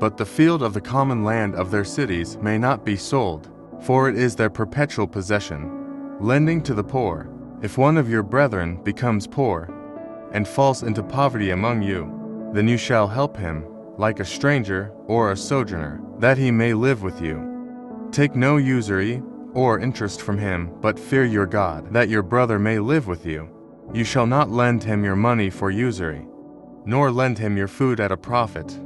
But the field of the common land of their cities may not be sold, for it is their perpetual possession. Lending to the poor. If one of your brethren becomes poor, and falls into poverty among you, then you shall help him, like a stranger or a sojourner, that he may live with you. Take no usury or interest from him, but fear your God, that your brother may live with you. You shall not lend him your money for usury, nor lend him your food at a profit.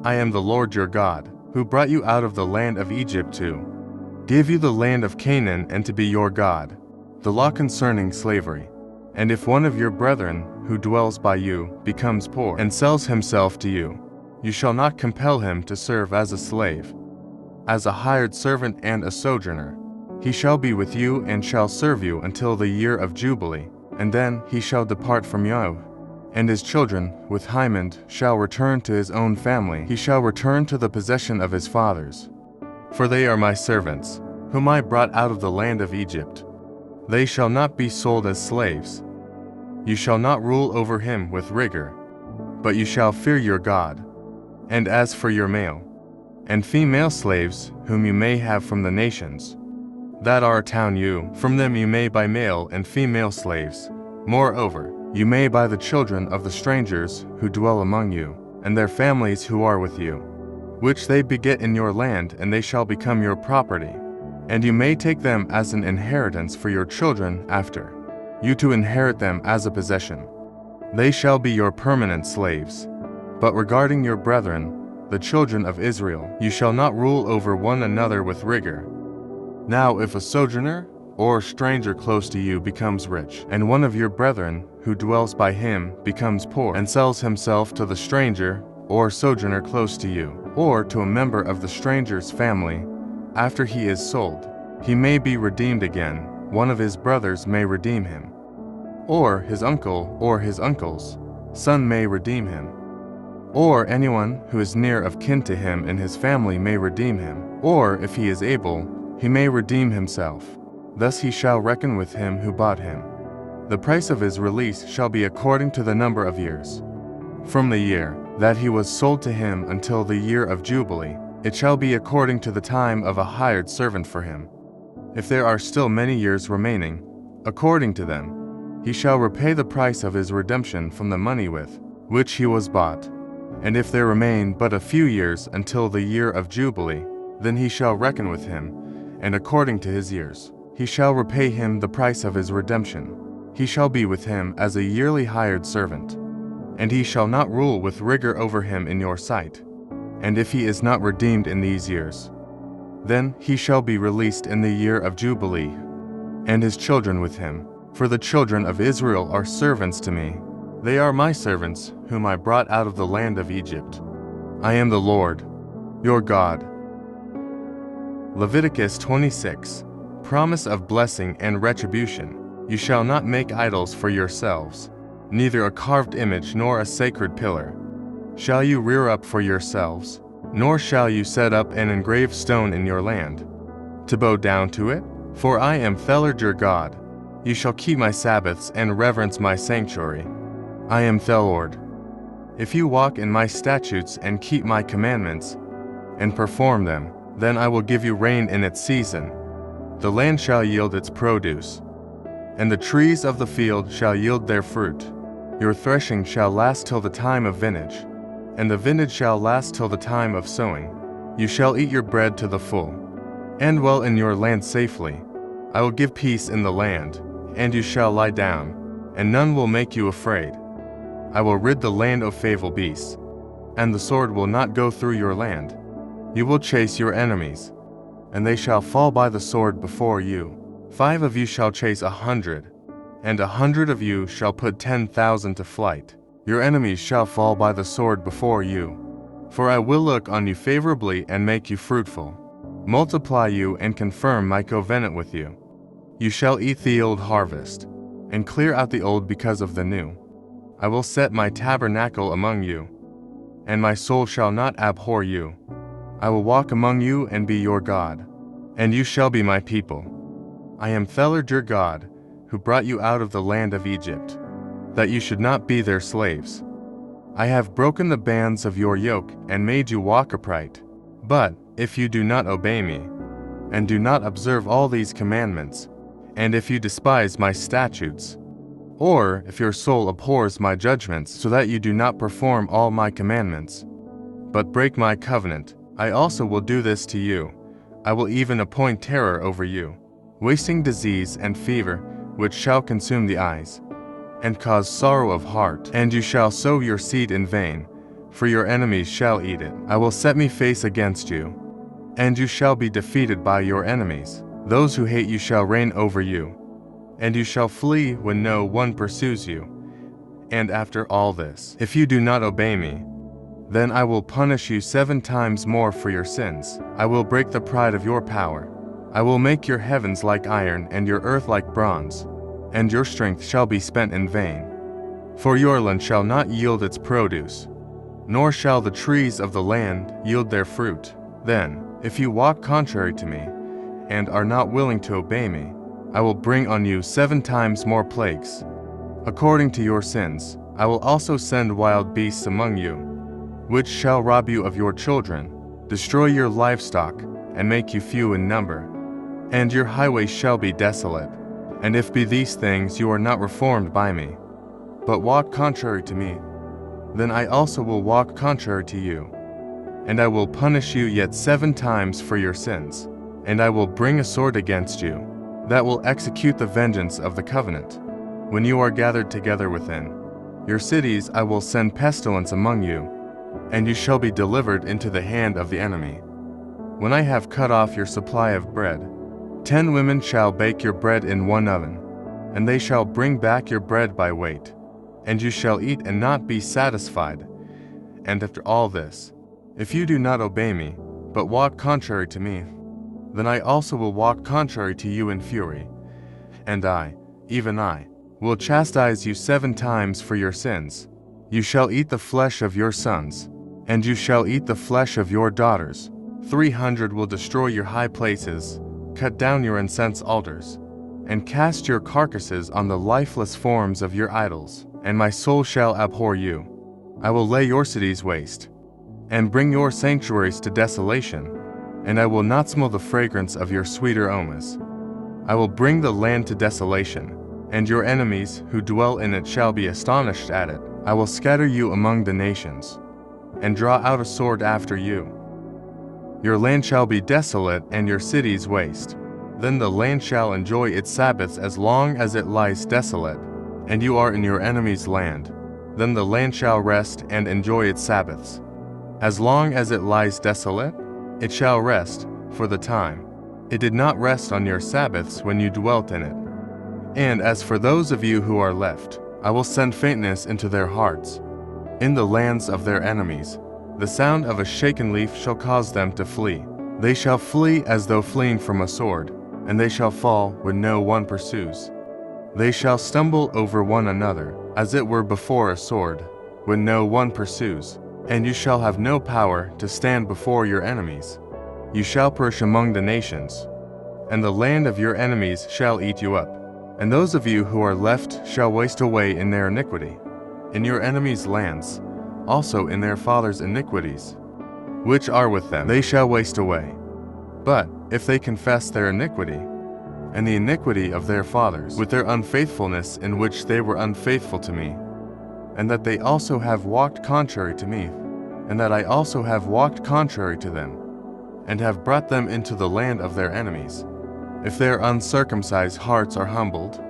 I am the Lord your God, who brought you out of the land of Egypt to give you the land of Canaan and to be your God. The law concerning slavery. And if one of your brethren who dwells by you becomes poor and sells himself to you, you shall not compel him to serve as a slave, as a hired servant and a sojourner. He shall be with you and shall serve you until the year of Jubilee, and then he shall depart from you. And his children, with Hymen, shall return to his own family. He shall return to the possession of his fathers. For they are my servants, whom I brought out of the land of Egypt. They shall not be sold as slaves. You shall not rule over him with rigor, but you shall fear your God. And as for your male and female slaves, whom you may have from the nations that are town you, from them you may buy male and female slaves. Moreover, you may buy the children of the strangers who dwell among you, and their families who are with you, which they beget in your land, and they shall become your property. And you may take them as an inheritance for your children after you to inherit them as a possession. They shall be your permanent slaves. But regarding your brethren, the children of Israel, you shall not rule over one another with rigor. Now if a sojourner or a stranger close to you becomes rich, and one of your brethren who dwells by him becomes poor, and sells himself to the stranger or sojourner close to you, or to a member of the stranger's family, after he is sold, he may be redeemed again. One of his brothers may redeem him, or his uncle or his uncle's son may redeem him, or anyone who is near of kin to him in his family may redeem him, or if he is able, he may redeem himself. Thus he shall reckon with him who bought him. The price of his release shall be according to the number of years. From the year that he was sold to him until the year of Jubilee, it shall be according to the time of a hired servant for him. If there are still many years remaining, according to them, he shall repay the price of his redemption from the money with which he was bought. And if there remain but a few years until the year of Jubilee, then he shall reckon with him, and according to his years, he shall repay him the price of his redemption. He shall be with him as a yearly hired servant. and he shall not rule with rigor over him in your sight. And if he is not redeemed in these years, then he shall be released in the year of Jubilee, and his children with him. For the children of Israel are servants to me. They are my servants, whom I brought out of the land of Egypt. I am the Lord, your God. Leviticus 26. Promise of blessing and retribution. You shall not make idols for yourselves, neither a carved image nor a sacred pillar shall you rear up for yourselves, nor shall you set up an engraved stone in your land, to bow down to it. For I am the Lord your God. You shall keep my Sabbaths and reverence my sanctuary. I am the Lord. If you walk in my statutes and keep my commandments, and perform them, then I will give you rain in its season. The land shall yield its produce, and the trees of the field shall yield their fruit. Your threshing shall last till the time of vintage, and the vintage shall last till the time of sowing. You shall eat your bread to the full, and dwell in your land safely. I will give peace in the land, and you shall lie down, and none will make you afraid. I will rid the land of fatal beasts, and the sword will not go through your land. You will chase your enemies, and they shall fall by the sword before you. 5 of you shall chase 100, and 100 of you shall put 10,000 to flight. Your enemies shall fall by the sword before you. For I will look on you favorably and make you fruitful, multiply you and confirm my covenant with you. You shall eat the old harvest, and clear out the old because of the new. I will set my tabernacle among you, and my soul shall not abhor you. I will walk among you and be your God, and you shall be my people. I am the Lord your God, who brought you out of the land of Egypt, that you should not be their slaves. I have broken the bands of your yoke and made you walk upright. But if you do not obey me, and do not observe all these commandments, and if you despise my statutes, or if your soul abhors my judgments so that you do not perform all my commandments, but break my covenant, I also will do this to you. I will even appoint terror over you, wasting disease and fever, which shall consume the eyes, and cause sorrow of heart. And you shall sow your seed in vain, for your enemies shall eat it. I will set my face against you, and you shall be defeated by your enemies. Those who hate you shall reign over you, and you shall flee when no one pursues you. And after all this, if you do not obey me, then I will punish you 7 times more for your sins. I will break the pride of your power. I will make your heavens like iron and your earth like bronze, and your strength shall be spent in vain. For your land shall not yield its produce, nor shall the trees of the land yield their fruit. Then, if you walk contrary to me, and are not willing to obey me, I will bring on you 7 times more plagues. According to your sins, I will also send wild beasts among you, which shall rob you of your children, destroy your livestock, and make you few in number. And your highways shall be desolate. And if by these things you are not reformed by me, but walk contrary to me, then I also will walk contrary to you. And I will punish you yet 7 times for your sins. And I will bring a sword against you, that will execute the vengeance of the covenant. When you are gathered together within your cities, I will send pestilence among you, and you shall be delivered into the hand of the enemy. When I have cut off your supply of bread, 10 women shall bake your bread in one oven, and they shall bring back your bread by weight, and you shall eat and not be satisfied. And after all this, if you do not obey me, but walk contrary to me, then I also will walk contrary to you in fury, and I, even I, will chastise you 7 times for your sins. You shall eat the flesh of your sons, and you shall eat the flesh of your daughters. 300 will destroy your high places, cut down your incense altars, and cast your carcasses on the lifeless forms of your idols. And my soul shall abhor you. I will lay your cities waste, and bring your sanctuaries to desolation, and I will not smell the fragrance of your sweet aromas. I will bring the land to desolation, and your enemies who dwell in it shall be astonished at it. I will scatter you among the nations, and draw out a sword after you. Your land shall be desolate and your cities waste. Then the land shall enjoy its Sabbaths as long as it lies desolate, and you are in your enemy's land. then the land shall rest and enjoy its Sabbaths. As long as it lies desolate, it shall rest for the time. It did not rest on your Sabbaths when you dwelt in it. And as for those of you who are left, I will send faintness into their hearts. In the lands of their enemies, the sound of a shaken leaf shall cause them to flee. They shall flee as though fleeing from a sword, and they shall fall when no one pursues. They shall stumble over one another, as it were before a sword, when no one pursues. And you shall have no power to stand before your enemies. You shall perish among the nations, and the land of your enemies shall eat you up. And those of you who are left shall waste away in their iniquity, in your enemies' lands, also in their fathers' iniquities, which are with them, they shall waste away. But if they confess their iniquity, and the iniquity of their fathers, with their unfaithfulness in which they were unfaithful to me, and that they also have walked contrary to me, and that I also have walked contrary to them, and have brought them into the land of their enemies, if their uncircumcised hearts are humbled,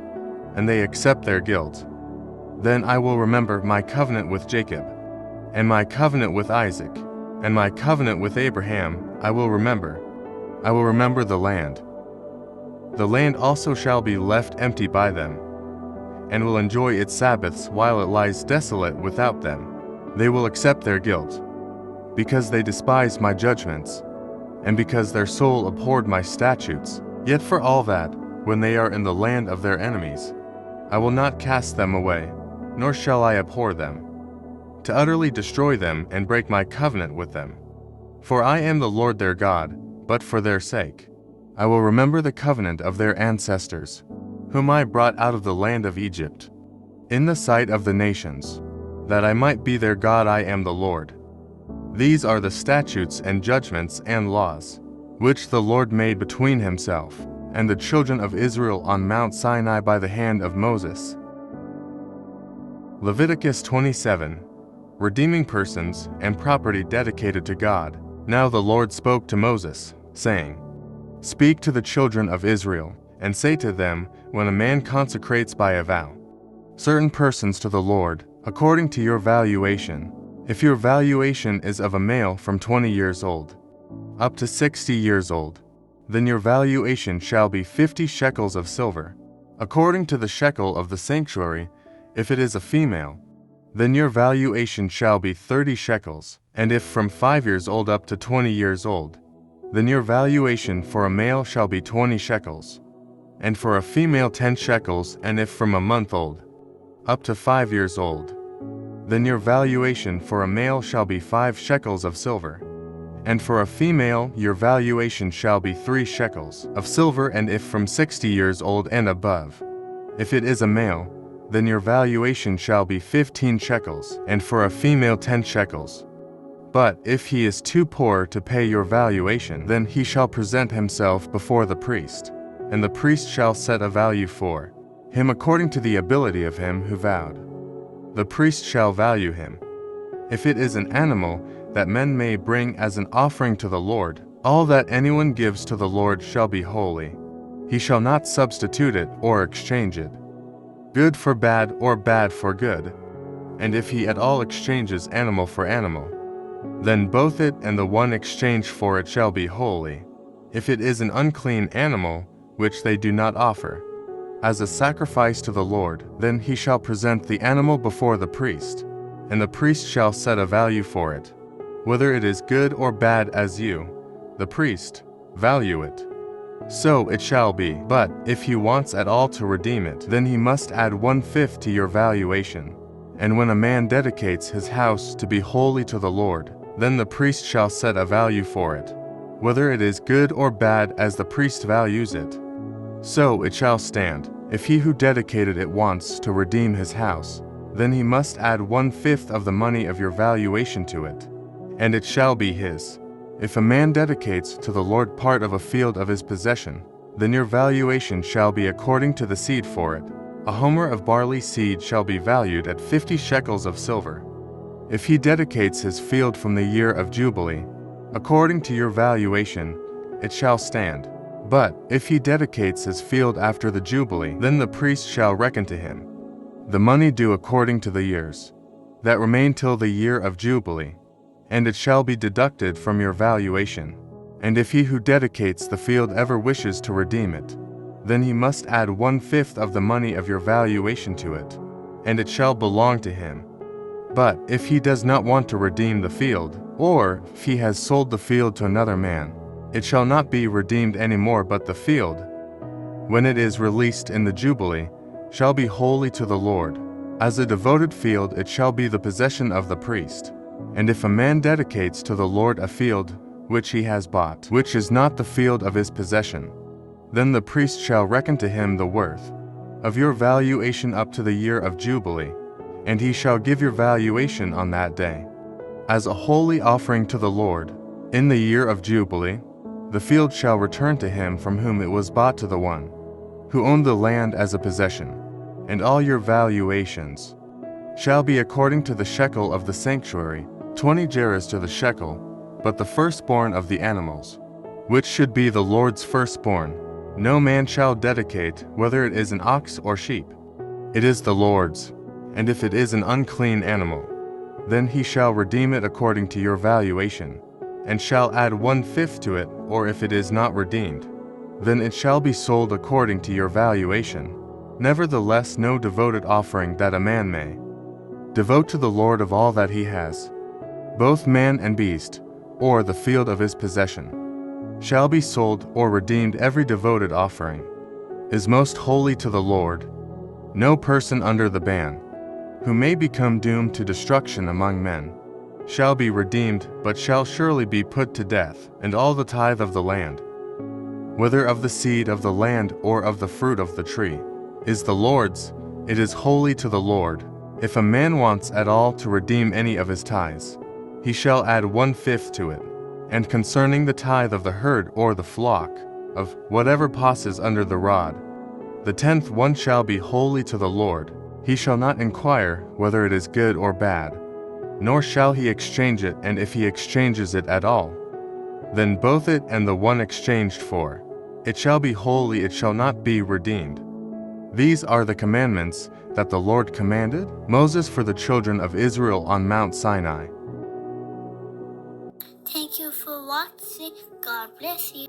and they accept their guilt, then I will remember my covenant with Jacob, and my covenant with Isaac, and my covenant with Abraham I will remember. I will remember the land. The land also shall be left empty by them, and will enjoy its Sabbaths while it lies desolate without them. They will accept their guilt, because they despised my judgments, and because their soul abhorred my statutes. Yet for all that, when they are in the land of their enemies, I will not cast them away, nor shall I abhor them, to utterly destroy them and break my covenant with them. For I am the Lord their God, but for their sake I will remember the covenant of their ancestors, whom I brought out of the land of Egypt, in the sight of the nations, that I might be their God. I am the Lord. These are the statutes and judgments and laws, which the Lord made between himself and the children of Israel on Mount Sinai by the hand of Moses. Leviticus 27. Redeeming persons and property dedicated to God. Now the Lord spoke to Moses, saying, Speak to the children of Israel, and say to them, when a man consecrates by a vow certain persons to the Lord, according to your valuation, if your valuation is of a male from 20 years old up to 60 years old, then your valuation shall be 50 shekels of silver, according to the shekel of the sanctuary. If it is a female, then your valuation shall be 30 shekels, and if from 5 years old up to 20 years old, then your valuation for a male shall be 20 shekels, and for a female 10 shekels, and if from a month old up to 5 years old, then your valuation for a male shall be 5 shekels of silver, and for a female your valuation shall be 3 shekels of silver, and if from 60 years old and above, if it is a male, then your valuation shall be 15 shekels, and for a female 10 shekels. But if he is too poor to pay your valuation, then he shall present himself before the priest, and the priest shall set a value for him according to the ability of him who vowed. The priest shall value him. If it is an animal that men may bring as an offering to the Lord, all that anyone gives to the Lord shall be holy. He shall not substitute it or exchange it, good for bad or bad for good. And if he at all exchanges animal for animal, then both it and the one exchanged for it shall be holy. If it is an unclean animal, which they do not offer as a sacrifice to the Lord, then he shall present the animal before the priest, and the priest shall set a value for it, whether it is good or bad as you, the priest, value it. So it shall be. But if he wants at all to redeem it, then he must add 1/5 to your valuation. And when a man dedicates his house to be holy to the Lord, then the priest shall set a value for it, whether it is good or bad as the priest values it. So it shall stand. If he who dedicated it wants to redeem his house, then he must add 1/5 of the money of your valuation to it, and it shall be his. If a man dedicates to the Lord part of a field of his possession, then your valuation shall be according to the seed for it. A homer of barley seed shall be valued at 50 shekels of silver. If he dedicates his field from the year of Jubilee, according to your valuation, it shall stand. But if he dedicates his field after the Jubilee, then the priest shall reckon to him the money due according to the years. that remain till the year of Jubilee, and it shall be deducted from your valuation. And if he who dedicates the field ever wishes to redeem it, then he must add 1/5 of the money of your valuation to it, and it shall belong to him. But if he does not want to redeem the field, or if he has sold the field to another man, it shall not be redeemed any more, but the field, when it is released in the Jubilee, shall be holy to the Lord. As a devoted field it shall be the possession of the priest. And if a man dedicates to the Lord a field which he has bought, which is not the field of his possession, then the priest shall reckon to him the worth of your valuation up to the year of Jubilee, and he shall give your valuation on that day, as a holy offering to the Lord. In the year of Jubilee, the field shall return to him from whom it was bought, to the one who owned the land as a possession, and all your valuations shall be according to the shekel of the sanctuary, 20 gerahs to the shekel, but the firstborn of the animals, which should be the Lord's firstborn, no man shall dedicate, whether it is an ox or sheep. It is the Lord's. And if it is an unclean animal, then he shall redeem it according to your valuation, and shall add 1/5 to it, or if it is not redeemed, then it shall be sold according to your valuation. Nevertheless, no devoted offering that a man may devote to the Lord of all that he has, both man and beast, or the field of his possession, shall be sold or redeemed. Every devoted offering is most holy to the Lord. No person under the ban, who may become doomed to destruction among men, shall be redeemed, but shall surely be put to death. And all the tithe of the land, whether of the seed of the land or of the fruit of the tree, is the Lord's. It is holy to the Lord. If a man wants at all to redeem any of his tithes, he shall add 1/5 to it. And concerning the tithe of the herd or the flock, of whatever passes under the rod, the 10th one shall be holy to the Lord. He shall not inquire whether it is good or bad, nor shall he exchange it, and if he exchanges it at all, then both it and the one exchanged for it shall be holy, it shall not be redeemed. These are the commandments that the Lord commanded Moses for the children of Israel on Mount Sinai. Thank you for watching. God bless you.